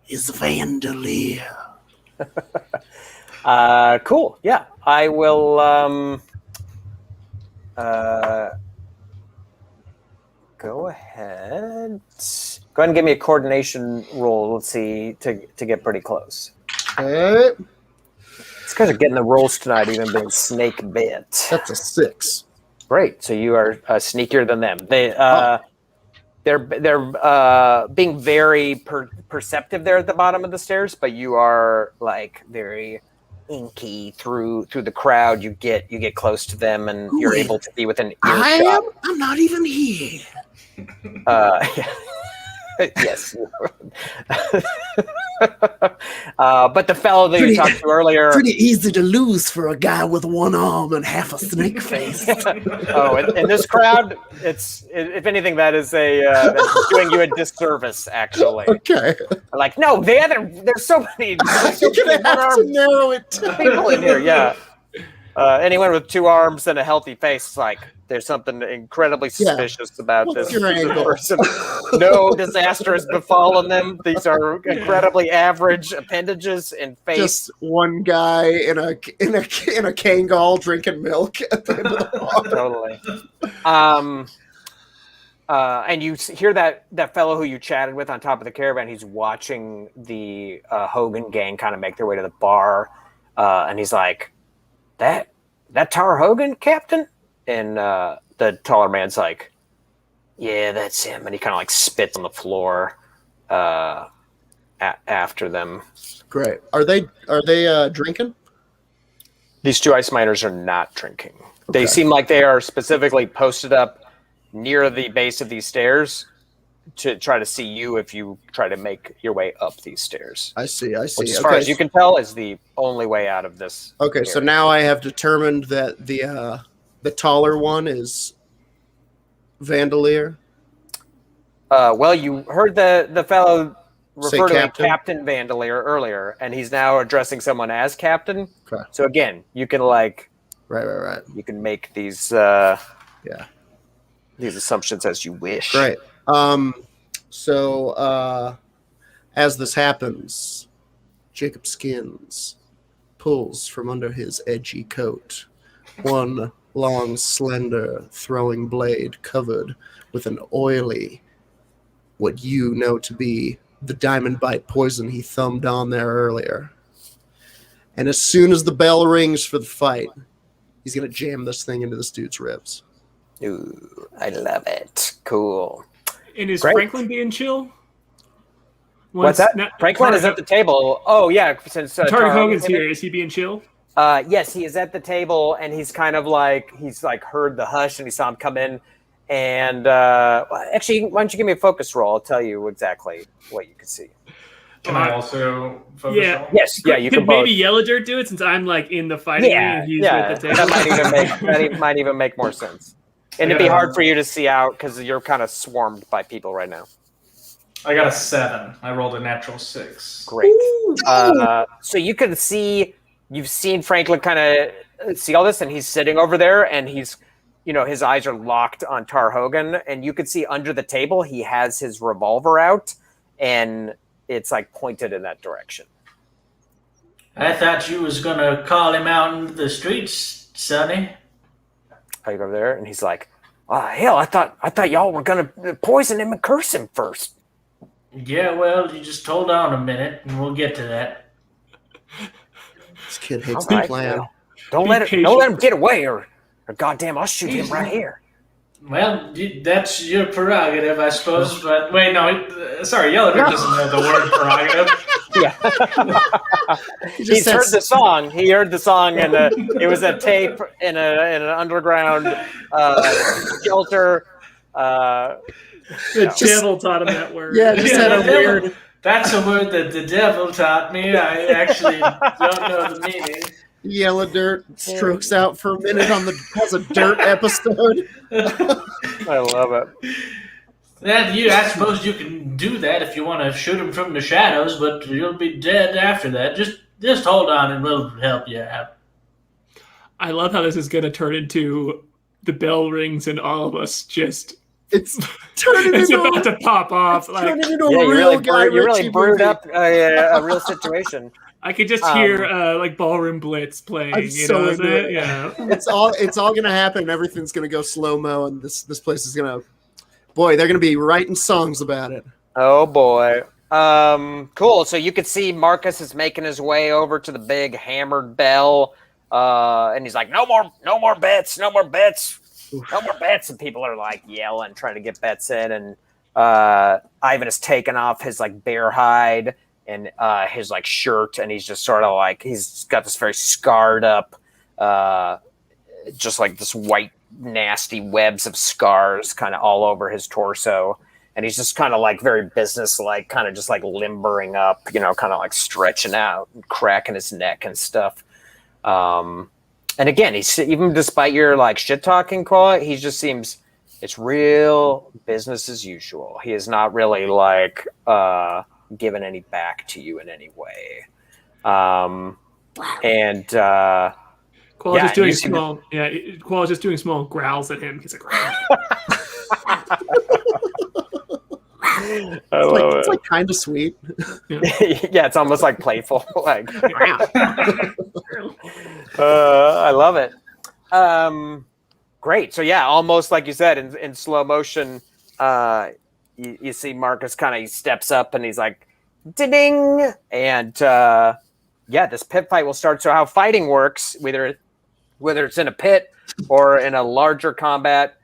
is Vandalier? Cool. Yeah, I will. Go ahead. Go ahead and give me a coordination roll. Let's see to get pretty close. Okay. These guys are getting the rolls tonight, even being snake bit. That's a 6. Great. So you are sneakier than them. They're being very perceptive there at the bottom of the stairs, but you are like very inky through the crowd. You get close to them, and you're able to be within earshot. I'm not even here. Yes. But the fellow that you talked to earlier, pretty easy to lose for a guy with one arm and half a snake face. Oh, in this crowd, if anything, that is that's doing you a disservice, actually. Okay. Like, no, there's so many. You're gonna have to narrow it down. People in here, yeah. Anyone with 2 arms and a healthy face, is like, there's something incredibly suspicious about What's this your angle? person. No disaster has befallen them. These are incredibly average appendages and face. Just one guy in a Kangol drinking milk at the end of the bar. Totally. And you hear that fellow who you chatted with on top of the caravan. He's watching the Hogan gang kind of make their way to the bar, and he's like, "That Tar Hogan, Captain?" And the taller man's like, "Yeah, that's him." And he kind of like spits on the floor after them. Great. Are they drinking? These 2 ice miners are not drinking. Okay. They seem like they are specifically posted up near the base of these stairs, to try to see you if you try to make your way up these stairs. I see. Which, as far as you can tell, is the only way out of this. Okay, area. so now I have determined that the taller one is Vandalier. Well, you heard the fellow Say refer to Captain? Captain Vandalier earlier, and he's now addressing someone as Captain. Okay. So again, you can like Right. you can make these Yeah. these assumptions as you wish. Great. So as this happens, Jacob Skins pulls from under his edgy coat one long, slender throwing blade covered with an oily, what you know to be the diamond bite poison he thumbed on there earlier. And as soon as the bell rings for the fight, he's going to jam this thing into this dude's ribs. Ooh, I love it. Cool. And is Great. Franklin being chill? What's that? Franklin is at the table. Oh yeah, since Target Hogan's here. Is he being chill? Yes, he is at the table, and he's kind of like he's like heard the hush, and he saw him come in. And actually, why don't you give me a focus roll? I'll tell you exactly what you can see. Can I also focus on? Yes, yeah, you can Could both. maybe Yellow Dirt do it since I'm like in the fighting ring and he's with the table. That might even make more sense. And it'd be hard for you to see out because you're kind of swarmed by people right now. I got a 7. I rolled a natural 6. Great. So you can see, you've seen Franklin kind of see all this, and he's sitting over there, and he's, his eyes are locked on Tar Hogan, and you can see under the table he has his revolver out, and it's like pointed in that direction. I thought you was gonna call him out into the streets, Sonny. I go over there, and he's like, "Oh hell! I thought y'all were gonna poison him and curse him first." Yeah, well, you just hold on a minute, and we'll get to that. This kid hates All the right, plan. well, don't let him get away, or goddamn, I'll shoot him right here. Well, that's your prerogative, I suppose. But wait, no, sorry, Yellow Dirt doesn't know the word prerogative. Yeah, he's heard the song. He heard the song, and it was a tape in an underground shelter. The devil taught him that word. Yeah, just had a weird. That's a word that the devil taught me. I actually don't know the meaning. Yellow Dirt strokes out for a minute has a dirt episode. I love it. I suppose you can do that if you want to shoot him from the shadows, but you'll be dead after that. Just hold on and we'll help you out. I love how this is going to turn into the bell rings and all of us just... It's turning It's into about to pop off. turning into Yeah, a you real Guy really Ritchie brewed movie. up a real situation. I could just hear like Ballroom Blitz playing. I'm so into it. Yeah. It's all gonna happen. Everything's gonna go slow mo, and this place is gonna. Boy, they're gonna be writing songs about it. Oh boy. Cool. So you could see Marcus is making his way over to the big hammered bell, and he's like, "No more bets, no more bets." No more bets, and people are like yelling, trying to get bets in. And Ivan has taken off his like bear hide and his like shirt, and he's just sort of like he's got this very scarred up, just like this white nasty webs of scars kind of all over his torso, and he's just kind of like very business like, kind of just like limbering up, kind of like stretching out, and cracking his neck and stuff. And again, he's even despite your like shit talking quality, he just seems it's real business as usual. He is not really like given any back to you in any way. And Koala's just doing small. Yeah, Koala's just doing small growls at him. He's like, I love It's like kind of sweet. yeah, it's almost like playful. Like, I love it. Great. So yeah, almost like you said, in slow motion, you see Marcus he steps up and he's like, ding, and this pit fight will start. So how fighting works, whether it's in a pit or in a larger combat,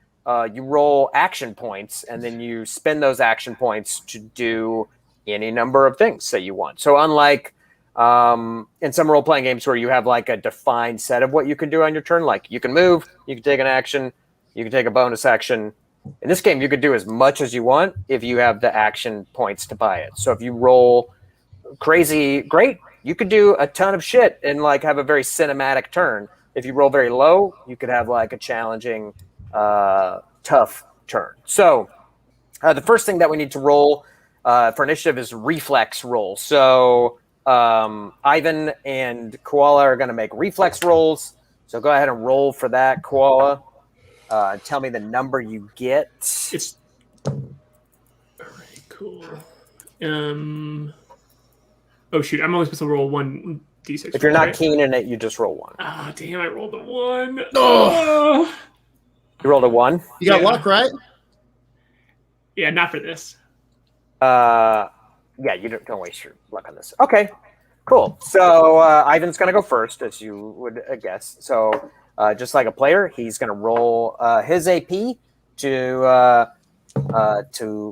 you roll action points, and then you spend those action points to do any number of things that you want. So unlike in some role-playing games where you have like a defined set of what you can do on your turn, like you can move, you can take an action, you can take a bonus action, In this game, you could do as much as you want if you have the action points to buy it. So if you roll crazy, great, you could do a ton of shit and like have a very cinematic turn. If you roll very low, you could have like a challenging, tough turn. So the first thing that we need to roll for initiative is reflex roll. So Ivan and Koala are going to make reflex rolls. So go ahead and roll for that, Koala. Tell me the number you get. It's all right. Cool. Oh shoot! I'm only supposed to roll 1d6. If you're not right? keen in it, you just roll 1. Ah, damn! I rolled a 1. Oh. You rolled a 1. You got Yeah. luck, right? Yeah, not for this. Yeah, you don't waste your luck on this. Okay, cool. So Ivan's going to go first, as you would guess. So just like a player, he's going to roll his AP to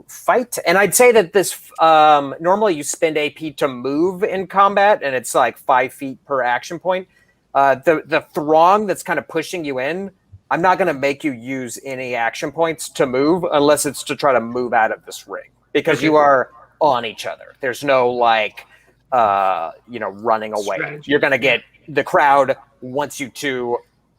fight. And I'd say that this normally you spend AP to move in combat, and it's like 5 feet per action point. The throng that's kind of pushing you in, I'm not going to make you use any action points to move unless it's to try to move out of this ring, because you are on each other. There's no like, running away. Strategy. You're going to get the crowd wants you to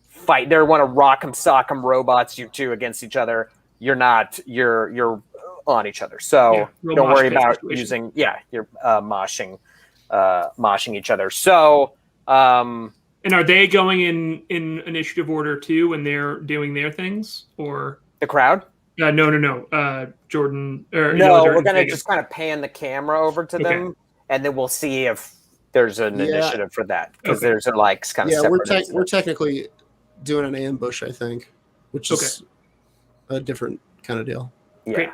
fight. They want to rock'em sock'em robots you two against each other. You're not. You're on each other. So real don't mosh worry pit about situation. using. Yeah, you're moshing each other. So. And are they going in initiative order too when they're doing their things, or The crowd? no? Jordan or No, they're we're gonna Vegas. just kind of pan the camera over to Okay. them, and then we'll see if there's an Yeah. initiative for that, because Okay. there's a like kind of Yeah, separate. we're technically doing an ambush, I think, which is a different kind of deal. yeah. Great.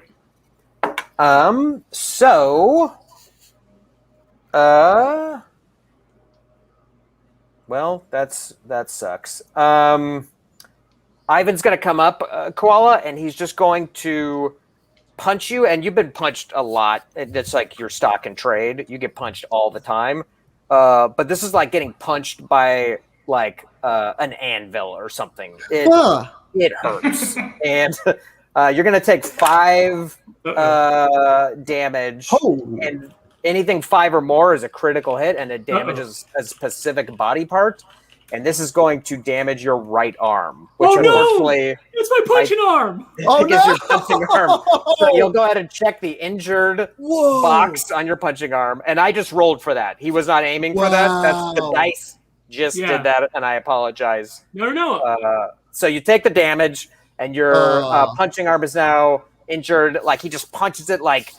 So, well, that sucks. Ivan's gonna come up, Koala, and he's just going to punch you. And you've been punched a lot. That's like your stock and trade. You get punched all the time. But this is like getting punched by like an anvil or something. It hurts, and you're gonna take 5 damage. Oh, And anything 5 or more is a critical hit, and it damages a specific body part. And this is going to damage your right arm, which Oh, no! unfortunately It's my punching arm. Oh, is your no! punching arm. So you'll go ahead and check the injured Whoa. box on your punching arm. And I just rolled for that. He was not aiming for that. That's the Wow. dice just Yeah. did that, and I apologize. No. So you take the damage, and your punching arm is now injured. Like he just punches it like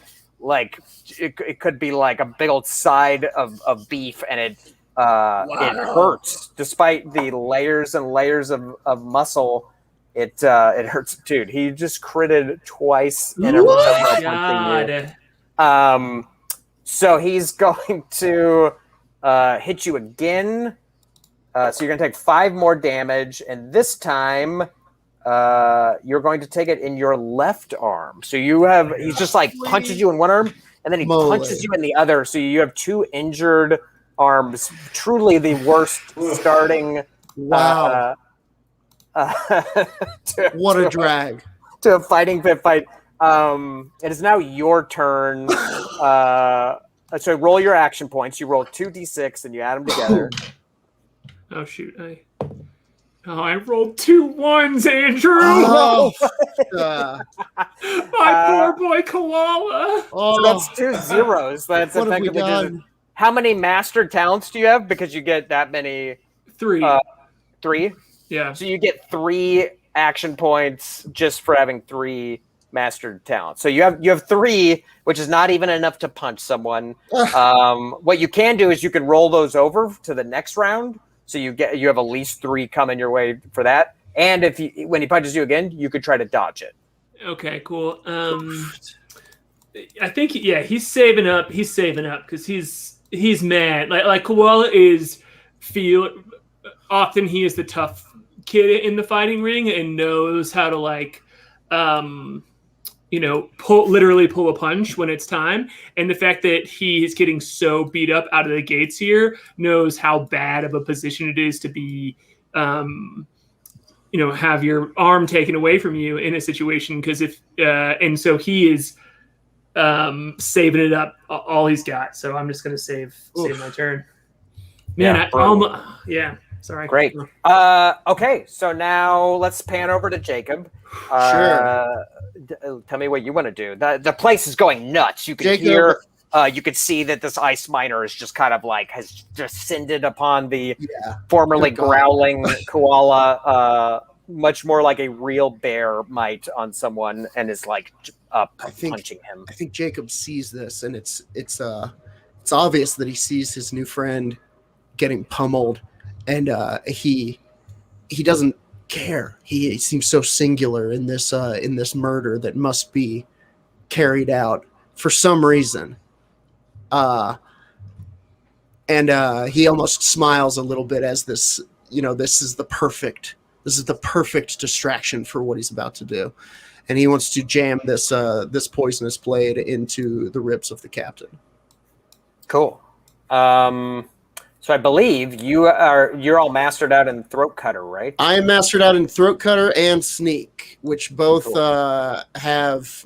it could be like a big old side of beef, and it hurts despite the layers and layers of muscle. It hurts, dude. He just critted twice in a row by punching you. God. So he's going to hit you again. So you're going to take 5 more damage, and this time you're going to take it in your left arm. So he's just like punches you in one arm, and then he punches you in the other. So you have 2 injured arms. Truly the worst starting. Wow. What a drag. To a fighting pit fight. It is now your turn. So roll your action points. You roll 2d6 and you add them together. Oh shoot! I rolled 2 1s, Andrew. Oh, My poor boy Koala. So that's 2 zeros. That's what have we effectively done? how many mastered talents do you have? Because you get that many. 3. 3. Yeah. So you get 3 action points just for having 3 mastered talents. So you have 3, which is not even enough to punch someone. What you can do is you can roll those over to the next round. So you have at least 3 coming your way for that. And when he punches you again, you could try to dodge it. Okay. Cool. I think he's saving up. He's saving up because he's mad. Like Koala is often he is the tough kid in the fighting ring and knows how to literally pull a punch when it's time. And the fact that he is getting so beat up out of the gates here knows how bad of a position it is to be, have your arm taken away from you in a situation, because and so he is saving it up all he's got. So I'm just gonna save my turn. Man, Yeah, sorry. Great. Okay, so now let's pan over to Jacob. Sure. Tell me what you want to do. The place is going nuts. You can Jacob. hear. You could see that this ice miner is just kind of like has descended upon the formerly growling koala, much more like a real bear might on someone, and is like punching him. I think Jacob sees this, and it's obvious that he sees his new friend getting pummeled, and he doesn't care. He seems so singular in this murder that must be carried out for some reason. And he almost smiles a little bit as this is the perfect distraction for what he's about to do, and he wants to jam this poisonous blade into the ribs of the captain. Cool. So I believe you're all mastered out in throat cutter, right? I am mastered out in throat cutter and sneak, which both have.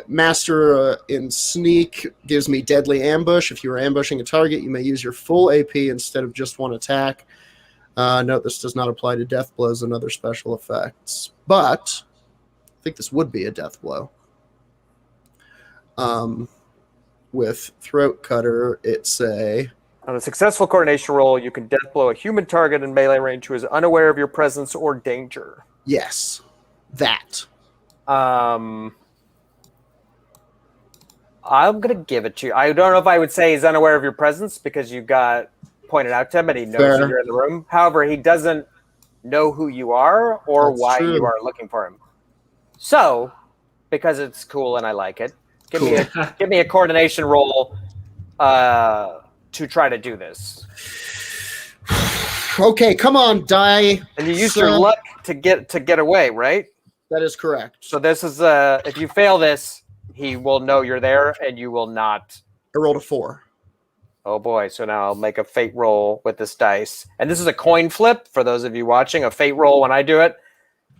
Master in sneak gives me deadly ambush. If you are ambushing a target, you may use your full AP instead of just one attack. Note this does not apply to death blows and other special effects, but I think this would be a death blow. With throat cutter, it's on a successful coordination roll, you can death blow a human target in melee range who is unaware of your presence or danger. Yes, that. I'm gonna give it to you. I don't know if I would say he's unaware of your presence because you got pointed out to him and he knows that you're in the room. However, he doesn't know who you are or why you are looking for him. So, because it's cool and I like it, give me a coordination roll to try to do this. Okay, come on, die. And you used your luck to get away, right? That is correct. So this is if you fail this, he will know you're there and you will not. I rolled a 4. Oh boy, so now I'll make a fate roll with this dice. And this is a coin flip for those of you watching. A fate roll, when I do it,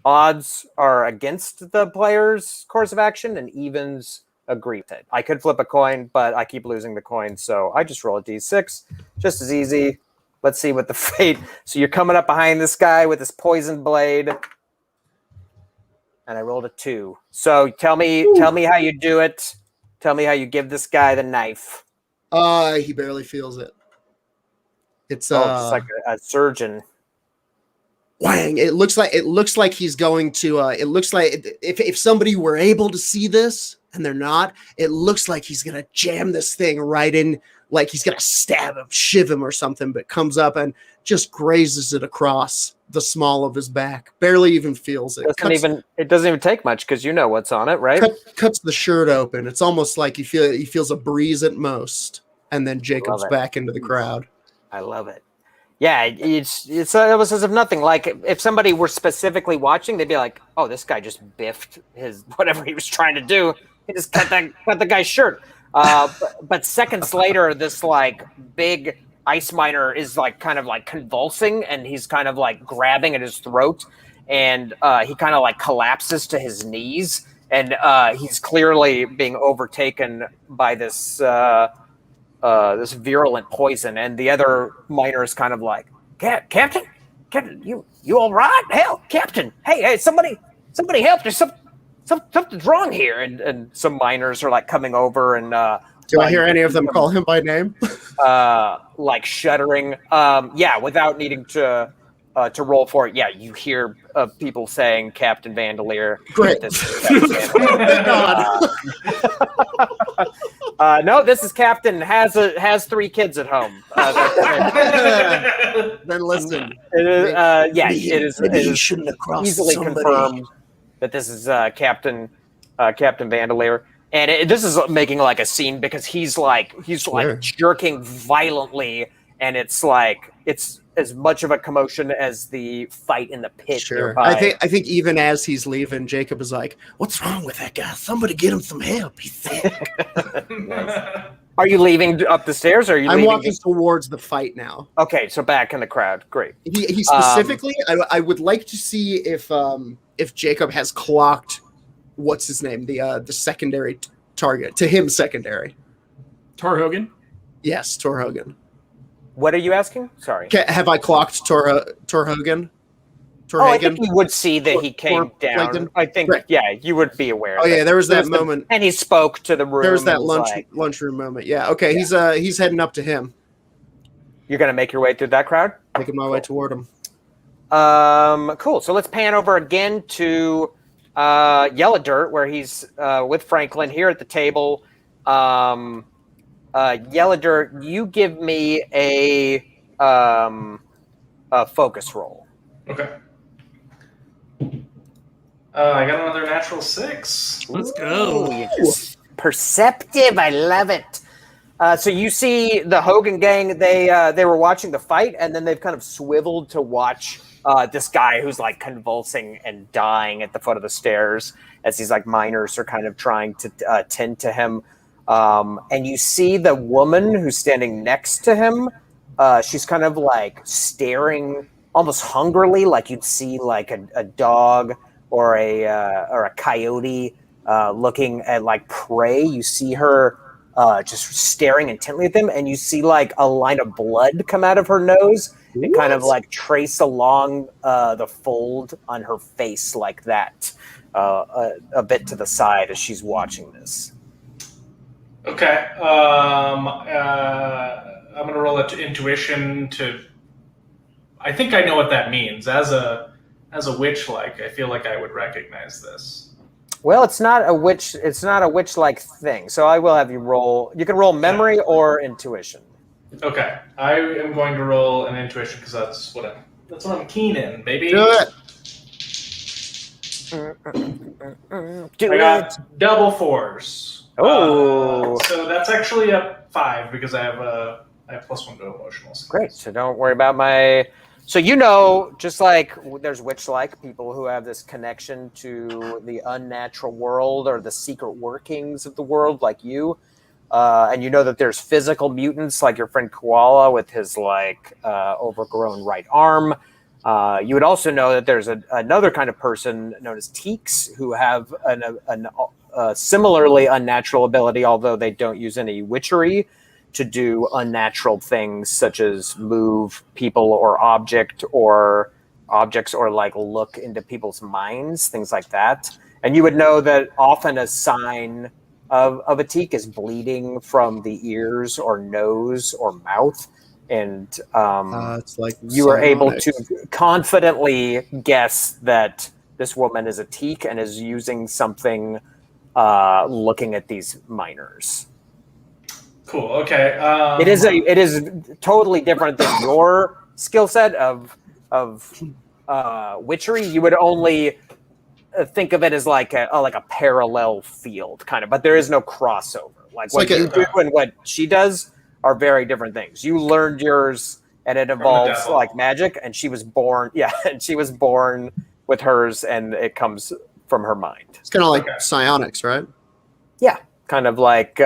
odds are against the player's course of action and evens agree with it. I could flip a coin, but I keep losing the coin, so I just roll a d6. Just as easy. Let's see what the fate. So you're coming up behind this guy with this poisoned blade. And I rolled a 2. So tell me how you do it. Tell me how you give this guy the knife. He barely feels it. It's just like a surgeon. Whang! It looks like he's going to. It looks like if somebody were able to see this and they're not, it looks like he's gonna jam this thing right in, like he's gonna stab him, shiv him or something. But comes up and just grazes it across the small of his back. Barely even feels it. It doesn't even take much because you know what's on it, right? Cuts the shirt open. It's almost like he feels a breeze at most, and then Jacob's back into the crowd. I love it. Yeah, it's almost as if nothing. Like if somebody were specifically watching, they'd be like, "Oh, this guy just biffed his whatever he was trying to do. He just cut the guy's shirt." But seconds later, this like big ice miner is like kind of like convulsing, and he's kind of like grabbing at his throat, and he kind of like collapses to his knees, and he's clearly being overtaken by this this virulent poison. And the other miner is kind of like, Captain, you all right? Hell, Captain, hey, somebody help! There's something's wrong here. And some miners are like coming over and. Do I hear any of them call him by name? Like shuddering. Yeah, without needing to roll for it. Yeah, you hear people saying Captain Vandalier. Great. No, this is Captain. Has 3 kids at home. Then listen. It is shouldn't have crossed easily somebody. confirmed that this is Captain Vandalier. And this is making like a scene because he's jerking violently, and it's as much of a commotion as the fight in the pit nearby. I think even as he's leaving, Jacob is like, "What's wrong with that guy? Somebody get him some help. He's sick." Nice. Are you leaving up the stairs? Or are you I'm leaving? walking towards the fight now. Okay, so back in the crowd. Great. He specifically, I would like to see if Jacob has clocked what's his name, the secondary target to him. Secondary. Tor Hogan? Yes, Tor Hogan. What are you asking? Sorry. Have I clocked Tor Hogan? Oh, I think you would see that he came down. Plankton? I think, Right. yeah, you would be aware. Oh yeah, there was that the- moment. and he spoke to the room. There was that and lunchroom moment. Yeah. Okay. He's heading up to him. You're gonna make your way through that crowd. Making my way toward him. Cool. So let's pan over again to Yellow Dirt, where he's with Franklin here at the table. Yellow Dirt, you give me a focus roll. Okay. I got another natural 6. Let's go. Ooh, perceptive. I love it. So you see the Hogan gang. They were watching the fight, and then they've kind of swiveled to watch this guy who's like convulsing and dying at the foot of the stairs as these like miners are kind of trying to tend to him. And you see the woman who's standing next to him. She's kind of like staring almost hungrily, like you'd see like a dog or a coyote looking at like prey. You see her just staring intently at them, and you see like a line of blood come out of her nose and kind of like trace along the fold on her face like that, a bit to the side as she's watching this. Okay. I'm going to roll it to intuition to... I think I know what that means. As a witch-like, I feel like I would recognize this. Well, it's not a witch. It's not a witch-like thing. So I will have you roll. You can roll memory or intuition. Okay. I am going to roll an intuition because that's what I'm keen in, baby. Do it. Do I it. got double 4s. Oh. So that's actually a 5 because I have +1 to emotional skills. Great. So don't worry about my. So you know, just like there's witch-like people who have this connection to the unnatural world or the secret workings of the world, like you, and you know that there's physical mutants like your friend Koala with his like overgrown right arm. You would also know that there's another kind of person known as Teeks who have a similarly unnatural ability, although they don't use any witchery, to do unnatural things such as move people or objects or like look into people's minds, things like that. And you would know that often a sign of a teak is bleeding from the ears or nose or mouth. And It's like you are able psionics. to confidently guess that this woman is a teak and is using something looking at these miners. Cool. Okay. It is totally different than your skill set of witchery. You would only think of it as like a parallel field kind of, but there is no crossover. Like It's what like you do and what she does are very different things. You learned yours, and it involves devil. like magic, and she was born. Yeah, and she was born with hers, and it comes from her mind. It's kind of like Okay. psionics, right? Yeah, kind of like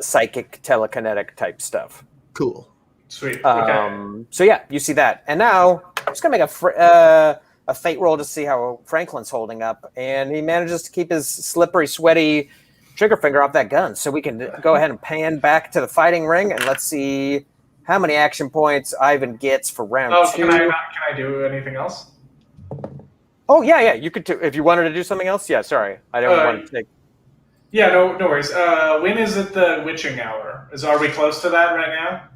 psychic, telekinetic type stuff. Cool. Sweet. Okay. So yeah, you see that, and now I'm just gonna make a fate roll to see how Franklin's holding up, and he manages to keep his slippery, sweaty trigger finger off that gun. So we can go ahead and pan back to the fighting ring, and let's see how many action points Ivan gets for round two. Can I do anything else? Oh yeah, you could do if you wanted to do something else. Yeah, sorry, I don't want to take. Yeah, no worries. When is it the witching hour? Are we close to that right now?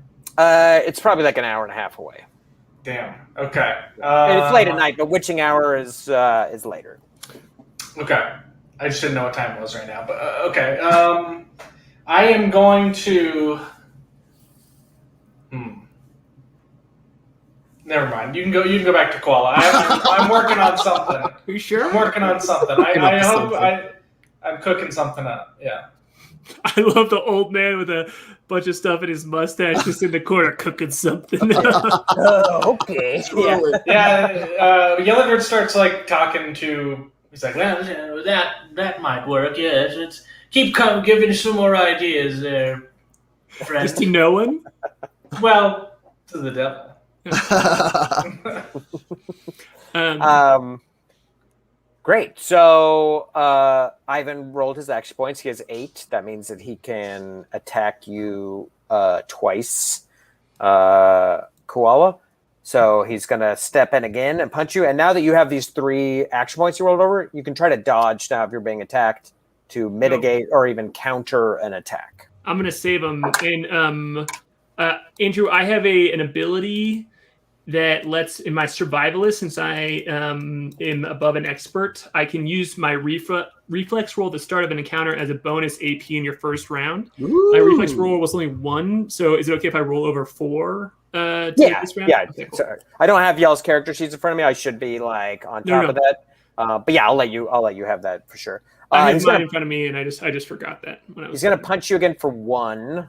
It's probably like an hour and a half away. Damn. Okay. And it's late at night, but witching hour is later. Okay. I just didn't know what time it was right now, but okay. I am going to. Never mind. You can go back to Koala. I'm working on something. Are you sure? I'm working on something. I hope I'm cooking something up. Yeah. I love the old man with a bunch of stuff in his mustache just in the corner cooking something. Oh, okay. Yeah. Yeah. Yellowbird starts like talking to. He's like, well, that might work. Yes, let's keep giving some more ideas there. friend. Just to no one? Well, to the devil. Great. So Ivan rolled his action points. He has 8. That means that he can attack you twice, Koala. So he's going to step in again and punch you. And now that you have these 3 action points you rolled over, you can try to dodge now if you're being attacked to mitigate or even counter an attack. I'm going to save him. And Andrew, I have an ability that lets, in my survivalist, since I am above an expert, I can use my reflex roll at the start of an encounter as a bonus AP in your first round. Ooh. My reflex roll was only 1, so is it okay if I roll over 4 to get this round? Yeah. Okay, cool. Sorry. I don't have y'all's character sheets in front of me. I should be like on top of that. But yeah, I'll let you have that for sure. I have mine in front of me, and I just forgot that. He's going to punch you again for 1.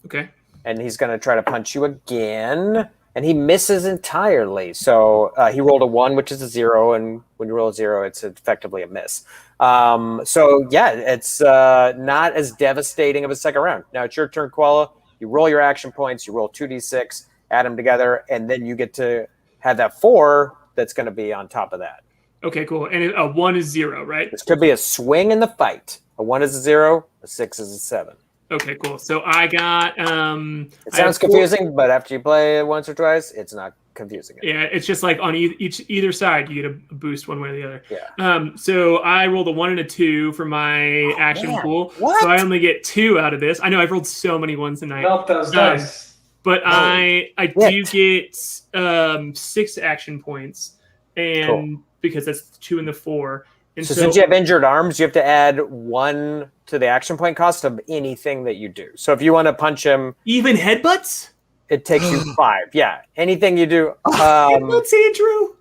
Okay. And he's going to try to punch you again. And he misses entirely. So he rolled a 1, which is a 0. And when you roll a 0, it's effectively a miss. So, yeah, it's not as devastating of a second round. Now it's your turn, Koala. You roll your action points. You roll 2d6, add them together. And then you get to have that 4 that's going to be on top of that. Okay, cool. And a 1 is 0, right? This could be a swing in the fight. A 1 is a 0. A 6 is a 7. Okay, cool. So I got... it sounds confusing, but after you play it once or twice, it's not confusing. Yeah, it's just like on either side, you get a boost one way or the other. Yeah. So I rolled a 1 and a 2 for my action pool. What? So I only get 2 out of this. I know I've rolled so many ones tonight. Melt those dice. But I do get 6 action points, and because that's 2 and the 4. And so since you have injured arms, you have to add 1 to the action point cost of anything that you do. So if you want to punch him, even headbutts, it takes you 5. Yeah, anything you do. Headbutts, Andrew.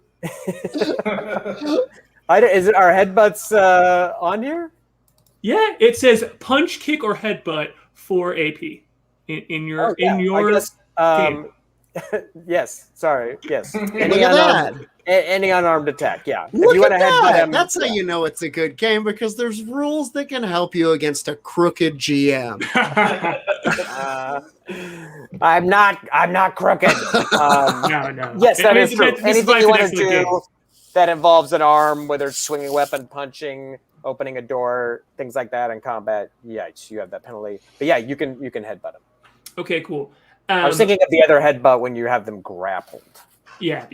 Are headbutts on here? Yeah, it says punch, kick, or headbutt for AP in your game. Yes. Sorry. Yes. Any unarmed attack. Yeah. Look if you want at to headbutt that. him, That's how you know it's a good game, because there's rules that can help you against a crooked GM. I'm not crooked. No. Yes, that is true. This Anything is you want to excellent do game. that involves an arm, whether it's swinging a weapon, punching, opening a door, things like that in combat, you have that penalty. But yeah, you can headbutt him. Okay, cool. I was thinking of the other headbutt when you have them grappled. Yeah.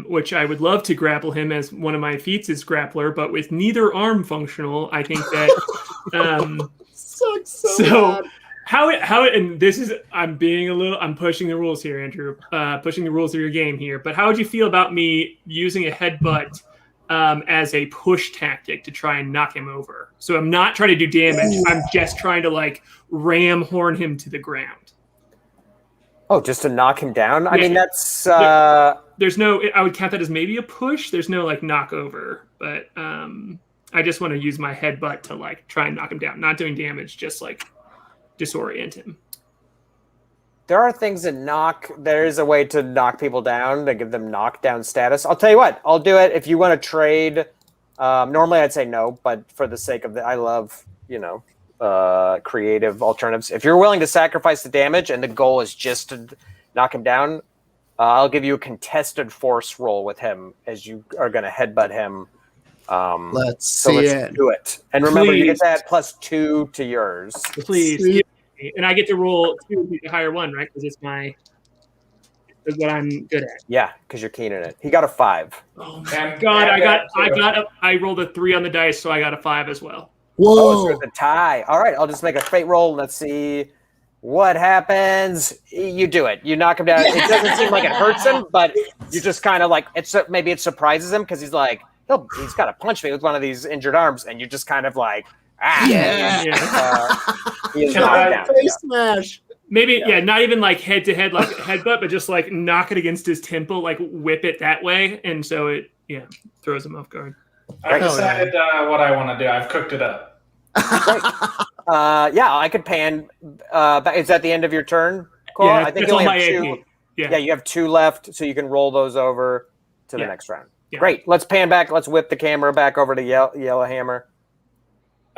Which I would love to grapple him, as one of my feats is grappler, but with neither arm functional, I think that Sucks so bad. how it and this is I'm pushing the rules here, Andrew. Pushing the rules of your game here. But how would you feel about me using a headbutt as a push tactic to try and knock him over? So I'm not trying to do damage. Ooh. I'm just trying to like ram horn him to the ground. Oh, just to knock him down? I mean, that's... There's no... I would count that as maybe a push. There's no, like, knock over. But I just want to use my headbutt to, like, try and knock him down. Not doing damage, just, like, disorient him. There are things that knock... There is a way to knock people down, to give them knockdown status. I'll tell you what. I'll do it if you want to trade. Normally, I'd say no, but for the sake of... I love, creative alternatives. If you're willing to sacrifice the damage and the goal is just to knock him down, I'll give you a contested force roll with him as you are going to headbutt him. Let's do it. And remember, you get that +2 to yours. Please. And I get to roll 2 the higher one, right? Because it's what I'm good at. Yeah, because you're keen in it. He got a 5. Oh my God! I rolled a 3 on the dice, so I got a 5 as well. Whoa! So it's a tie. All right, I'll just make a fate roll. Let's see what happens. You do it. You knock him down. Yeah. It doesn't seem like it hurts him, but you just kind of like maybe it surprises him because he's like he's got to punch me with one of these injured arms, and you just kind of like he is knocked down. Face smash. Maybe not even like head to head like headbutt, but just like knock it against his temple, like whip it that way, and so it throws him off guard. I've decided what I want to do. I've cooked it up. Great. I could pan. Is that the end of your turn, Cole? Yeah, I think that's you only all have my 2. AP. Yeah. You have 2 left, so you can roll those over to the next round. Yeah. Great. Let's pan back. Let's whip the camera back over to Yellowhammer.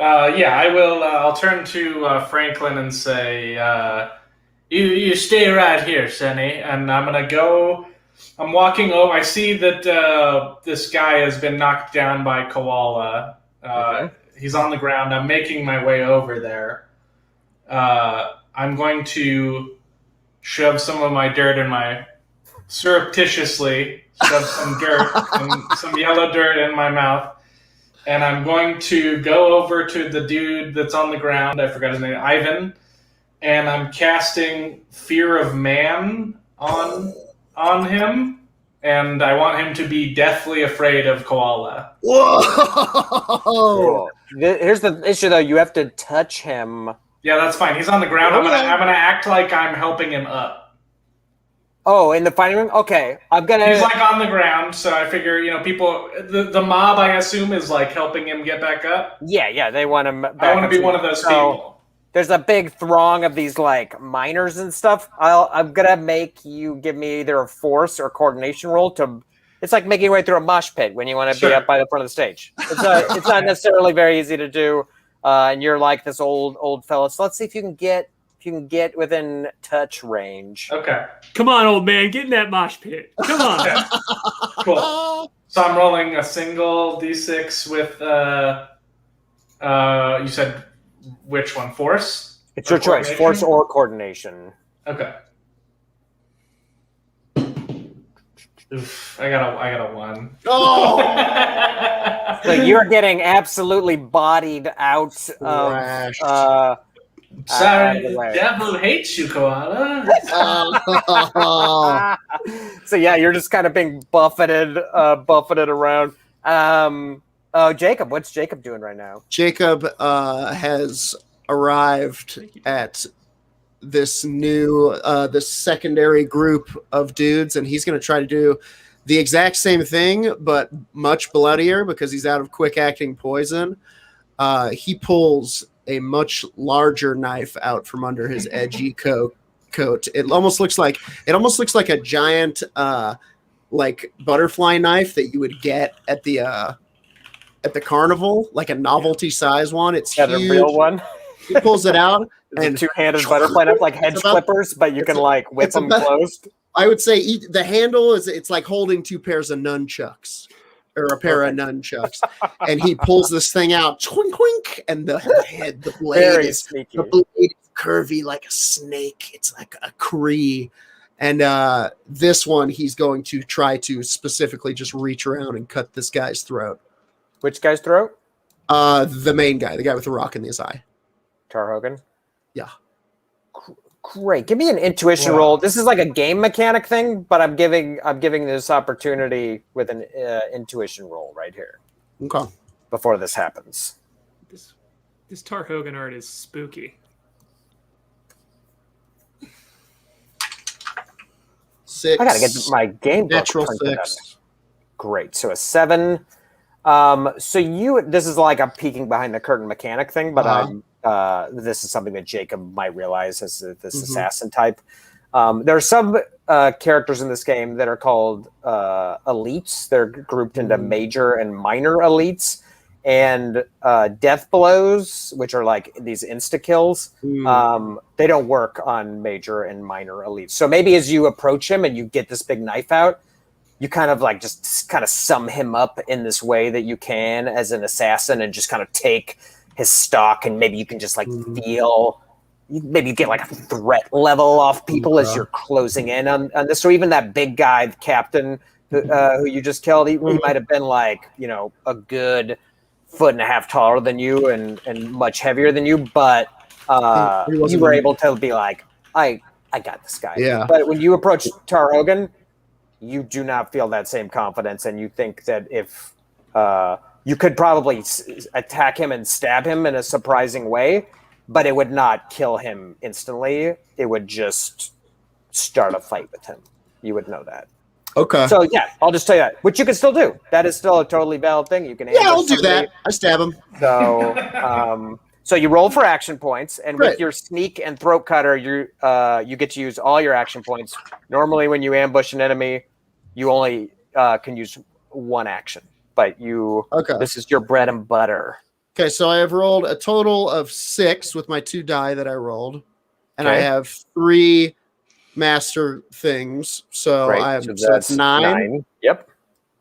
Yeah, I will. I'll turn to Franklin and say, "You stay right here, Senny." And I'm gonna go. I'm walking over. I see that this guy has been knocked down by Koala. He's on the ground. I'm making my way over there. I'm going to shove some of my dirt in my surreptitiously shove some dirt and some yellow dirt in my mouth. And I'm going to go over to the dude that's on the ground. I forgot his name, Ivan. And I'm casting Fear of Man on him. And I want him to be deathly afraid of Koala. Whoa! Cool. Here's the issue, though. You have to touch him. Yeah, that's fine. He's on the ground. I'm gonna act like I'm helping him up. Oh, in the fighting room? Okay. He's like on the ground, so I figure, people, the mob, I assume, is like helping him get back up. Yeah, they want him back. I want to be one of those people. There's a big throng of these like miners and stuff. I'm gonna make you give me either a force or coordination roll to. It's like making your way through a mosh pit when you want to be up by the front of the stage. It's not necessarily very easy to do, and you're like this old fella. So let's see if you can get within touch range. Okay. Come on, old man, get in that mosh pit. Come on. Okay. Cool. So I'm rolling a single d6 with you said which one? Force? It's your choice, force or coordination. Okay. Oof, I got a 1. Oh! So you're getting absolutely bodied out of Sorry, the devil hates you, Koala. So yeah, you're just kind of being buffeted around. Jacob, what's Jacob doing right now? Jacob has arrived at this new this secondary group of dudes, and he's going to try to do the exact same thing but much bloodier because he's out of quick acting poison. He pulls a much larger knife out from under his edgy coat. It almost looks like a giant like butterfly knife that you would get at the carnival, like a novelty size one. It's huge. A real one. He pulls it out and two-handed butterfly knife, like hedge clippers, but you can like whip them closed. I would say the handle it's like holding 2 pairs of nunchucks. Or a pair of nunchucks, and he pulls this thing out, twink, twink, and the blade is curvy like a snake. It's like a Cree, and this one he's going to try to specifically just reach around and cut this guy's throat. Which guy's throat? The main guy, the guy with the rock in his eye. Tar Hogan. Yeah. Great. Give me an intuition roll. This is like a game mechanic thing, but I'm giving this opportunity with an intuition roll right here. Okay. Before this happens. This Tar Hogan art is spooky. 6. I gotta get my game book. Natural 6. Up. Great. So a 7. This is like a peeking behind the curtain mechanic thing, but this is something that Jacob might realize as this assassin type. There are some characters in this game that are called elites. They're grouped into major and minor elites, and death blows, which are like these insta kills. They don't work on major and minor elites. So maybe as you approach him and you get this big knife out, you kind of like just kind of sum him up in this way that you can as an assassin, and just kind of take his stock, and maybe you can just like feel, maybe you get like a threat level off people as you're closing in on this. Or even that big guy, the captain who you just killed, he might have been like, a good 1.5 feet taller than you and much heavier than you, but you were able to be like, I got this guy. Yeah. But when you approach Tar Hogan, you do not feel that same confidence, and you think that if you could probably attack him and stab him in a surprising way, but it would not kill him instantly. It would just start a fight with him. You would know that. Okay. So yeah, I'll just tell you that, which you can still do. That is still a totally valid thing. You can. Yeah, I'll do that. I stab him. So, so you roll for action points, and with your sneak and throat cutter, you get to use all your action points. Normally, when you ambush an enemy, you only can use 1 action. But this is your bread and butter. Okay, so I have rolled a total of 6 with my 2 die that I rolled, and I Okay. have 3 master things. So Great. so that's that's 9. Yep.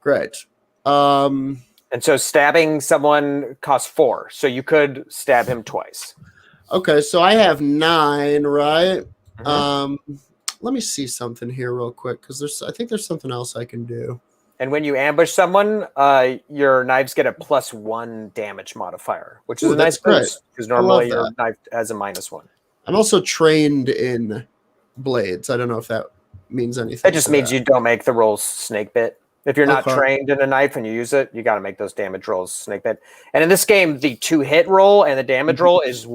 Great. And so stabbing someone costs 4. So you could stab him twice. Okay, so I have 9, right? Mhm. Let me see something here real quick because I think there's something else I can do. And when you ambush someone, your knives get a +1 damage modifier, which is Ooh, a nice that's great. boost because normally love your that. knife has a -1. I'm also trained in blades. I don't know if that means anything. That just means you don't make the rolls snake bit. If you're not Okay. trained in a knife and you use it, you got to make those damage rolls snake bit. And in this game, the 2-hit roll and the damage roll is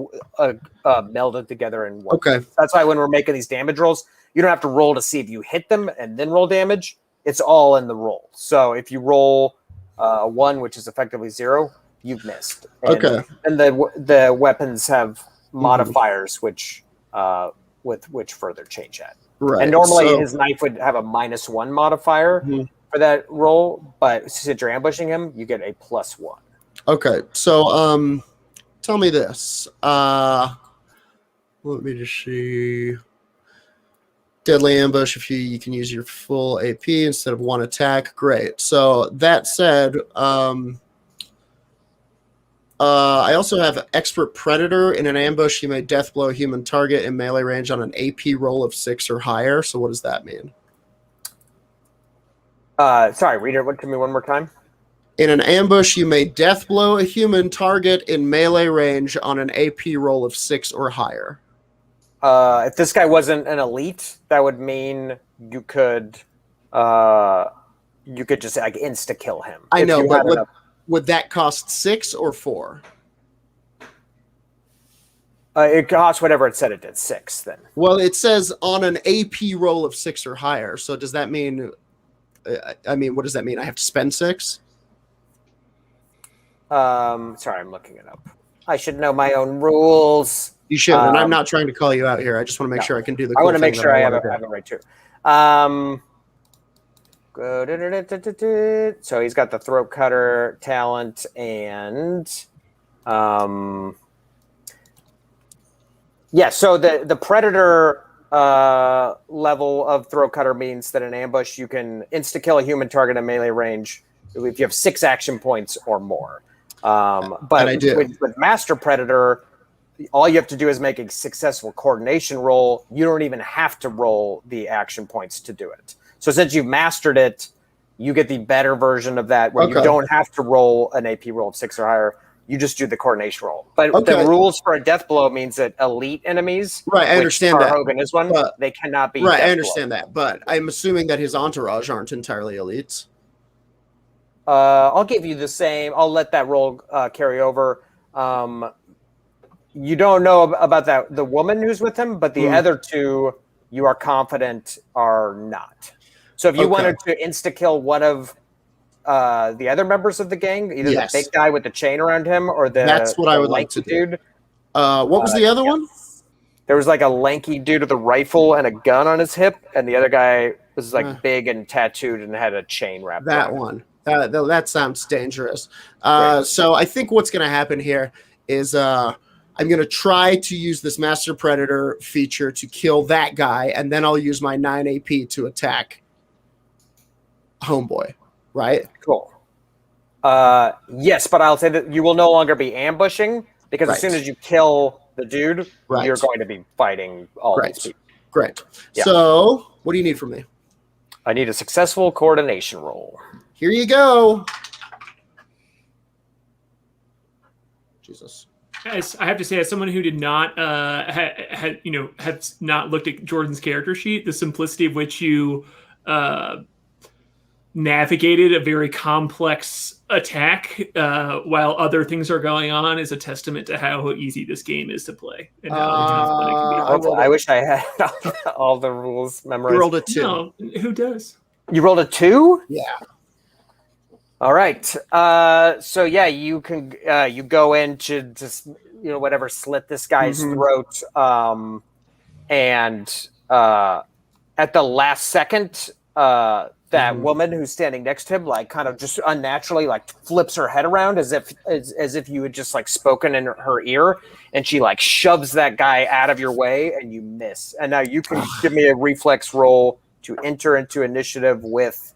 melded together in one. Okay. That's why when we're making these damage rolls, you don't have to roll to see if you hit them and then roll damage. It's all in the roll. So if you roll a 1, which is effectively 0, you've missed. And, Okay. And the weapons have modifiers which further change that. Right. And normally so, his knife would have a -1 modifier for that roll, but since you're ambushing him, you get a +1. Okay. So tell me this. Let me just see. Deadly ambush. If you can use your full AP instead of 1 attack. Great. So that said, I also have expert predator. In an ambush, you may death blow a human target in melee range on an AP roll of 6 or higher. So what does that mean? Sorry, read it to me one more time. In an ambush, you may death blow a human target in melee range on an AP roll of 6 or higher. If this guy wasn't an elite, that would mean you could just like insta kill him. I if know, you but had would that cost 6 or 4? it costs whatever it said it did, 6 then. Well, it says on an AP roll of 6 or higher. So does that mean? What does that mean? I have to spend 6? Sorry, I'm looking it up. I should know my own rules. You should, and I'm not trying to call you out here. I just want to make sure I can do the. I Cool want to make thing sure that I have wanna it do. right too. So he's got the throat cutter talent and so the predator level of throat cutter means that in ambush you can insta kill a human target in melee range if you have 6 action points or more. But I do. With Master Predator, all you have to do is make a successful coordination roll. You don't even have to roll the action points to do it. So since you've mastered it, you get the better version of that where you don't have to roll an AP roll of 6 or higher. You just do the coordination roll. But the rules for a death blow means that elite enemies, Right, I understand that. Hogan is one, But- they cannot be Right, death I understand that, but I'm assuming that his entourage aren't entirely elites. I'll give you the same. I'll let that roll carry over. You don't know about the woman who's with him, but the other 2 you are confident are not. So if you wanted to insta-kill one of the other members of the gang, either the big guy with the chain around him or That's what I would like to do. dude. What was the other one? There was like a lanky dude with a rifle and a gun on his hip, and the other guy was like big and tattooed and had a chain wrapped around That him. one. That sounds dangerous. So I think what's going to happen here is I'm going to try to use this Master Predator feature to kill that guy, and then I'll use my 9 AP to attack Homeboy, right? Cool. Yes, but I'll say that you will no longer be ambushing because as soon as you kill the dude, you're going to be fighting all these people. Great. Yeah. So what do you need from me? I need a successful coordination roll. Here you go. Jesus. As I have to say, as someone who did not had not looked at Jordan's character sheet, the simplicity of which you navigated a very complex attack while other things are going on is a testament to how easy this game is to play and how confident it can be. I wish I had all the rules memorized. You rolled a 2. No, who does? You rolled a 2? Yeah. All right. So yeah, you can you go in to just whatever slit this guy's throat, and at the last second, that woman who's standing next to him, like, kind of just unnaturally, like, flips her head around as if you had just, like, spoken in her ear, and she, like, shoves that guy out of your way, and you miss. And now you can give me a reflex roll to enter into initiative with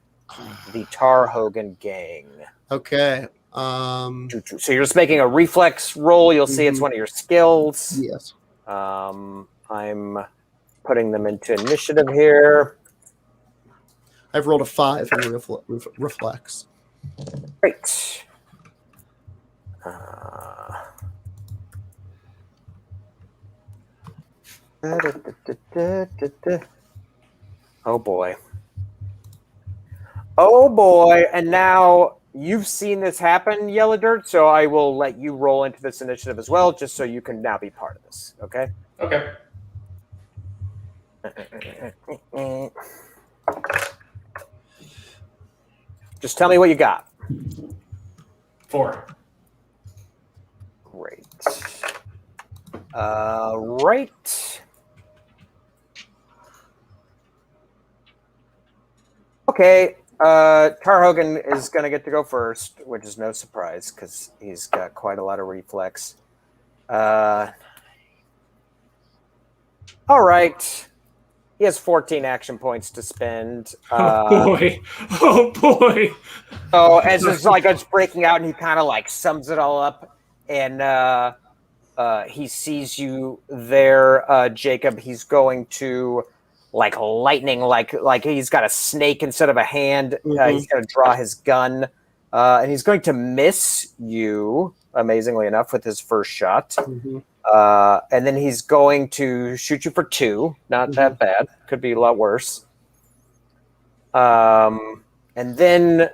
the Tar Hogan gang. Okay. So you're just making a reflex roll. You'll see it's one of your skills. Yes. I'm putting them into initiative here. I've rolled a 5 in reflex. Great. Oh boy. Oh boy. And now you've seen this happen, Yellow Dirt, so I will let you roll into this initiative as well, just so you can now be part of this. Okay? Okay. Just tell me what you got. 4. Great. Right. Okay. Tar Hogan is going to get to go first, which is no surprise because he's got quite a lot of reflex. All right. He has 14 action points to spend. Oh boy! Oh boy! So as it's breaking out, and he kind of like sums it all up, and he sees you there, Jacob. He's going to like lightning, like he's got a snake instead of a hand. He's going to draw his gun, and he's going to miss you, amazingly enough, with his first shot. And then he's going to shoot you for 2. Not that bad. Could be a lot worse. And then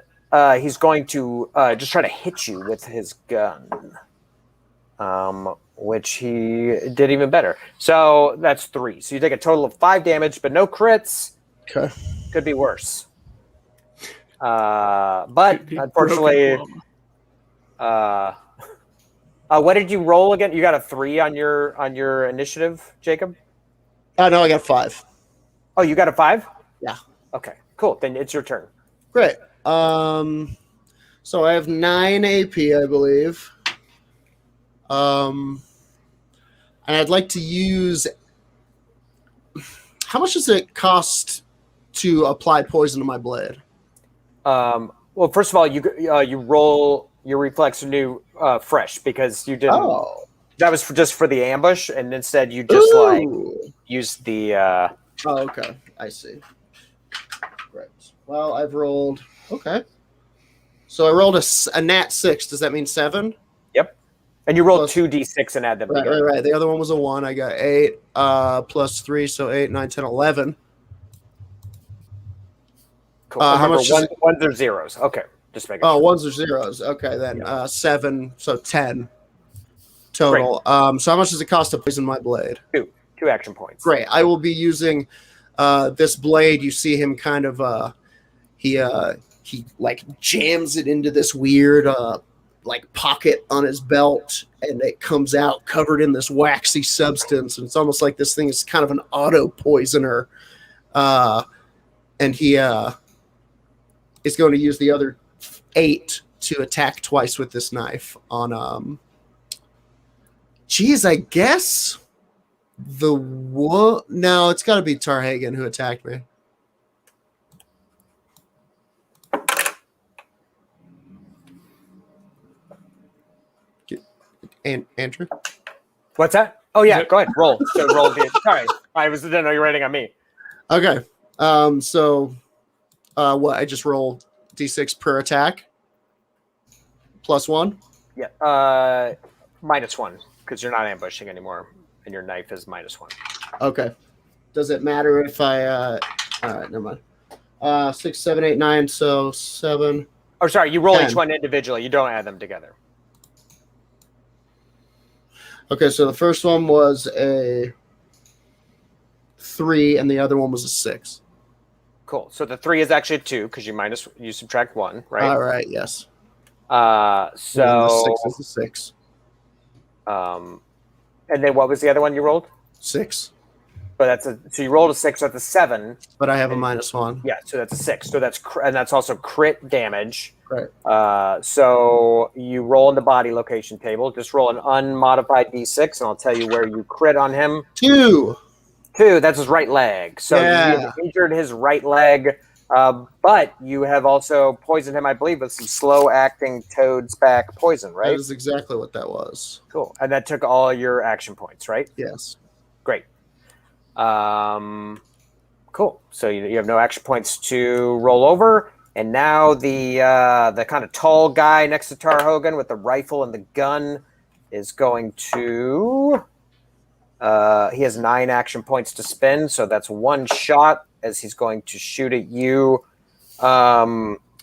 he's going to just try to hit you with his gun, which he did even better. So that's 3. So you take a total of 5 damage, but no crits. Okay. Could be worse. But unfortunately, what did you roll again? You got a 3 on your initiative, Jacob? No, I got 5. Oh, you got a 5? Yeah. Okay, cool. Then it's your turn. Great. So I have 9 AP, I believe. And I'd like to use. How much does it cost to apply poison to my blade? Well, first of all, you roll your reflex new fresh because you didn't. Oh. That was just for the ambush, and instead you just used the. Oh, okay. I see. Right. Well, I've rolled. Okay. So I rolled a nat 6. Does that mean 7? Yep. And you rolled 2d6 and add them together. Right. The other one was a 1. I got 8 plus 3, so 8, 9, 10, 11. Cool. How much? Ones or zeros? Okay. Just making Oh, sure. ones or zeros. Okay, then 7, so 10 total. So how much does it cost to poison my blade? 2 action points. Great. I will be using this blade. You see him kind of he like jams it into this weird like pocket on his belt, and it comes out covered in this waxy substance, and it's almost like this thing is kind of an auto poisoner. And he is going to use the other 8 to attack twice with this knife on I guess the one. No, it's got to be Tar Hagen who attacked me. Andrew? What's that? Oh yeah, go ahead. Roll. So roll again. Sorry, I didn't know you were writing on me. Okay. So what? I just roll d6 per attack. +1. Yeah. -1 because you're not ambushing anymore, and your knife is -1. Okay. Does it matter if I? All right, never mind. 6, 7, 8, 9. So 7. Oh, sorry. You roll 10. each one individually. You don't add them together. Okay, so the first one was a 3, and the other one was a 6. Cool. So the 3 is actually a 2 because you subtract 1, right? All right. Yes. So the 6 is a 6. And then what was the other one you rolled? 6. But so you rolled a 6, so that's a 7. But I have a -1. Yeah, so that's a 6. So and that's also crit damage. Right. So you roll in the body location table. Just roll an unmodified d6, and I'll tell you where you crit on him. 2. 2. That's his right leg. So you have injured his right leg, but you have also poisoned him, I believe, with some slow-acting toad's back poison, right? That is exactly what that was. Cool. And that took all your action points, right? Yes. Great. Cool. So you have no action points to roll over, and now the kind of tall guy next to Tar Hogan with the rifle and the gun is going to. He has 9 action points to spend, so that's 1 shot as he's going to shoot at you,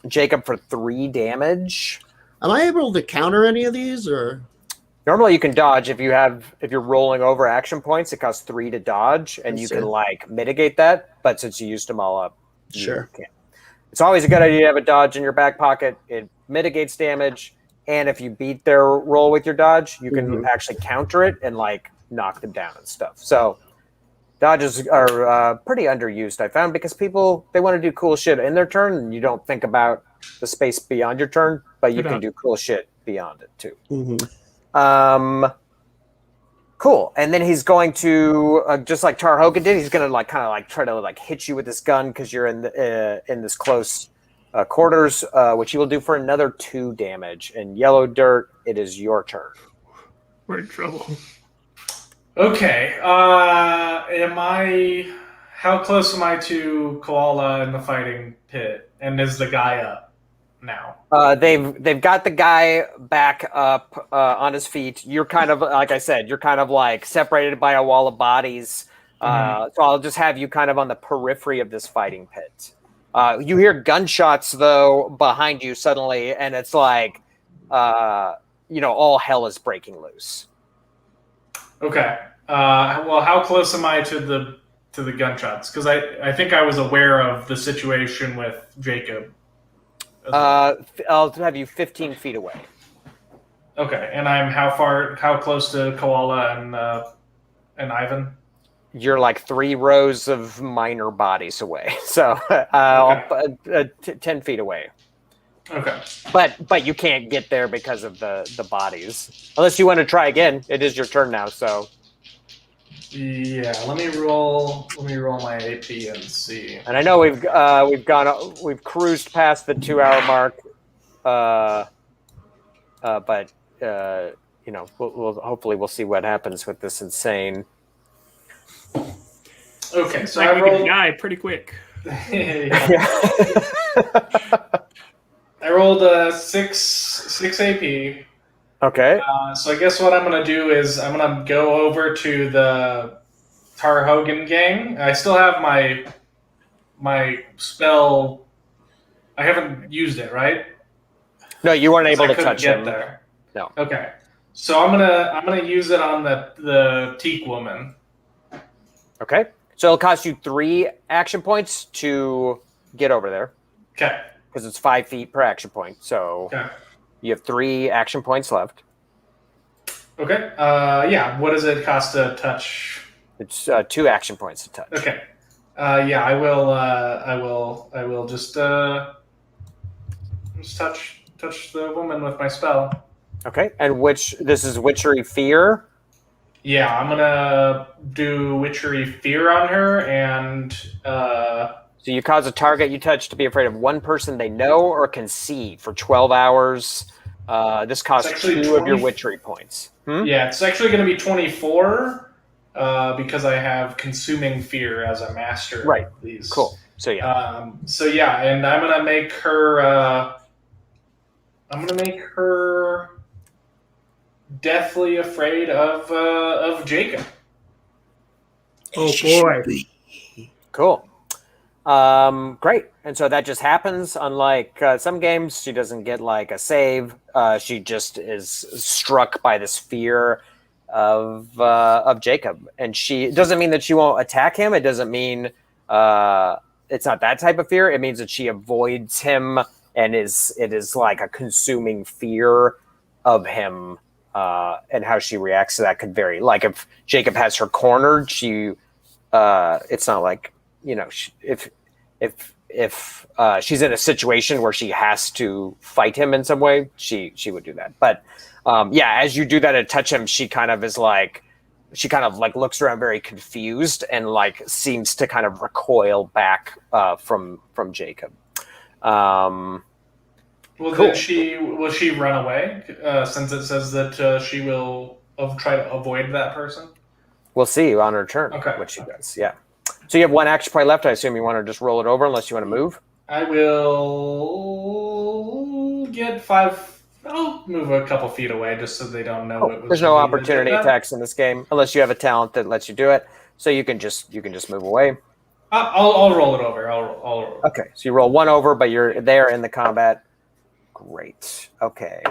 Jacob, for 3 damage. Am I able to counter any of these, or? Normally you can dodge if you're rolling over action points. It costs 3 to dodge, and you can mitigate that. But since you used them all up, sure. You can't. It's always a good idea to have a dodge in your back pocket. It mitigates damage, and if you beat their roll with your dodge, you can actually counter it and knock them down and stuff. So dodges are pretty underused, I found, because people, they want to do cool shit in their turn, and you don't think about the space beyond your turn, but you can do cool shit beyond it too. Cool. And then he's going to just like Tar Hogan did, he's going to try to hit you with this gun because you're in this close quarters, which he will do for another 2 damage. And Yellow Dirt, it is your turn. We're in trouble. Okay. How close am I to Koala in the fighting pit? And is the guy up now? They've got the guy back up on his feet. You're kind of, like I said, separated by a wall of bodies. So I'll just have you kind of on the periphery of this fighting pit. You hear gunshots though behind you suddenly, and it's all hell is breaking loose. Okay. Well, how close am I to the gunshots? Because I think I was aware of the situation with Jacob. I'll have you 15 feet away. Okay, and I'm how close to Koala and Ivan? You're 3 rows of minor bodies away, so 10 feet away. Okay. But you can't get there because of the bodies. Unless you want to try again. It is your turn now, so. Yeah, let me roll my AP and see. And I know we've cruised past the 2-hour mark. But we'll hopefully we'll see what happens with this insane. Okay, so I rolled a guy pretty quick. I rolled a 6 AP. Okay. So I guess what I'm going to do is I'm going to go over to the Tar Hogan gang. I still have my spell. I haven't used it, right? No, you weren't able to touch him. There. No. Okay. So I'm gonna use it on the teak woman. Okay. So it'll cost you 3 action points to get over there. Okay. Because it's 5 feet per action point. So you have 3 action points left. Okay. Yeah. What does it cost to touch? It's 2 action points to touch. Okay. Yeah. I will just touch the woman with my spell. Okay. And this is Witchery Fear. Yeah, I'm gonna do Witchery Fear on her, and so you cause a target you touch to be afraid of one person they know or can see for 12 hours. This costs 2 of your Witchery points. Yeah, it's actually going to be 24 because I have Consuming Fear as a master. Right. Of these. Cool. So yeah. And I'm gonna make her. Deathly afraid of Jacob. Oh boy! Cool. Great. And so that just happens. Unlike some games, she doesn't get a save. She just is struck by this fear of Jacob, and it doesn't mean that she won't attack him. It doesn't mean it's not that type of fear. It means that she avoids him, and it is like a consuming fear of him. And how she reacts to that could vary. Like if Jacob has her cornered, she it's not like, if she's in a situation where she has to fight him in some way, she would do that. But as you do that and touch him, she kind of looks around very confused and like seems to kind of recoil back from Jacob. Well, cool. then will she run away since it says that she will try to avoid that person? We'll see on her turn what she does. Yeah. So you have one action point left. I assume you want to just roll it over unless you want to move. I will get 5. I'll move a couple feet away just so they don't know it was. There's no opportunity attacks in this game unless you have a talent that lets you do it. So you can just move away. I'll roll it over. I'll roll. Okay, so you roll 1 over, but you're there in the combat. Great. Okay.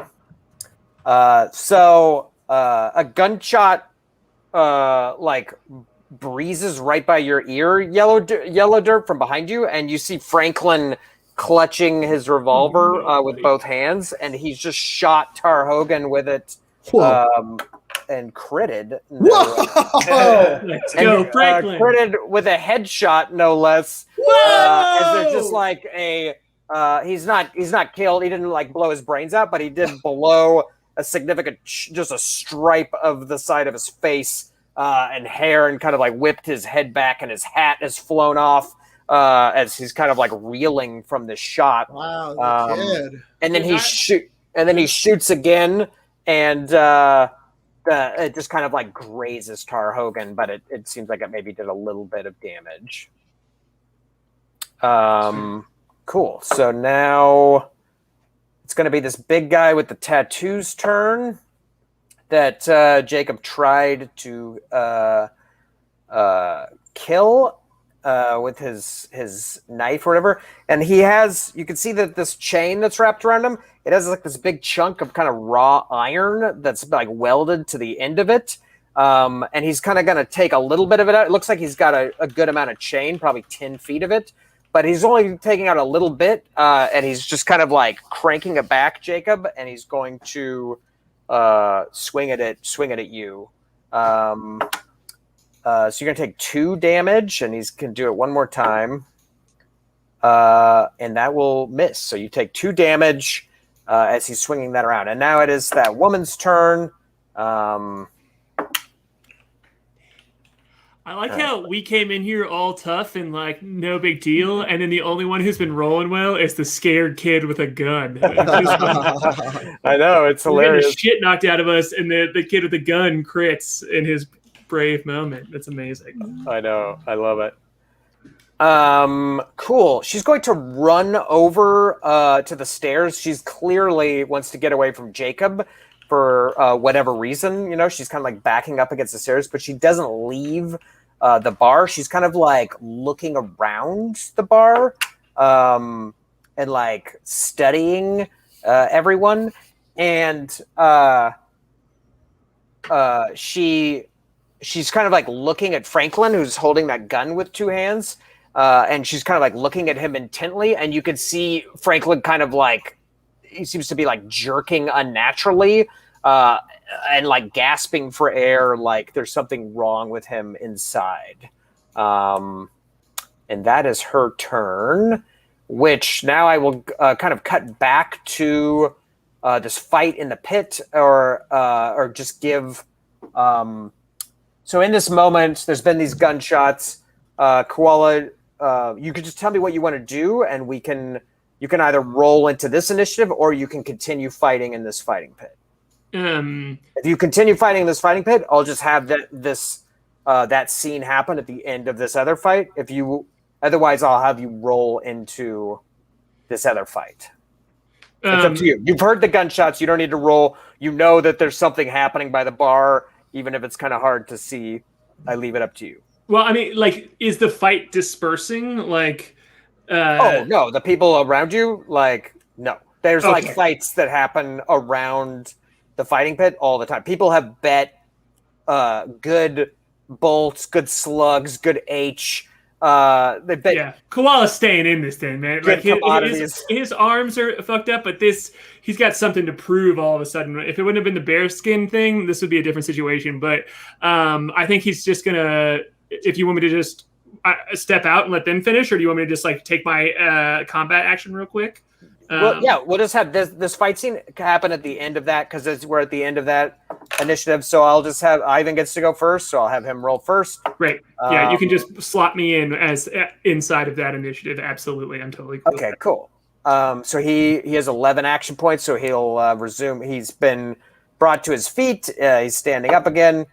So a gunshot breezes right by your ear, yellow dirt from behind you, and you see Franklin clutching his revolver with both hands, and he's just shot Tar Hogan with it and critted. Let's go, Franklin. Critted with a headshot, no less. As it's just like he's not killed. He didn't like blow his brains out, but he did blow a significant, just a stripe of the side of his face and hair, and kind of like whipped his head back, and his hat has flown off as he's kind of like reeling from the shot. Wow, the kid. And then he shoots again, and it just kind of like grazes Tar Hogan, but it seems like it maybe did a little bit of damage. Cool. So now it's going to be this big guy with the tattoos turn that Jacob tried to kill with his knife or whatever. And you can see that this chain that's wrapped around him, it has like this big chunk of kind of raw iron that's like welded to the end of it. And he's kind of going to take a little bit of it out. It looks like he's got a good amount of chain, probably 10 feet of it. But he's only taking out a little bit, and he's just kind of like cranking it back, Jacob, and he's going to swing it at you. So you're gonna take 2 damage, and he's gonna do it one more time, and that will miss. So you take 2 damage as he's swinging that around. And now it is that woman's turn. I like how we came in here all tough and like no big deal, and then the only one who's been rolling well is the scared kid with a gun. I know, it's hilarious. Getting the shit knocked out of us, and the kid with the gun crits in his brave moment. That's amazing. I know, I love it. Cool. She's going to run over to the stairs. She's clearly wants to get away from Jacob for whatever reason. She's kind of like backing up against the stairs, but she doesn't leave the bar. She's kind of like looking around the bar and like studying everyone. And she's kind of like looking at Franklin, who's holding that gun with 2 hands. And she's kind of like looking at him intently, and you can see Franklin kind of like, he seems to be like jerking unnaturally and like gasping for air, like there's something wrong with him inside. And that is her turn, which now I will kind of cut back to this fight in the pit, or just give. So in this moment, there's been these gunshots. Koala, you can just tell me what you want to do, and you can either roll into this initiative, or you can continue fighting in this fighting pit. If you continue fighting in this fighting pit, I'll just have that scene happen at the end of this other fight. Otherwise, I'll have you roll into this other fight. It's up to you. You've heard the gunshots. You don't need to roll. You know that there's something happening by the bar, even if it's kind of hard to see. I leave it up to you. Well, I mean, like, is the fight dispersing? Like, oh no, the people around you, like, no. There's like fights that happen around the fighting pit all the time. People have bet good bolts, good slugs, good H. They bet. Yeah, Koala's staying in this thing, man. Like his arms are fucked up, but he's got something to prove all of a sudden. If it wouldn't have been the bearskin thing, this would be a different situation. But I think he's just gonna if you want me to just step out and let them finish, or do you want me to just like take my combat action real quick? Well, yeah, we'll just have this fight scene happen at the end of that because we're at the end of that initiative. So I'll just have Ivan gets to go first, so I'll have him roll first. Great. Yeah, you can just slot me in as inside of that initiative. Absolutely, I'm totally cool. Okay, cool. So he has 11 action points, so he'll resume. He's been brought to his feet. He's standing up again.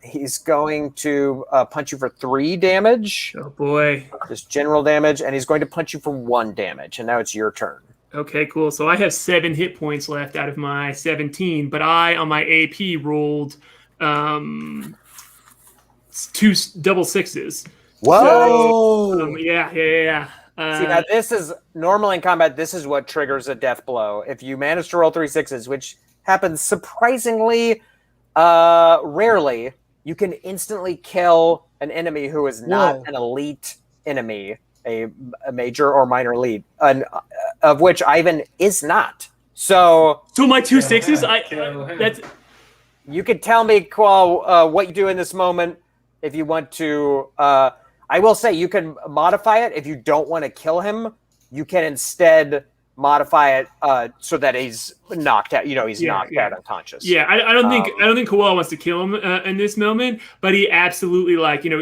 He's going to punch you for 3 damage. Oh boy. Just general damage, and he's going to punch you for 1 damage. And now it's your turn. Okay, cool. So I have 7 hit points left out of my 17, but I on my AP rolled 2 double 6s. Whoa! So, yeah. See, now this is normally in combat. This is what triggers a death blow. If you manage to roll 3 6s, which happens surprisingly rarely, you can instantly kill an enemy who is not an elite enemy, a major or minor elite, of which Ivan is not. So my 2 6s, that's. You could tell me, Koala, what you do in this moment if you want to. I will say you can modify it if you don't want to kill him. You can instead modify it so that he's knocked out. He's knocked out unconscious. Yeah, I don't think Koala wants to kill him in this moment, but he absolutely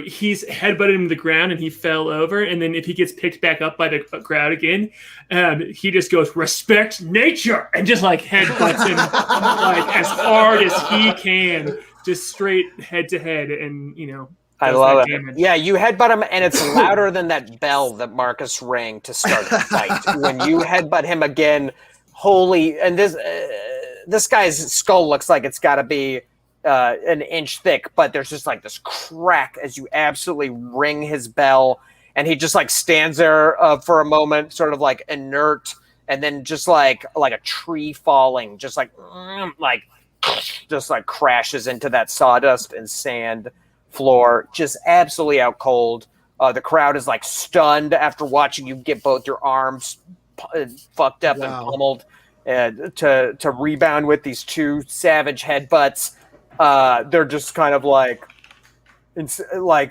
he's headbutted him to the ground and he fell over. And then if he gets picked back up by the crowd again, he just goes respect nature and just headbutts him as hard as he can, just straight head to head, and I love it. Damage. Yeah, you headbutt him, and it's louder than that bell that Marcus rang to start the fight. When you headbutt him again, and this guy's skull looks like it's got to be an inch thick, but there's just this crack as you absolutely ring his bell, and he just stands there for a moment, sort of inert, and then just like a tree falling, just crashes into that sawdust and sand floor, just absolutely out cold. The crowd is stunned after watching you get both your arms fucked up and pummeled to rebound with these 2 savage headbutts. They're just kind of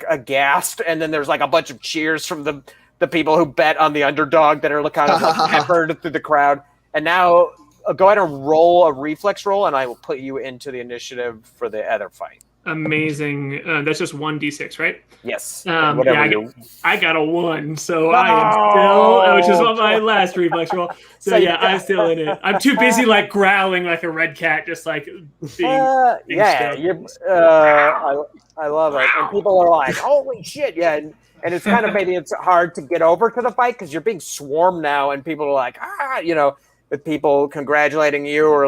aghast, and then there's a bunch of cheers from the people who bet on the underdog that are kind of peppered through the crowd. And now go ahead and roll a reflex roll, and I will put you into the initiative for the other fight. Amazing. That's just 1d6, right? Yes. I got a 1, so I am still, which is my last reflex roll. So I'm still in it. I'm too busy growling like a red cat, just being I love it. And people are like, holy shit, yeah. And it's kind of maybe it's hard to get over to the fight because you're being swarmed now, and people are like, with people congratulating you or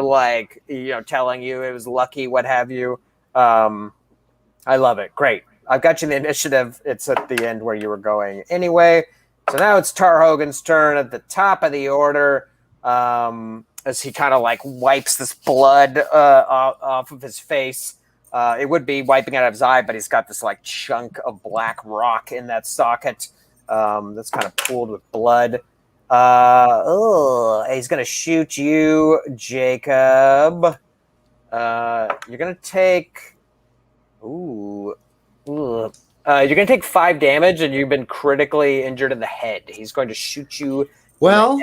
telling you it was lucky, what have you. I love it. Great. I've got you in the initiative. It's at the end where you were going anyway. So now it's Tar Hogan's turn at the top of the order, as he kind of wipes this blood off of his face. It would be wiping out of his eye, but he's got this chunk of black rock in that socket that's kind of pooled with blood. He's going to shoot you, Jacob. You're gonna take. You're gonna take 5 damage, and you've been critically injured in the head. He's going to shoot you. Well,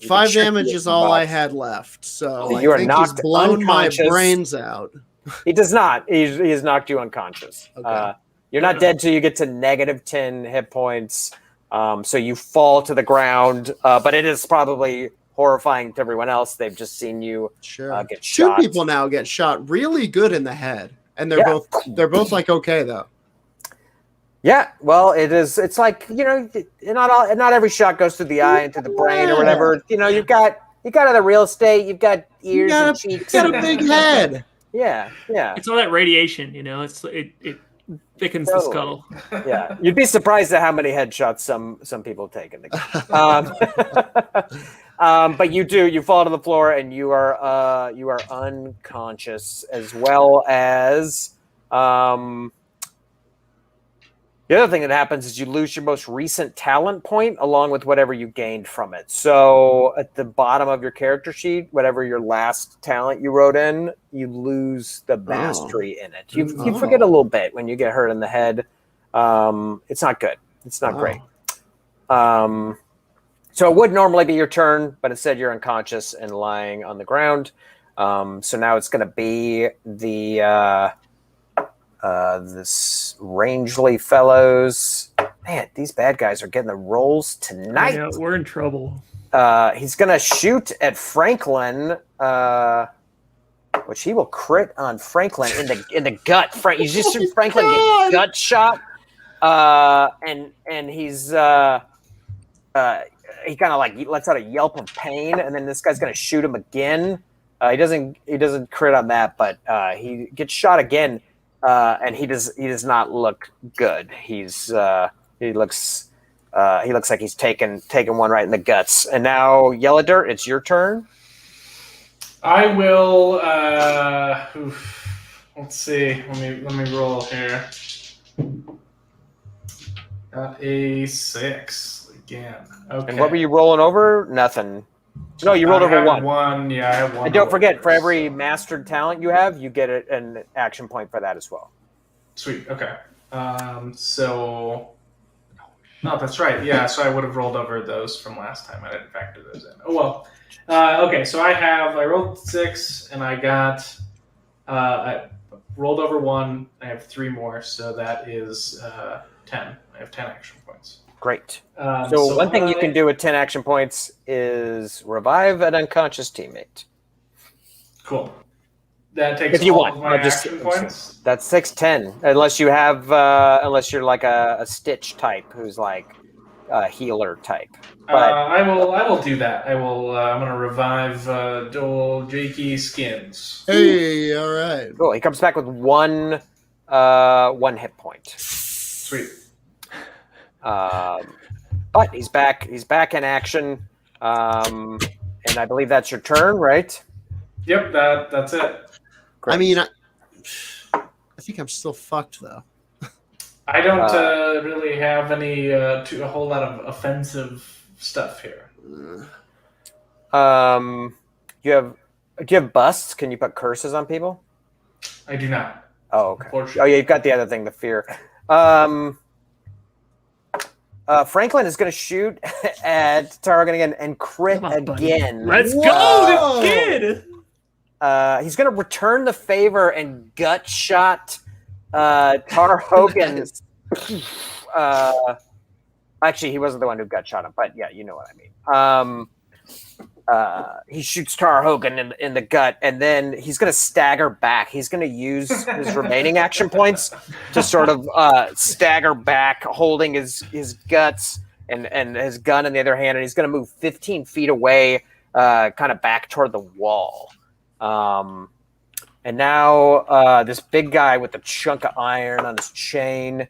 5 damage is all I had left, so you I think he's blown my brains out. He does not. He has knocked you unconscious. Okay. You're not dead till you get to -10 hit points. So you fall to the ground, but it is probably horrifying to everyone else. They've just seen you get shot. 2 people now get shot really good in the head, and they're both okay though. Yeah, well, it's not every shot goes through the eye and to the brain or whatever. You've got other real estate, you've got ears and cheeks. You got a big head. Yeah. It's all that radiation, it thickens the skull. Yeah, you'd be surprised at how many headshots some people take in the game. But you fall to the floor, and you are unconscious, as well as The other thing that happens is you lose your most recent talent point along with whatever you gained from it. So at the bottom of your character sheet, whatever your last talent you wrote in, you lose the mastery in it. You forget a little bit when you get hurt in the head. It's not good. It's not great. So it would normally be your turn, but instead you're unconscious and lying on the ground. So now it's going to be the this Rangeley fellows. Man, these bad guys are getting the rolls tonight. Yeah, we're in trouble. He's going to shoot at Franklin, which he will crit on Franklin in the gut. You just shoot Franklin get gut shot, and he's he kind of like lets out a yelp of pain, and then this guy's going to shoot him again. He doesn't crit on that, but he gets shot again, and he does not look good. He looks like he's taken one right in the guts. And now, Yellow Dirt, it's your turn. I will. Let's see. Let me roll here. Got a 6 again. Okay. And what were you rolling over? Nothing. No, you rolled over 1. 1. Yeah, I have 1. And don't forget, for every mastered talent you have, you get an action point for that as well. Sweet. Okay. So. Oh, that's right. Yeah, so I would have rolled over those from last time. I didn't factor those in. Oh, well. Okay, so I rolled 6, and I got, I rolled over 1. I have 3 more, so that is 10. I have 10 action points. Great. So one thing you can do with 10 action points is revive an unconscious teammate. Cool. That takes if you all want. of my action points? That's 6/10. Unless you have, unless you're like a Stitch type who's like a healer type. But I will do that. I'm gonna revive Dole Jakey Skins. Hey, all right. Cool. He comes back with one hit point. Sweet. But he's back in action. And I believe that's your turn, right? Yep, that's it. Great. I mean, I think I'm still fucked though. I don't really have a whole lot of offensive stuff here. Do you have busts? Can you put curses on people? I do not. Oh, okay. Oh, yeah, you've got the other thing, the fear. Franklin is going to shoot at Targan again and crit again. Let's go, the kid! He's going to return the favor and gut shot Tar Hogan. Actually, he wasn't the one who gut shot him, but yeah, you know what I mean. He shoots Tar Hogan in the gut, and then he's going to stagger back. He's going to use his remaining action points to sort of stagger back, holding his guts and his gun in the other hand, and he's going to move 15 feet away, kind of back toward the wall. And now this big guy with the chunk of iron on his chain,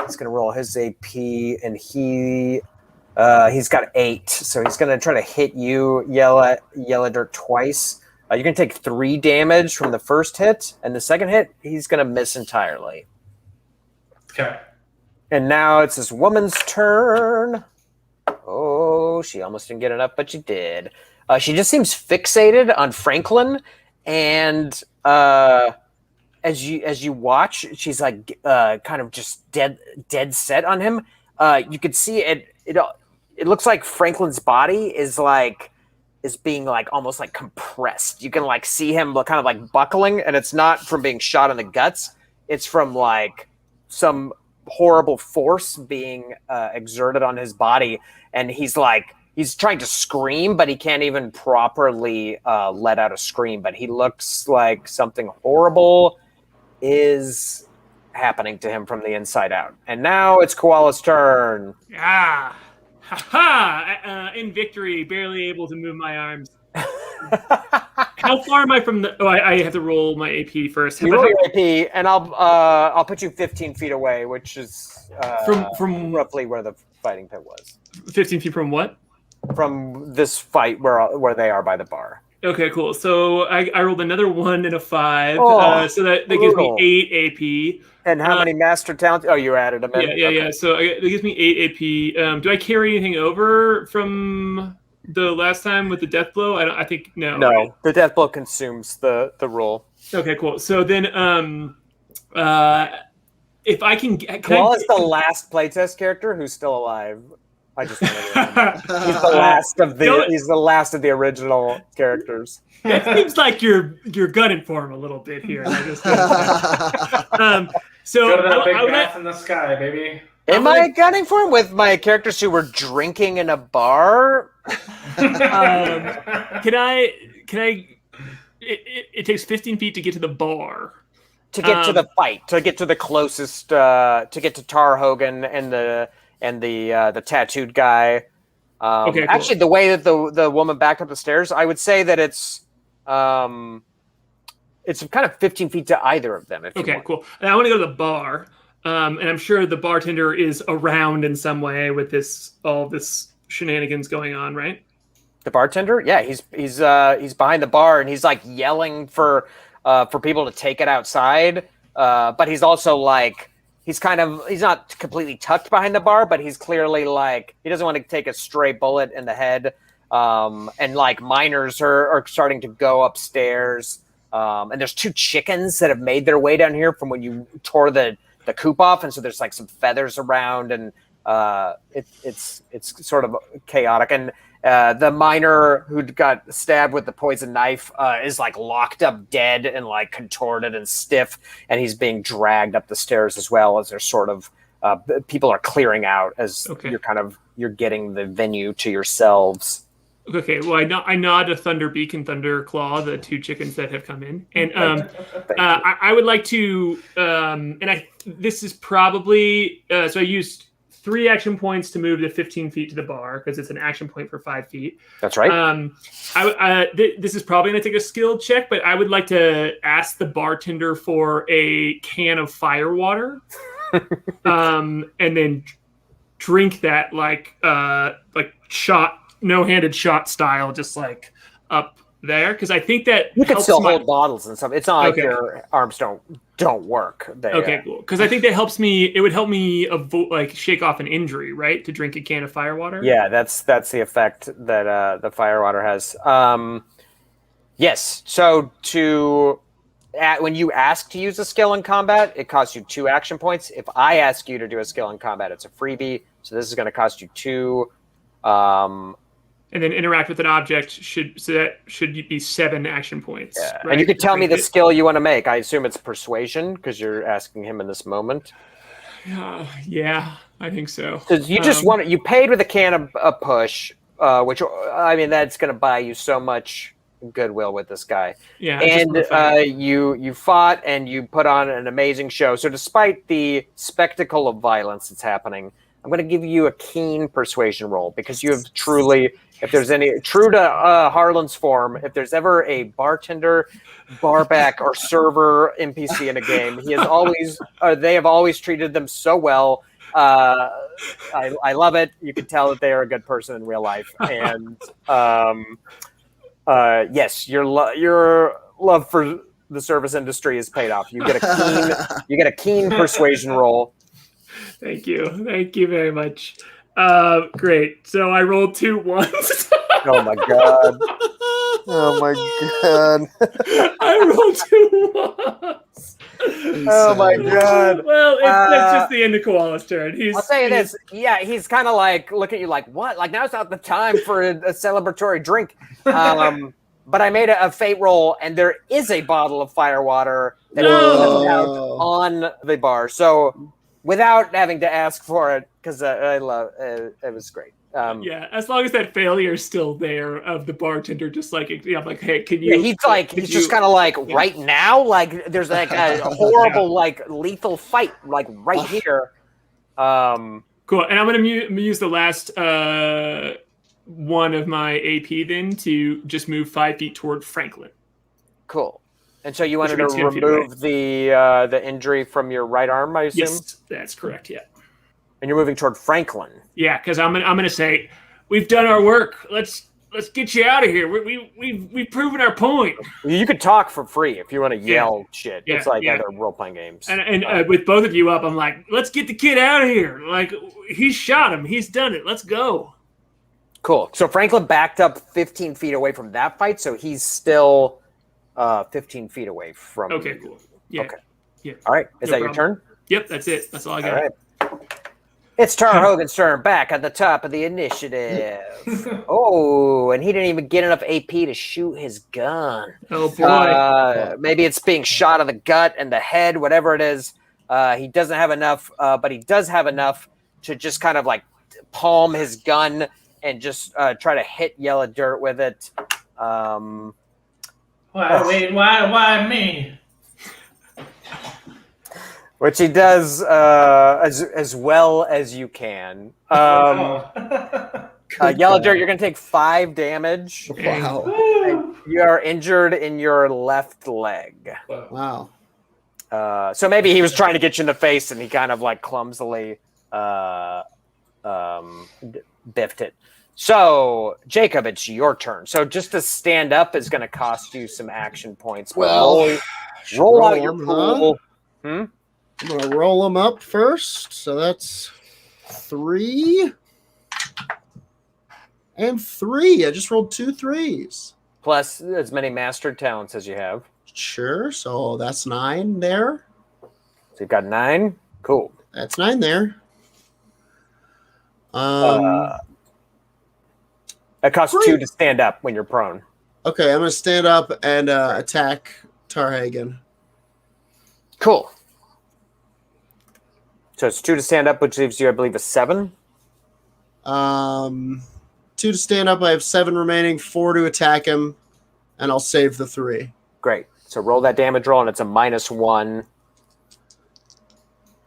he's going to roll his AP, and he's got 8, so he's going to try to hit you, Yellow Dirt, twice. You're going to take 3 damage from the first hit, and the second hit, he's going to miss entirely. Okay. And now it's this woman's turn. Oh, she almost didn't get it up, but she did. She just seems fixated on Franklin, and as you watch, she's like kind of just dead set on him. You could see it. It looks like Franklin's body is being like almost like compressed. You can like see him kind of like buckling, and it's not from being shot in the guts. It's from like some horrible force being exerted on his body, and he's trying to scream, but he can't even properly let out a scream. But he looks like something horrible is happening to him from the inside out. And now it's Koala's turn. In victory, barely able to move my arms. How far am I from the? Oh, I have to roll my AP first. You roll your AP, and I'll put you 15 feet away, which is from roughly where the fighting pit was. 15 feet from what? From this fight where they are by the bar. Okay, cool. So I rolled another 1 and a 5, Oh, so that gives me 8 AP. And how many master talents? Oh, you added them in. Yeah. So it gives me 8 AP. Do I carry anything over from the last time with the death blow? I think no. No, right? the death blow consumes the roll. Okay, cool. So then, if I can, Koala's the last playtest character who's still alive. I just wanted to he's the last of the original characters. It seems like you're gunning for him a little bit here. So Go to that big bath in the sky, baby. Am I gunning for him with my characters who were drinking in a bar? Can I? It takes 15 feet to get to the bar. To get to the fight, to get to the closest, to get to Tar Hogan and the tattooed guy. Okay, cool. Actually, the way that the woman backed up the stairs, I would say that it's kind of 15 feet to either of them. Okay, cool. And I want to go to the bar, and I'm sure the bartender is around in some way with all this shenanigans going on, right? The bartender, yeah, he's behind the bar and he's like yelling for people to take it outside, but he's also like. He's not completely tucked behind the bar, but he's clearly like, he doesn't want to take a stray bullet in the head. And like miners are starting to go upstairs. And there's 2 chickens that have made their way down here from when you tore the coop off. And so there's like some feathers around and it's sort of chaotic. And the miner who got stabbed with the poison knife is like locked up dead and like contorted and stiff, and he's being dragged up the stairs as well as there's sort of people are clearing out as you're getting the venue to yourselves. Okay, well, I nod to Thunderbeak and Thunderclaw, the 2 chickens that have come in, and I would like to, this is probably so I used 3 action points to move the 15 feet to the bar because it's an action point for 5 feet. That's right. This is probably going to take a skill check, but I would like to ask the bartender for a can of firewater, and then drink that like shot, no-handed shot style, just like up there, because I think that you can still hold bottles and stuff. It's not like your arms don't work. Okay, cool. Because I think that helps me. It would help me shake off an injury, right? To drink a can of firewater. Yeah, that's the effect that the firewater has. Yes. So when you ask to use a skill in combat, it costs you 2 action points. If I ask you to do a skill in combat, it's a freebie. So this is going to cost you 2. And then interact with an object should be 7 action points. Yeah. Right? And you could tell me the skill you want to make. I assume it's persuasion because you're asking him in this moment. Yeah, I think so. Because you just you paid with a can of a push, which I mean that's going to buy you so much goodwill with this guy. Yeah, and you fought and you put on an amazing show. So despite the spectacle of violence that's happening, I'm going to give you a keen persuasion roll because you have truly. If there's any true to Harlan's form, if there's ever a bartender, barback, or server NPC in a game, he has always they have always treated them so well. I love it. You can tell that they are a good person in real life, and yes, your love for the service industry is paid off. You get a keen persuasion roll. Thank you very much. Great. So I rolled 2 ones. Oh my god. Oh my god. I rolled 2 ones. Oh my god. Well, that's just the end of Koala's turn. I'll tell you this. Yeah, he's kind of like look at you like what? Like now's not the time for a celebratory drink. But I made a fate roll, and there is a bottle of firewater that is left out on the bar. So without having to ask for it, because I love it, was great. Yeah, as long as that failure is still there of the bartender, just like I'm like, hey, can you? Yeah, he's just kind of like right now, like there's like a horrible like lethal fight like right here. Cool, and I'm gonna use the last one of my AP then to just move 5 feet toward Franklin. Cool. And so you wanted to remove the injury from your right arm, I assume? Yes, that's correct, yeah. And you're moving toward Franklin. Yeah, because I'm gonna say, we've done our work. Let's let's get you out of here. We've proven our point. You could talk for free if you want to yell shit. Yeah, It's like yeah. other role-playing games. And with both of you up, I'm like, let's get the kid out of here. Like, he shot him. He's done it. Let's go. Cool. So Franklin backed up 15 feet away from that fight, so he's still 15 feet away from Okay, you. cool. Yeah. Okay. Yeah. All right. Is No that your problem. turn? Yep, that's it. That's all I got. All right. It's Tar Hogan's turn, back at the top of the initiative. Oh, and he didn't even get enough AP to shoot his gun. Oh, boy. Maybe it's being shot in the gut and the head, whatever it is. He doesn't have enough, but he does have enough to just kind of like palm his gun and just try to hit Yellow Dirt with it. Why me? Which he does as well as you can. Oh. Yellow Dirt, you're going to take 5 damage. Wow. Woo. You are injured in your left leg. Wow. So maybe he was trying to get you in the face and he kind of like clumsily biffed it. So, Jacob, it's your turn. So just to stand up is going to cost you some action points. But Well, roll out your them, pool. I'm going to roll them up first. So that's 3 and 3. I just rolled 2 3s. Plus as many mastered talents as you have. Sure. So that's 9 there. So you've got 9. Cool. That's 9 there. It costs 2 to stand up when you're prone. Okay, I'm going to stand up and attack Tarhagen. Cool. So it's 2 to stand up, which leaves you, I believe, a 7. 2 to stand up. I have 7 remaining. 4 to attack him, and I'll save the 3. Great. So roll that damage roll, and it's a -1.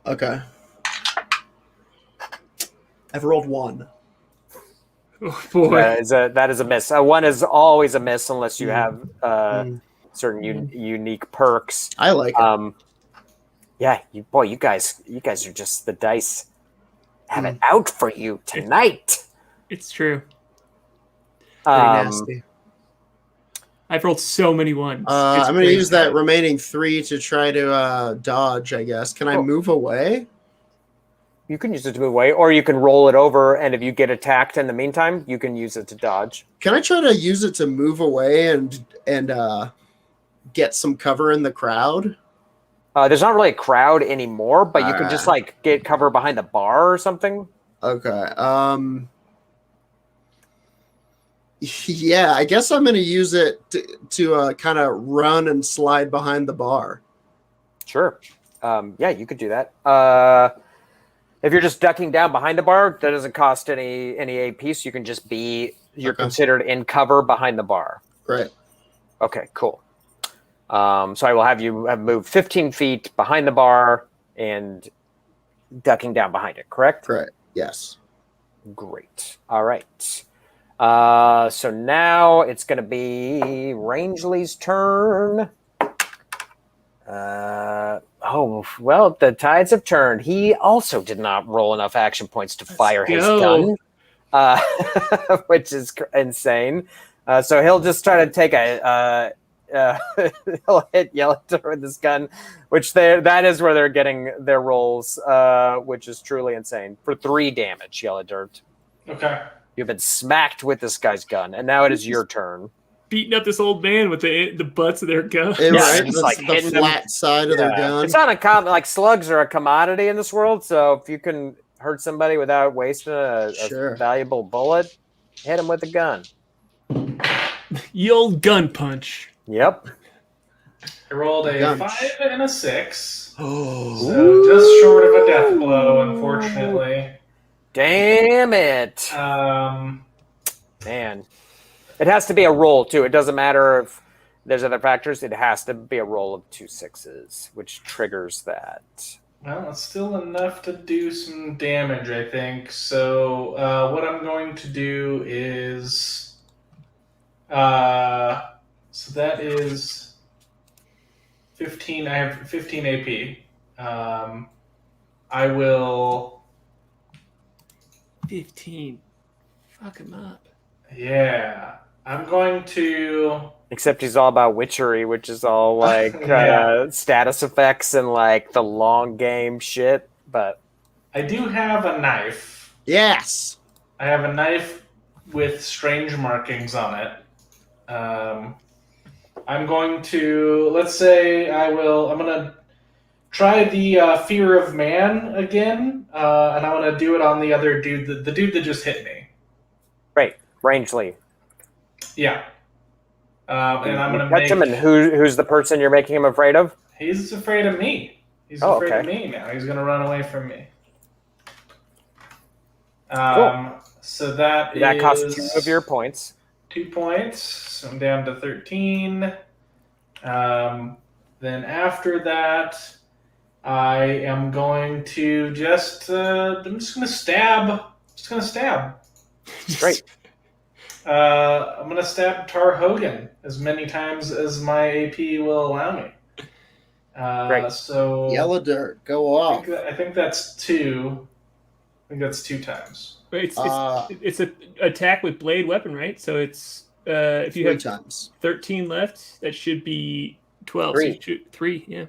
Okay. I've rolled 1. Oh, boy. That is a miss. 1 is always a miss unless you have certain unique perks. I like it. Yeah, you guys are just the dice have it out for you tonight. It's true. Pretty nasty. I've rolled so many ones. I'm going to use that remaining 3 to try to dodge, I guess. Can I move away? You can use it to move away, or you can roll it over, and if you get attacked in the meantime, you can use it to dodge. Can I try to use it to move away and get some cover in the crowd? There's not really a crowd anymore, but you can just like get cover behind the bar or something. Okay. Yeah, I guess I'm going to use it to kind of run and slide behind the bar. Sure. Yeah, you could do that. If you're just ducking down behind the bar, that doesn't cost any AP, so you can just you're considered in cover behind the bar. Great. Okay, cool. So I will have you move 15 feet behind the bar and ducking down behind it, correct? Correct. Yes. Great. All right. So now it's going to be Rangeley's turn. Well, the tides have turned. He also did not roll enough action points to fire his gun, which is insane. So he'll just try to take he'll hit Yellow Dirt with his gun, which that is where they're getting their rolls, which is truly insane. For 3 damage, Yellow Dirt. Okay. You've been smacked with this guy's gun, and now it is your turn. Beating up this old man with the butts of their guns. Yeah, right. just That's like the hitting flat side of their gun. It's not uncommon. Like slugs are a commodity in this world, so if you can hurt somebody without wasting a valuable bullet, hit him with a gun. Ye old gun punch. Yep. I rolled a Gunch. 5 and a 6. Oh. So just short of a death blow, unfortunately. Damn it. Man. It has to be a roll, too. It doesn't matter if there's other factors. It has to be a roll of 2 6s, which triggers that. Well, it's still enough to do some damage, I think. So what I'm going to do is... so that is 15. I have 15 AP. I will... 15. Fuck him up. Yeah. I'm going to. Except he's all about witchery, which is all like Yeah. status effects and like the long game shit. But I do have a knife. Yes. I have a knife with strange markings on it. I'm going to. Let's say I'm going to try the fear of man again, and I'm going to do it on the other dude, the dude that just hit me. great, Rangeley. Yeah. And I'm You going to touch make him, and who's the person you're making him afraid of? He's afraid of me. He's Oh, afraid of okay. me now. He's going to run away from me. So that costs is 2 of your points. 2 points. So I'm down to 13. Then after that, I am going to I'm just going to stab. Great. I'm going to stab Tar Hogan as many times as my AP will allow me. Great. So Yellow dirt. Go off. I think that's 2. I think that's 2 times. It's an attack with blade weapon, right? So it's if you 3 have times. 13 left, that should be 12. 3. So you shoot 3, yeah.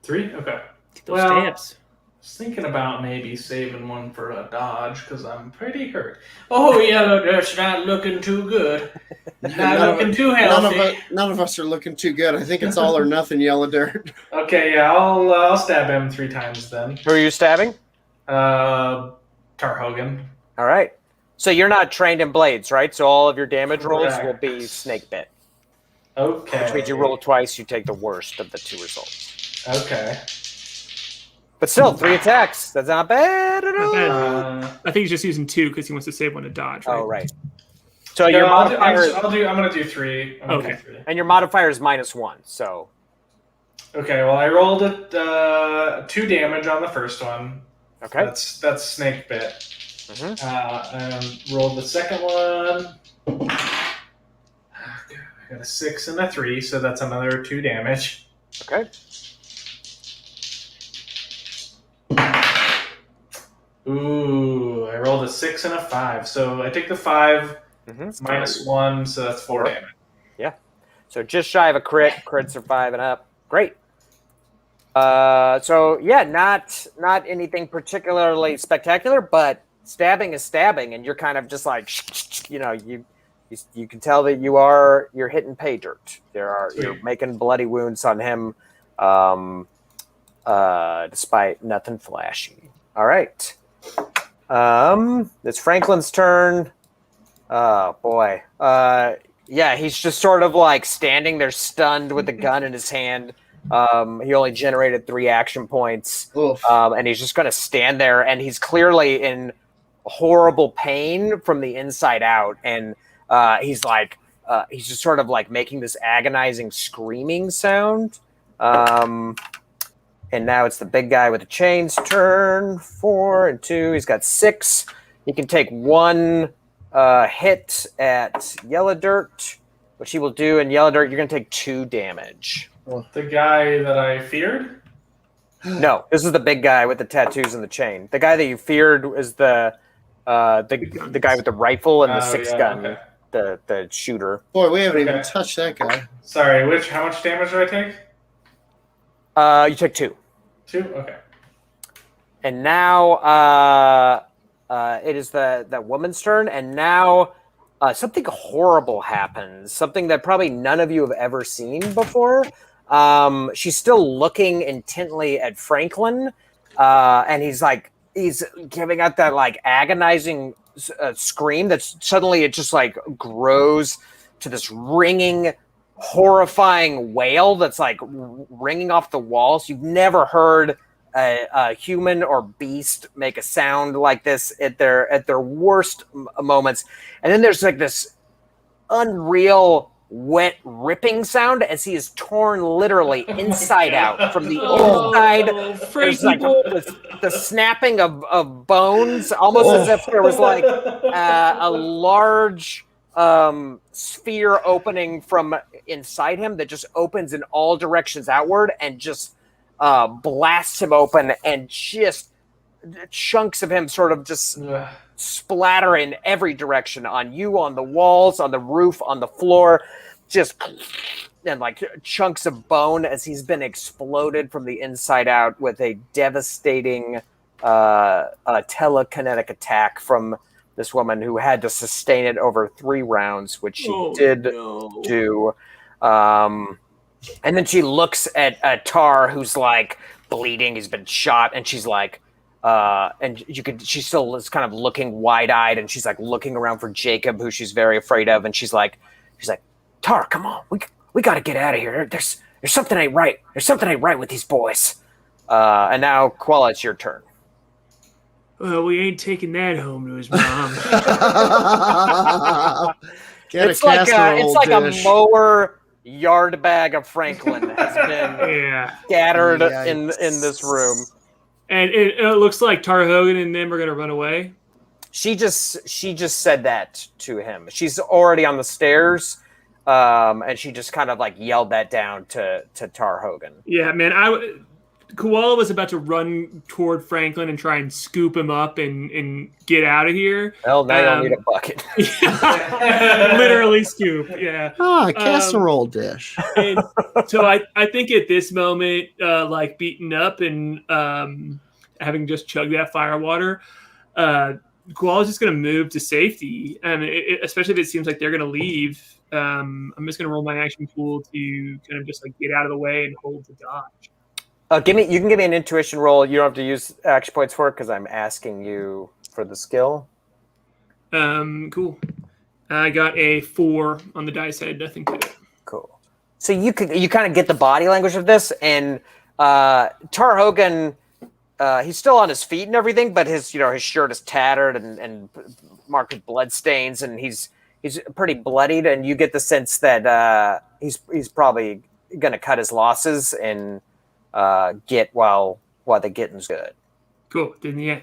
3? Okay. Get those Well, stabs. I was thinking about maybe saving one for a dodge because I'm pretty hurt. Oh, Yellow Dirt's not looking too good. Not looking too healthy. None of us are looking too good. I think it's all or nothing, Yellow Dirt. Okay, yeah, I'll stab him 3 times then. Who are you stabbing? Tar Hogan. All right. So you're not trained in blades, right? So all of your damage rolls Correct. will be snake bit. Okay. Which means you roll twice, you take the worst of the 2 results. Okay. But still, 3 attacks. That's not bad at all. Not bad. I think he's just using 2 because he wants to save one to dodge. Right? Oh, right. So your modifier I'm going to do 3. Okay. and your modifier is -1. So Okay, well, I rolled it 2 damage on the first one. okay. That's snake bit. Mhm. And rolled the second one. I got a 6 and a 3, so that's another 2 damage. Okay. Ooh, I rolled a 6 and a 5. So I take the 5 minus 1, so that's 4 damage. So just shy of a crit. Crits are 5 and up. Great. So yeah, not anything particularly spectacular, but stabbing is stabbing, and you're kind of just like, you can tell that you're hitting pay dirt. You're making bloody wounds on him, despite nothing flashy. All right. It's Franklin's turn. Oh boy. Yeah, he's just sort of like standing there stunned with the gun in his hand. He only generated 3 action points. And he's just going to stand there, and he's clearly in horrible pain from the inside out. And he's just sort of like making this agonizing screaming sound. And now it's the big guy with the chains turn. 4 and 2. He's got 6. He can take 1 hit at Yellow Dirt, which he will do. And Yellow Dirt, you're going to take 2 damage. The guy that I feared? No, this is the big guy with the tattoos and the chain. The guy that you feared is the guy with the rifle and the 6 gun, okay. the shooter. Boy, we haven't even touched that guy. Sorry, how much damage do I take? You took 2. 2? Okay. And now it is that woman's turn, and now something horrible happens. Something that probably none of you have ever seen before. She's still looking intently at Franklin, and he's giving out that like agonizing scream that suddenly it just like grows to this ringing, horrifying wail that's like ringing off the walls. You've never heard a human or beast make a sound like this at their worst moments. And then there's like this unreal wet ripping sound as he is torn literally inside out from the inside. There's like the snapping of bones, almost as if there was like a large sphere opening from inside him that just opens in all directions outward and just blasts him open and just chunks of him sort of just splatter in every direction on you, on the walls, on the roof, on the floor, just and like chunks of bone as he's been exploded from the inside out with a devastating telekinetic attack from this woman who had to sustain it over 3 rounds, which she did do. And then she looks at Tar, who's like bleeding. He's been shot, and she's like, and she still is kind of looking wide-eyed, and she's like looking around for Jacob, who she's very afraid of, and she's like, Tar, come on, we got to get out of here. There's something ain't right. There's something ain't right with these boys. And now, Koala, it's your turn. Well, we ain't taking that home to his mom. It's like a mower yard bag of Franklin has been scattered in this room. And it looks like Tar Hogan and them are going to run away. She just said that to him. She's already on the stairs. And she just kind of like yelled that down to Tar Hogan. Yeah, man. Koala was about to run toward Franklin and try and scoop him up and get out of here. Well, now you don't need a bucket. Literally scoop, yeah. Casserole dish. And so I think at this moment, like beaten up and having just chugged that fire water, Koala's just going to move to safety. And especially if it seems like they're going to leave. I'm just going to roll my action pool to kind of just like get out of the way and hold the dodge. You can give me an intuition roll. You don't have to use action points for it because I'm asking you for the skill. Cool. I got a 4 on the dice. I had nothing to it. Cool. So you kind of get the body language of this, and Tar Hogan, he's still on his feet and everything, but his shirt is tattered and marked with blood stains, and he's pretty bloodied, and you get the sense that he's probably going to cut his losses and get while the getting's good. Cool. Then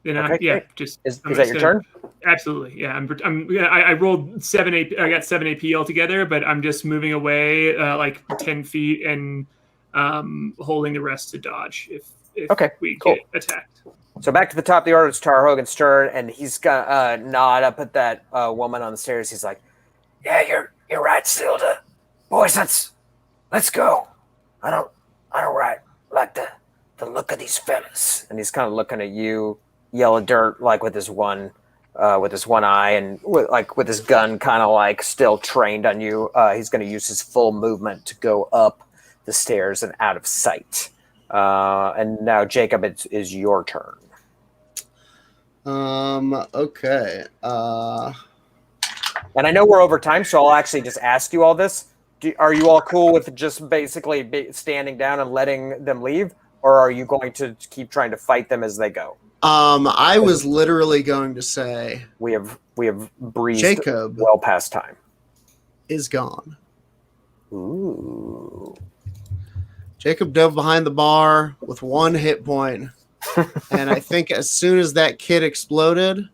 okay, just is that your turn? Absolutely. Yeah. I rolled 7 AP. I got 7 AP altogether, but I'm just moving away like 10 feet and holding the rest to dodge if we get attacked. So back to the top of the order, it's Tar Hogan's turn, and he's got nod up at that woman on the stairs. He's like, "Yeah, you're right, Silda. Boys, let's go. I don't like the look of these fellas." And he's kind of looking at you, Yellow Dirt, like with his one eye, and with his gun kind of like still trained on you. He's going to use his full movement to go up the stairs and out of sight. And now, Jacob, it is your turn. Okay. And I know we're over time, so I'll actually just ask you all this. Are you all cool with just basically standing down and letting them leave, or are you going to keep trying to fight them as they go? I was literally going to say we have breezed Jacob well past time. Is gone. Ooh. Jacob dove behind the bar with 1 hit point. And I think as soon as that kid exploded,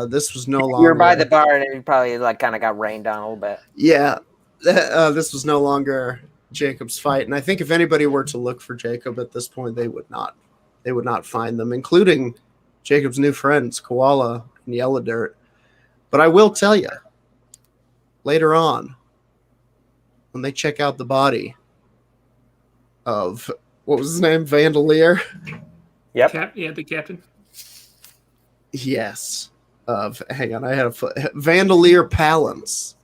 this was no longer... You're by the bar and it probably like kind of got rained on a little bit. Yeah. This was no longer Jacob's fight. And I think if anybody were to look for Jacob at this point, they would not find them, including Jacob's new friends, Koala and Yellow Dirt. But I will tell you, later on, when they check out the body of, what was his name, Vandalier? Yep. The captain. Yes. Hang on, I had Vandalier Palance.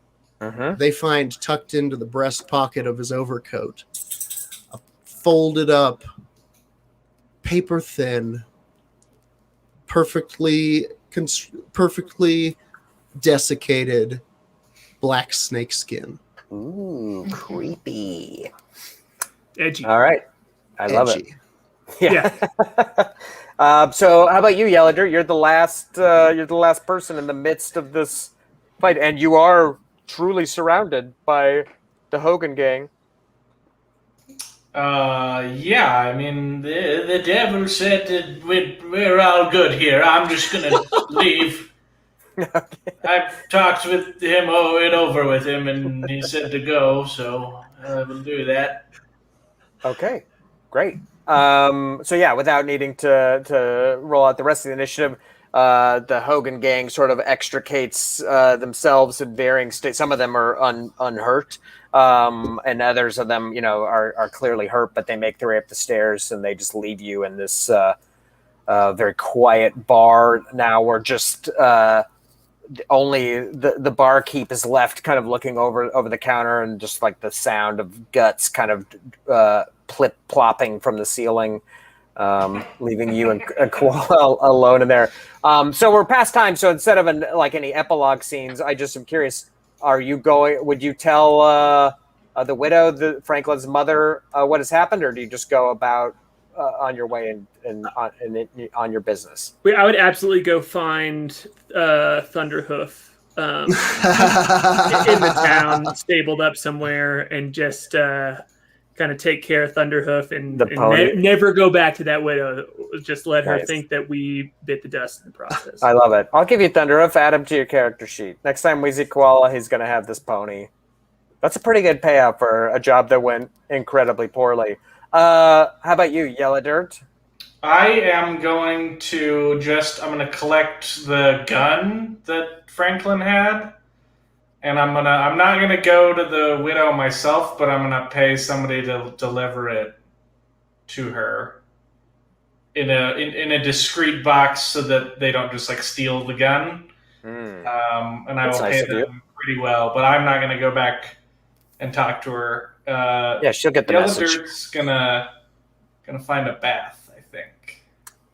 Mm-hmm. They find tucked into the breast pocket of his overcoat a folded up, paper thin, perfectly desiccated black snake skin. Ooh, creepy. Edgy. All right. I love it. Yeah. So how about you, Yellager? You're the last person in the midst of this fight, and you are truly surrounded by the Hogan gang. Yeah, I mean, the devil said that we're all good here. I'm just gonna leave. Okay. I've talked with him over with him, and he said to go, so I will do that. Okay, great. So yeah, without needing to roll out the rest of the initiative, the Hogan gang sort of extricates themselves in varying states. Some of them are unhurt, and others of them, are clearly hurt, but they make their way up the stairs and they just leave you in this very quiet bar. Now we're just only the barkeep is left, kind of looking over the counter, and just like the sound of guts kind of plopping from the ceiling. Leaving you and Koala alone in there. So we're past time. So instead of any epilogue scenes, I just am curious: would you tell the widow, Franklin's mother, what has happened, or do you just go about on your way and on your business? I would absolutely go find Thunderhoof in the town, stabled up somewhere, and just kind of take care of Thunderhoof and never go back to that widow. Just let her think that we bit the dust in the process. I love it. I'll give you Thunderhoof. Add him to your character sheet. Next time we see Koala, he's going to have this pony. That's a pretty good payout for a job that went incredibly poorly. How about you, Yellow Dirt? I am going to I'm going to collect the gun that Franklin had. And I'm not gonna go to the widow myself, but I'm gonna pay somebody to deliver it to her in a discreet box so that they don't just steal the gun. And I will pay them pretty well, but I'm not gonna go back and talk to her. Yeah, she'll get the message. Dirt's gonna find a bath, I think.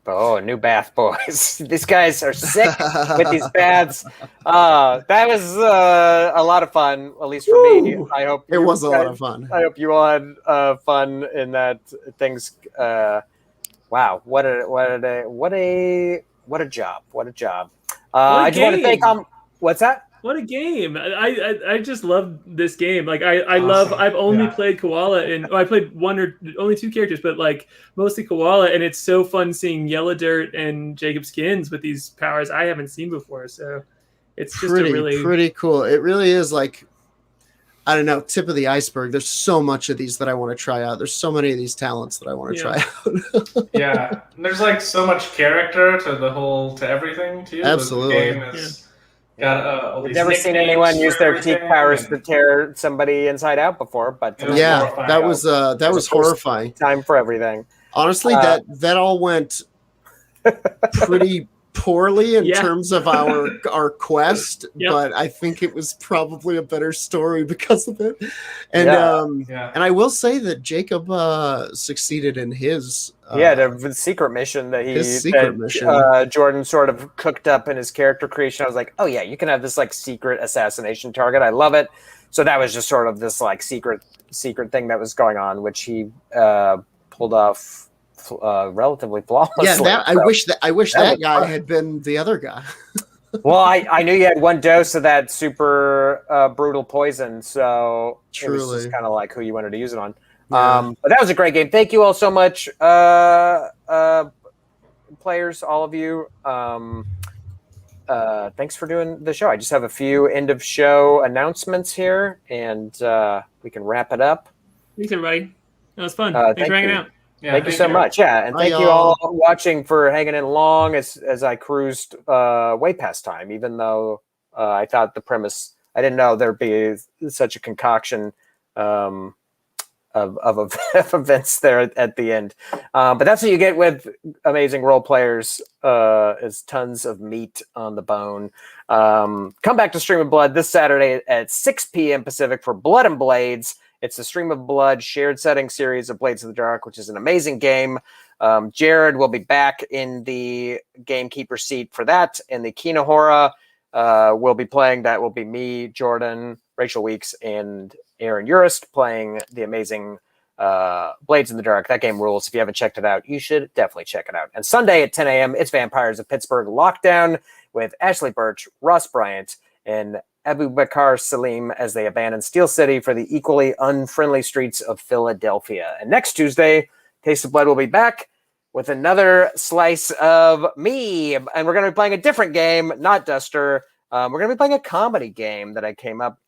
Oh, new bath, boys. These guys are sick with these baths. That was a lot of fun, at least for me. I hope it was a lot of fun. I hope you all had fun in that. Things. Wow, what a job! What a job! I just want to thank. What's that? What a game! I just love this game. I've only played Koala, and I played only two characters, but mostly Koala, and it's so fun seeing Yellow Dirt and Jacob Skins with these powers I haven't seen before. So it's just pretty cool. It really is I don't know, tip of the iceberg. There's so much of these that I want to try out. There's so many of these talents that I want to try out. Yeah, and there's so much character to everything too. Absolutely. The game is. I've never seen anyone use their teak powers to tear somebody inside out before, but that was horrifying. Time for everything. Honestly, that all went pretty poorly in terms of our quest, but I think it was probably a better story because of it. And and I will say that Jacob succeeded in his the secret mission that Jordan sort of cooked up in his character creation. I was like, oh yeah, you can have this secret assassination target. I love it. So that was just sort of this secret thing that was going on, which he pulled off relatively flawlessly. Yeah, I wish that guy had been the other guy. Well, I knew you had one dose of that super brutal poison, so it was just kind of who you wanted to use it on. Yeah. But that was a great game. Thank you all so much, players, all of you. Thanks for doing the show. I just have a few end of show announcements here, and we can wrap it up. Thanks, everybody. That was fun. Thanks for hanging out. Yeah, thank you so much. Yeah, and thank you all watching for hanging in long as I cruised way past time, even though I thought the premise, I didn't know there'd be such a concoction of events there at the end. But that's what you get with amazing role players, is tons of meat on the bone. Come back to Stream of Blood this Saturday at 6 p.m. Pacific for Blood and Blades. It's the Stream of Blood shared setting series of Blades of the Dark, which is an amazing game. Jared will be back in the gamekeeper seat for that. And the Kinohora will be playing. That will be me, Jordan, Rachel Weeks, and Aaron Urist playing the amazing Blades in the Dark. That game rules. If you haven't checked it out, you should definitely check it out. And Sunday at 10 a.m., it's Vampires of Pittsburgh Lockdown with Ashley Birch, Ross Bryant, and Abu Bakar Salim as they abandon Steel City for the equally unfriendly streets of Philadelphia. And next Tuesday, Taste of Blood will be back with another slice of me. And we're going to be playing a different game, not Duster. We're going to be playing a comedy game that I came up.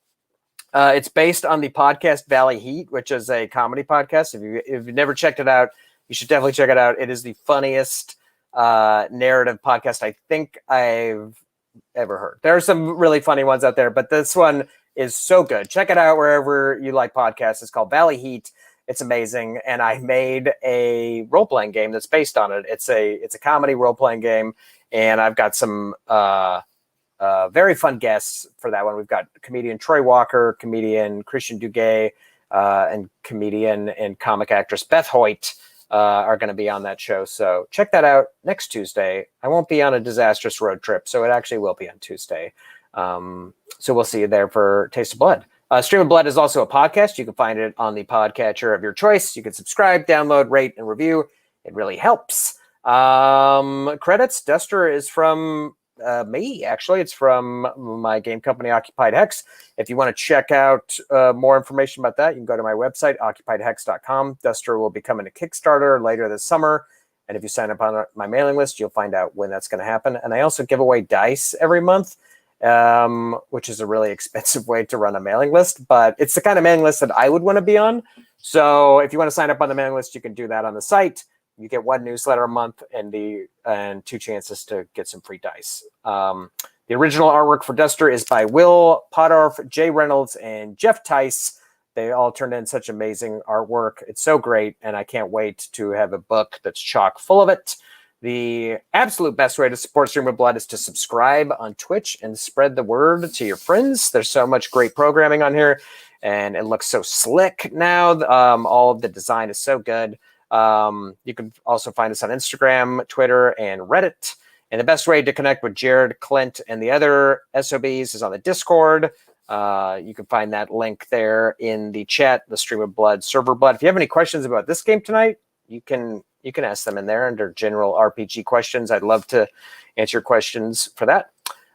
It's based on the podcast Valley Heat, which is a comedy podcast. If you've never checked it out, You should definitely check it out. It is the funniest narrative podcast I think I've ever heard. There are some really funny ones out there, but this one is so good. Check it out wherever you like podcasts. It's called Valley Heat. It's amazing, and I made a role-playing game that's based on it. It's a comedy role-playing game, and I've got some very fun guests for that one. We've got comedian Troy Walker, comedian Christian Duguay, and comedian and comic actress Beth Hoyt are going to be on that show. So check that out next Tuesday. I won't be on a disastrous road trip, so it actually will be on Tuesday. So we'll see you there for Taste of Blood. Stream of Blood is also a podcast. You can find it on the podcatcher of your choice. You can subscribe, download, rate, and review. It really helps. Credits. Duster is from me, actually. It's from my game company, Occupied Hex. If you want to check out more information about that, you can go to my website, occupiedhex.com. Duster will be coming to Kickstarter later this summer. And if you sign up on my mailing list, you'll find out when that's going to happen. And I also give away dice every month, which is a really expensive way to run a mailing list, but it's the kind of mailing list that I would want to be on. So if you want to sign up on the mailing list, you can do that on the site. You get one newsletter a month and 2 chances to get some free dice. The original artwork for Duster is by Will Podorf, Jay Reynolds, and Jeff Tice. They all turned in such amazing artwork. It's so great, and I can't wait to have a book that's chock full of it. The absolute best way to support Stream of Blood is to subscribe on Twitch and spread the word to your friends. There's so much great programming on here, and it looks so slick now. All of the design is so good. You can also find us on Instagram, Twitter, and Reddit. And the best way to connect with Jared, Clint, and the other SOBs is on the Discord. You can find that link there in the chat, the Stream of Blood server Blood. If you have any questions about this game tonight, you can ask them in there under general RPG questions. I'd love to answer your questions for that.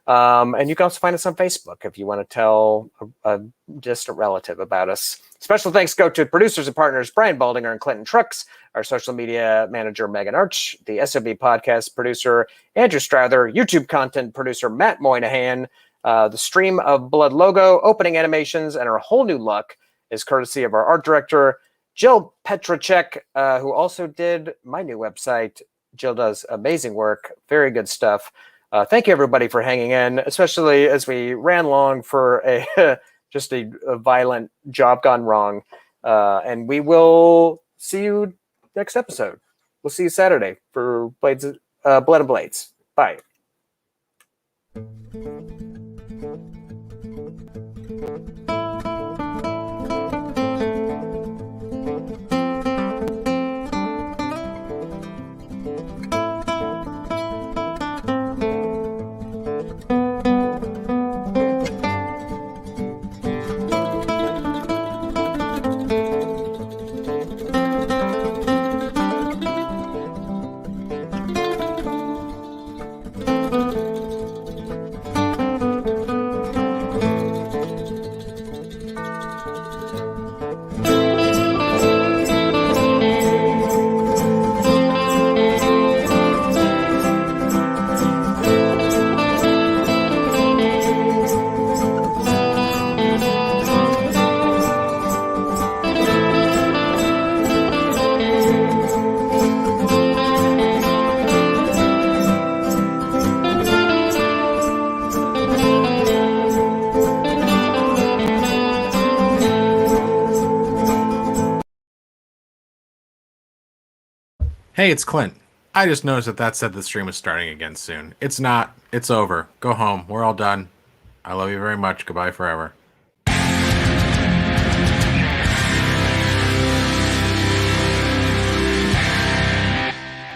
And you can also find us on Facebook if you want to tell a distant relative about us. Special thanks go to producers and partners Brian Baldinger and Clinton Trucks, our social media manager Megan Arch, the SOB podcast producer Andrew Strather, YouTube content producer Matt Moynihan. The Stream of Blood logo, opening animations, and our whole new look is courtesy of our art director Jill Petracek, who also did my new website. Jill does amazing work, very good stuff. Thank you, everybody, for hanging in, especially as we ran long for just a violent job gone wrong. And we will see you next episode. We'll see you Saturday for Blood and Blades. Bye. Hey, it's Clint. I just noticed that said the stream is starting again soon. It's not. It's over. Go home. We're all done. I love you very much. Goodbye forever.